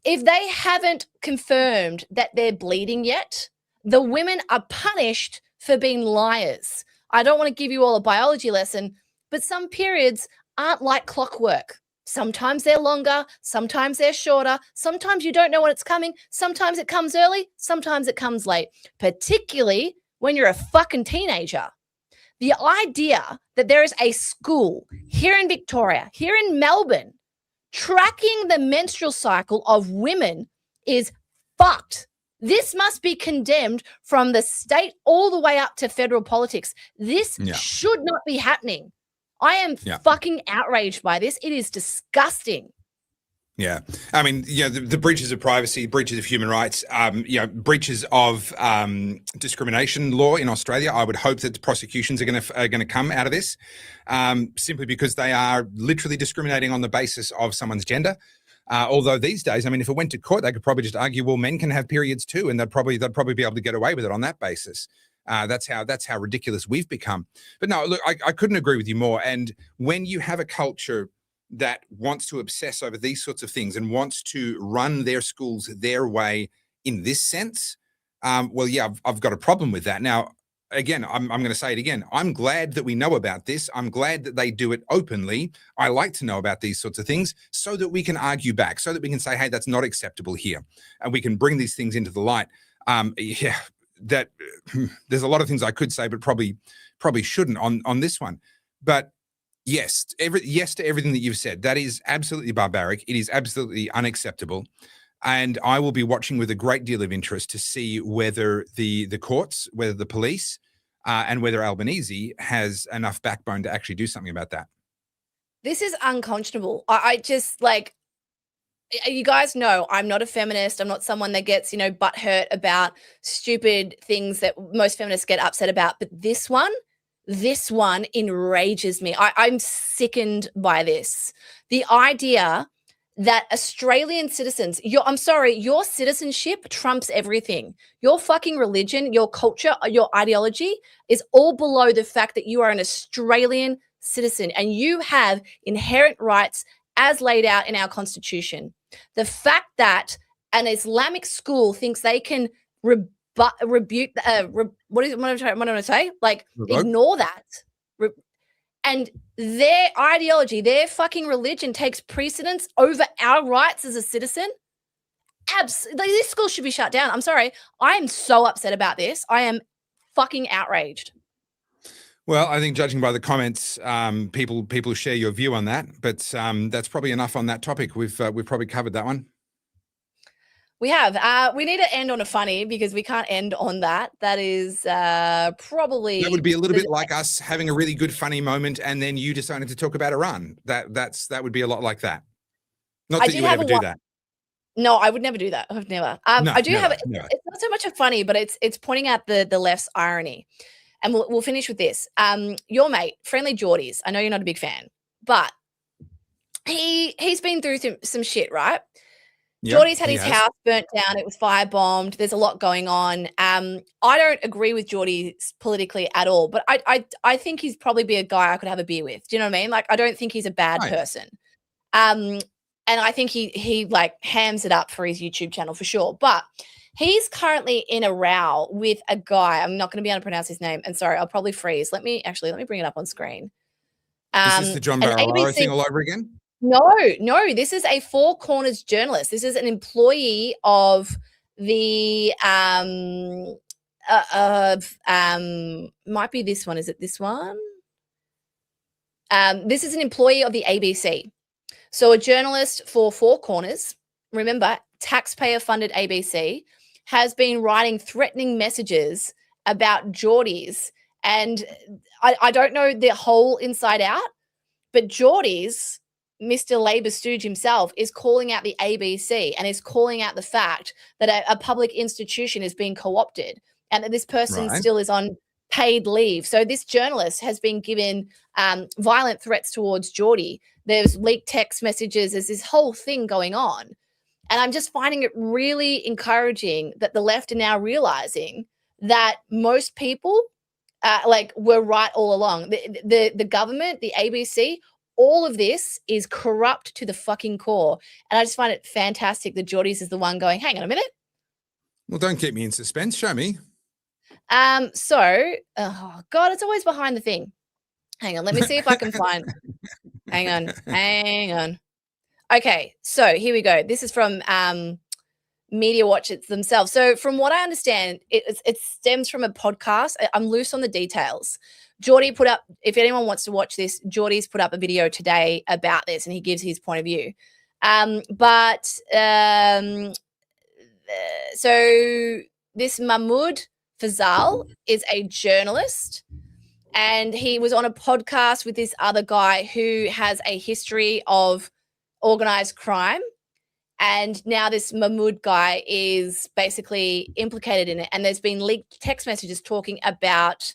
If they haven't confirmed that they're bleeding yet, the women are punished for being liars. I don't want to give you all a biology lesson, but some periods aren't like clockwork. Sometimes they're longer, sometimes they're shorter, sometimes you don't know when it's coming, sometimes it comes early, sometimes it comes late, particularly when you're a fucking teenager. The idea that there is a school here in Victoria, here in Melbourne, tracking the menstrual cycle of women is fucked. This must be condemned from the state all the way up to federal politics. This should not be happening. I am fucking outraged by this. It is disgusting. Yeah. I mean, the breaches of privacy, breaches of human rights, breaches of discrimination law in Australia. I would hope that the prosecutions are going to come out of this simply because they are literally discriminating on the basis of someone's gender. Although these days, I mean, if it went to court, they could probably just argue, well, men can have periods too, and they'd probably be able to get away with it on that basis. That's how ridiculous we've become. But no, look, I couldn't agree with you more. And when you have a culture that wants to obsess over these sorts of things and wants to run their schools their way in this sense, I've got a problem with that. Now, again, I'm going to say it again. I'm glad that we know about this. I'm glad that they do it openly. I like to know about these sorts of things so that we can argue back, so that we can say, hey, that's not acceptable here. And we can bring these things into the light. That there's a lot of things I could say, but probably shouldn't on this one. But yes to everything that you've said. That is absolutely barbaric. It is absolutely unacceptable. And I will be watching with a great deal of interest to see whether the courts, whether the police, and whether Albanese has enough backbone to actually do something about that. This is unconscionable. I just you guys know I'm not a feminist. I'm not someone that gets, butthurt about stupid things that most feminists get upset about. But this one enrages me. I'm sickened by this. The idea that Australian citizens, your citizenship trumps everything. Your fucking religion, your culture, your ideology is all below the fact that you are an Australian citizen and you have inherent rights as laid out in our constitution. The fact that an Islamic school thinks they can rebuke, what am I trying to say? Like, ignore that. And their ideology, their fucking religion takes precedence over our rights as a citizen. Absolutely. This school should be shut down. I'm sorry. I am so upset about this. I am fucking outraged. Well, I think judging by the comments, people share your view on that, but that's probably enough on that topic. We've probably covered that one. We have. We need to end on a funny because we can't end on that. That is probably... That would be a little bit like us having a really good funny moment and then you deciding to talk about Iran. That would be a lot like that. Not that you would ever do that. No, I would never do that. I've never. I do have. It's not so much a funny, but it's pointing out the left's irony. And we'll finish with this. Your mate, Friendly Jordies. I know you're not a big fan, but he's been through some shit, right? Yep, Jordies had his house burnt down. It was firebombed. There's a lot going on. I don't agree with Jordies politically at all, but I think he's probably be a guy I could have a beer with. Do you know what I mean? Like, I don't think he's a bad person. And I think he like hams it up for his YouTube channel for sure. But he's currently in a row with a guy. I'm not going to be able to pronounce his name. And sorry, I'll probably freeze. Let me bring it up on screen. Is this the John Barrow thing all over again? No, this is a Four Corners journalist. This is an employee of the might be this one. Is it this one? This is an employee of the ABC. So a journalist for Four Corners, remember, taxpayer-funded ABC, has been writing threatening messages about Jordies. And I don't know the whole inside out, but Jordies, Mr. Labor stooge himself, is calling out the ABC and is calling out the fact that a public institution is being co-opted and that this person still is on paid leave. So this journalist has been given violent threats towards Jordy. There's leaked text messages. There's this whole thing going on. And I'm just finding it really encouraging that the left are now realizing that most people were right all along. The government, the ABC, all of this is corrupt to the fucking core. And I just find it fantastic that Jordies is the one going, hang on a minute. Well, don't keep me in suspense. Show me. Oh God, it's always behind the thing. Hang on. Let me see if I can find. Hang on. Okay. So here we go. This is from Media Watch themselves. So from what I understand, it stems from a podcast. I'm loose on the details. Jordy put up, if anyone wants to watch this, Jordy's put up a video today about this and he gives his point of view. So this Mahmoud Fazal is a journalist and he was on a podcast with this other guy who has a history of organized crime. And now this Mahmoud guy is basically implicated in it. And there's been leaked text messages talking about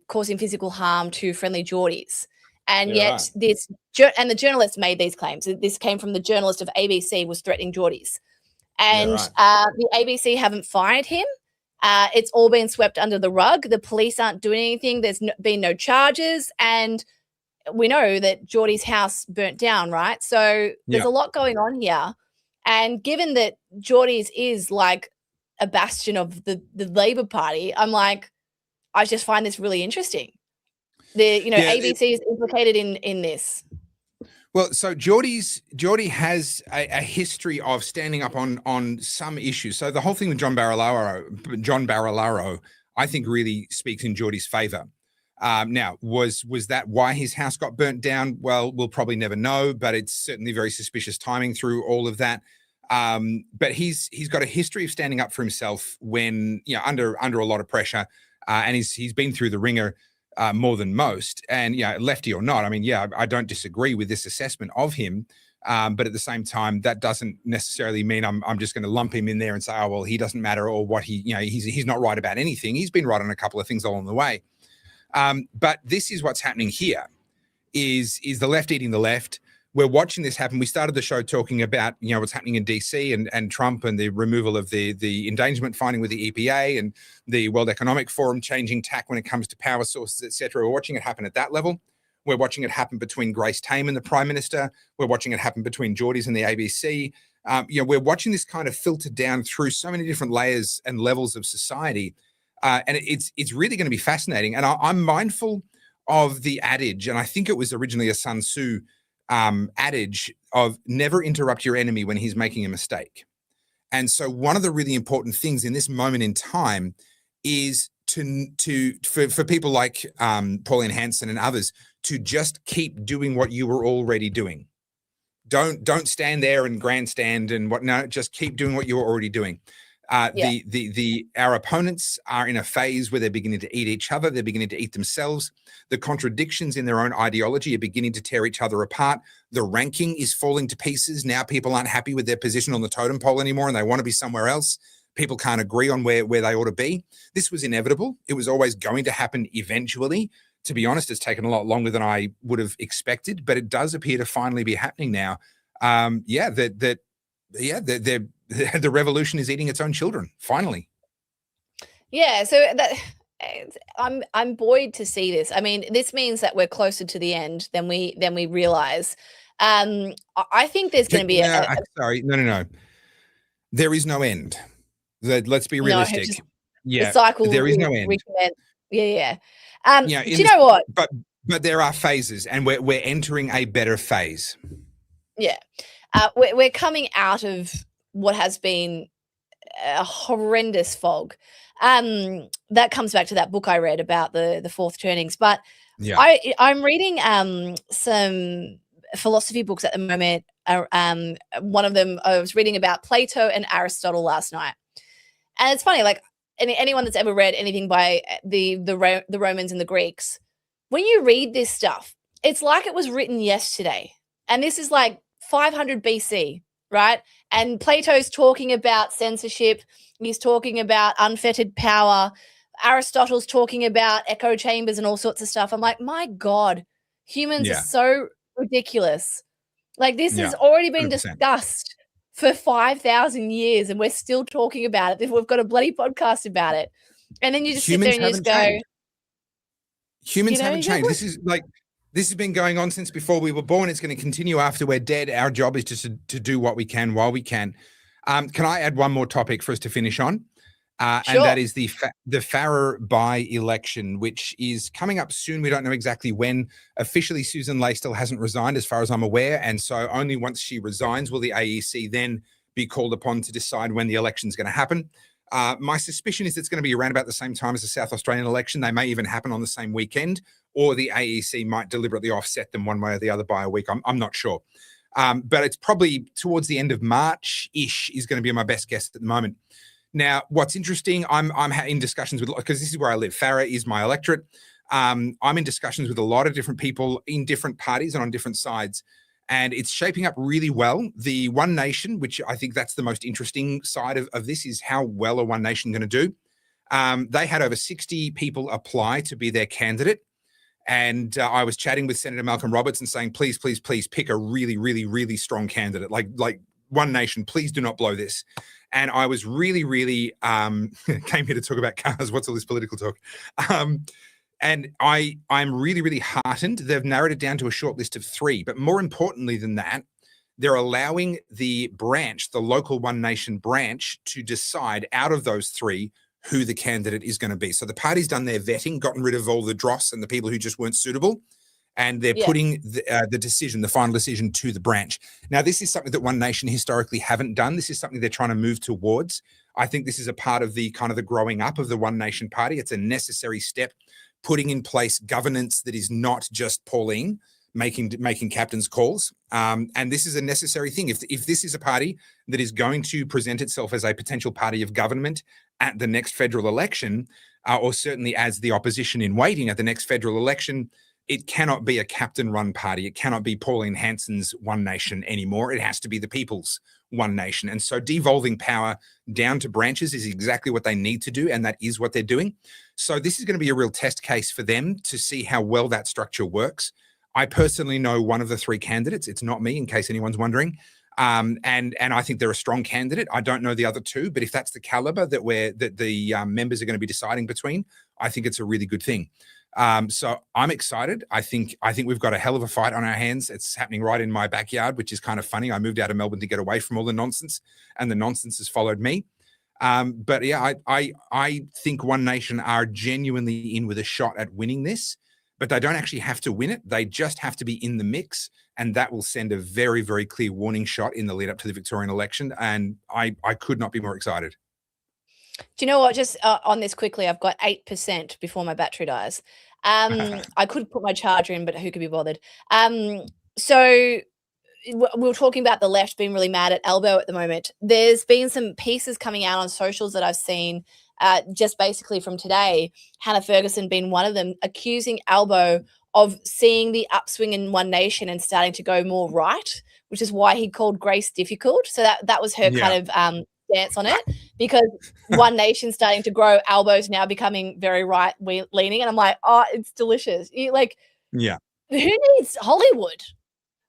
causing physical harm to Friendly Jordies. And the journalist made these claims. This came from the journalist of ABC was threatening Jordies. And the ABC haven't fired him. It's all been swept under the rug. The police aren't doing anything. There's been no charges. And we know that Jordy's house burnt down, right? So there's a lot going on here. And given that Jordies is like a bastion of the Labor Party, I'm like, I just find this really interesting. ABC is implicated in this. Well, so Jordy has a history of standing up on some issues. So the whole thing with John Barilaro, I think really speaks in Jordy's favor. Now, was that why his house got burnt down? Well, we'll probably never know, but it's certainly very suspicious timing through all of that. But he's got a history of standing up for himself when under a lot of pressure, and he's been through the ringer more than most. And lefty or not, I mean, I don't disagree with this assessment of him. But at the same time, that doesn't necessarily mean I'm just going to lump him in there and say, oh well, he doesn't matter, or what he's not right about anything. He's been right on a couple of things along the way. But this is what's happening here: is the left eating the left. we're watching this happen. We started the show talking about, what's happening in DC and Trump and the removal of the endangerment finding with the EPA and the World Economic Forum changing tack when it comes to power sources, etc. We're watching it happen at that level. We're watching it happen between Grace Tame and the Prime Minister. We're watching it happen between Jordies and the ABC. We're watching this kind of filter down through so many different layers and levels of society. And it's really going to be fascinating. And I'm mindful of the adage, and I think it was originally a Sun Tzu adage of never interrupt your enemy when he's making a mistake. And so one of the really important things in this moment in time is for people like Pauline Hanson and others to just keep doing what you were already doing. Don't stand there and grandstand and whatnot. Just keep doing what you were already doing. Our opponents are in a phase where they're beginning to eat each other. They're beginning to eat themselves. The contradictions in their own ideology are beginning to tear each other apart. The ranking is falling to pieces. Now people aren't happy with their position on the totem pole anymore, and they want to be somewhere else. People can't agree on where they ought to be. This was inevitable. It was always going to happen eventually. To be honest, it's taken a lot longer than I would have expected, but it does appear to finally be happening now. The revolution is eating its own children, finally. Yeah, so I'm buoyed to see this. I mean, this means that we're closer to the end than we realize. I think there's going to be No. There is no end. Let's be realistic. The cycle. There is no end. Yeah. Do you know what? But there are phases, and we're entering a better phase. Yeah, we're coming out of what has been a horrendous fog. That comes back to that book I read about the fourth turnings. But I'm reading some philosophy books at the moment. One of them I was reading about Plato and Aristotle last night, and it's funny, like anyone that's ever read anything by the Romans and the Greeks, when you read this stuff, it's like it was written yesterday, and this is like 500 BC. Right. And Plato's talking about censorship. He's talking about unfettered power. Aristotle's talking about echo chambers and all sorts of stuff. I'm like, my God, humans are so ridiculous. Like this has already been 100%. Discussed for 5,000 years and we're still talking about it. We've got a bloody podcast about it. And then you just sit there and you just go. Humans haven't changed. This has been going on since before we were born. It's going to continue after we're dead. Our job is just to do what we can while we can. Can I add one more topic for us to finish on? Sure. And that is the Farrer by-election, which is coming up soon. We don't know exactly when. Officially, Susan Ley still hasn't resigned as far as I'm aware. And so only once she resigns will the AEC then be called upon to decide when the election is going to happen. My suspicion is it's going to be around about the same time as the South Australian election. They may even happen on the same weekend, or the AEC might deliberately offset them one way or the other by a week. I'm not sure. But it's probably towards the end of March-ish is going to be my best guess at the moment. Now, what's interesting, I'm in discussions with, because this is where I live. Farrer is my electorate. I'm in discussions with a lot of different people in different parties and on different sides. And it's shaping up really well. The One Nation, which I think that's the most interesting side of this, is how well are One Nation going to do. They had over 60 people apply to be their candidate. And I was chatting with Senator Malcolm Roberts and saying, please pick a really, really, really strong candidate. Like One Nation, please do not blow this. And I was really, really came here to talk about cars. What's all this political talk? And I'm really, really heartened. They've narrowed it down to a short list of 3. But more importantly than that, they're allowing the branch, the local One Nation branch, to decide out of those 3 who the candidate is going to be. So the party's done their vetting, gotten rid of all the dross and the people who just weren't suitable. And they're putting the decision, the final decision, to the branch. Now, this is something that One Nation historically haven't done. This is something they're trying to move towards. I think this is a part of the kind of the growing up of the One Nation party. It's a necessary step, putting in place governance that is not just Pauline making captain's calls. And this is a necessary thing. If this is a party that is going to present itself as a potential party of government at the next federal election, or certainly as the opposition in waiting at the next federal election, it cannot be a captain-run party. It cannot be Pauline Hanson's One Nation anymore. It has to be the people's One Nation. And so devolving power down to branches is exactly what they need to do, and that is what they're doing. So this is going to be a real test case for them to see how well that structure works. I personally know one of the three candidates. It's not me, in case anyone's wondering. And I think they're a strong candidate. I don't know the other two, but if that's the caliber that the members are going to be deciding between, I think it's a really good thing. So I'm excited. I think we've got a hell of a fight on our hands. It's happening right in my backyard, which is kind of funny. I moved out of Melbourne to get away from all the nonsense, and the nonsense has followed me. But yeah, I think One Nation are genuinely in with a shot at winning this, but they don't actually have to win it. They just have to be in the mix, and that will send a very, very clear warning shot in the lead up to the Victorian election. And I could not be more excited. Do you know what? Just on this quickly, I've got 8% before my battery dies. I could put my charger in, but who could be bothered? So we were talking about the left being really mad at Albo at the moment. There's been some pieces coming out on socials that I've seen just basically from today, Hannah Ferguson being one of them, accusing Albo of seeing the upswing in One Nation and starting to go more right, which is why he called Grace difficult. So that was her kind of stance on it, because One Nation starting to grow, Albo's now becoming very right leaning, and I'm like, oh, it's delicious. Who needs Hollywood?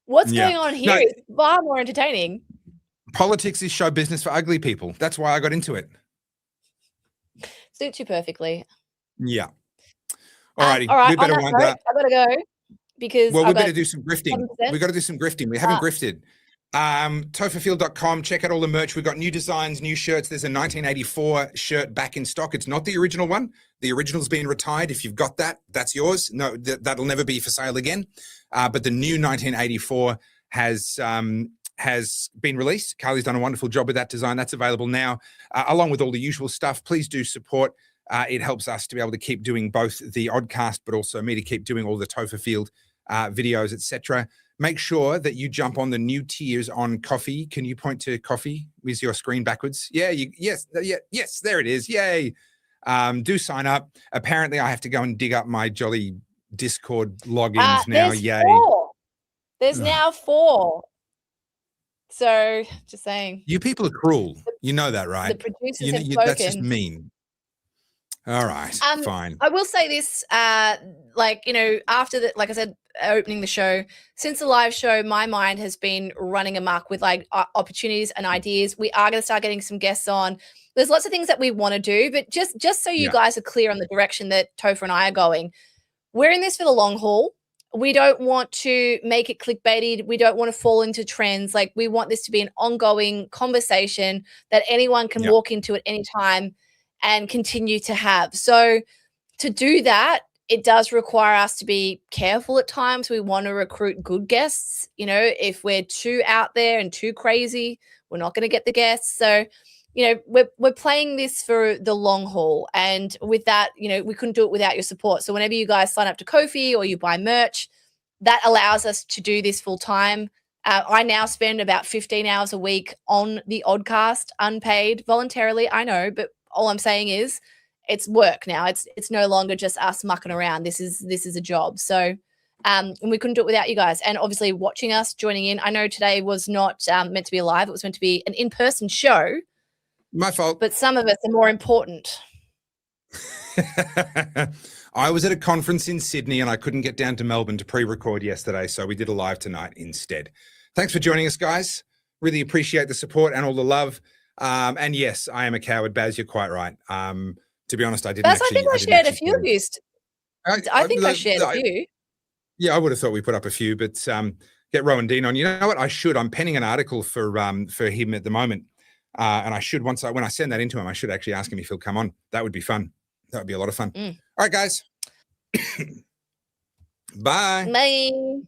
What's going on here? It's far more entertaining. Politics is show business for ugly people. That's why I got into it. Suits you perfectly. Yeah. All righty. All right. We better wind up. I gotta go because we better do some grifting. We got to do some grifting. We haven't grifted. Topherfield.com. Check out all the merch. We've got new designs, new shirts. There's a 1984 shirt back in stock. It's not the original one. The original's been retired. If you've got that, that's yours. No, that'll never be for sale again. But the new 1984 has been released. Carly's done a wonderful job with that design. That's available now, along with all the usual stuff. Please do support. It helps us to be able to keep doing both the Oddcast, but also me to keep doing all the Topher Field videos, etc. Make sure that you jump on the new tiers on Coffee. Can you point to Coffee with your screen backwards? Yes, there it is. Yay. Do sign up. Apparently, I have to go and dig up my jolly Discord logins now. Yay. 4. There's now 4. So, just saying. You people are cruel. You know that, right? The producers have spoken. That's just mean. All right, fine. I will say this, after the, like I said, opening the show, since the live show, my mind has been running amok with opportunities and ideas. We are going to start getting some guests on. There's lots of things that we want to do, but just so you guys are clear on the direction that Topher and I are going, we're in this for the long haul. We don't want to make it clickbaity. We don't want to fall into trends. Like, we want this to be an ongoing conversation that anyone can walk into at any time and continue to have. So to do that, it does require us to be careful at times. We want to recruit good guests. You know, if we're too out there and too crazy, we're not going to get the guests. So, we're playing this for the long haul. And with that, we couldn't do it without your support. So whenever you guys sign up to Ko-fi or you buy merch, that allows us to do this full time. I now spend about 15 hours a week on the Oddcast, unpaid, voluntarily, I know, but all I'm saying is it's work now. It's no longer just us mucking around. This is a job. So, and we couldn't do it without you guys. And obviously watching us, joining in. I know today was not meant to be live. It was meant to be an in-person show. My fault. But some of us are more important. I was at a conference in Sydney and I couldn't get down to Melbourne to pre-record yesterday. So we did a live tonight instead. Thanks for joining us, guys. Really appreciate the support and all the love. And yes, I am a coward, Baz. You're quite right. To be honest, I didn't. Baz, I think I shared a few of you. I think I shared a few. Yeah, I would have thought we put up a few, but get Rowan Dean on. You know what? I should. I'm penning an article for him at the moment, and I should when I send that into him, I should actually ask him if he'll come on. That would be fun. That would be a lot of fun. All right, guys. Bye. Bye.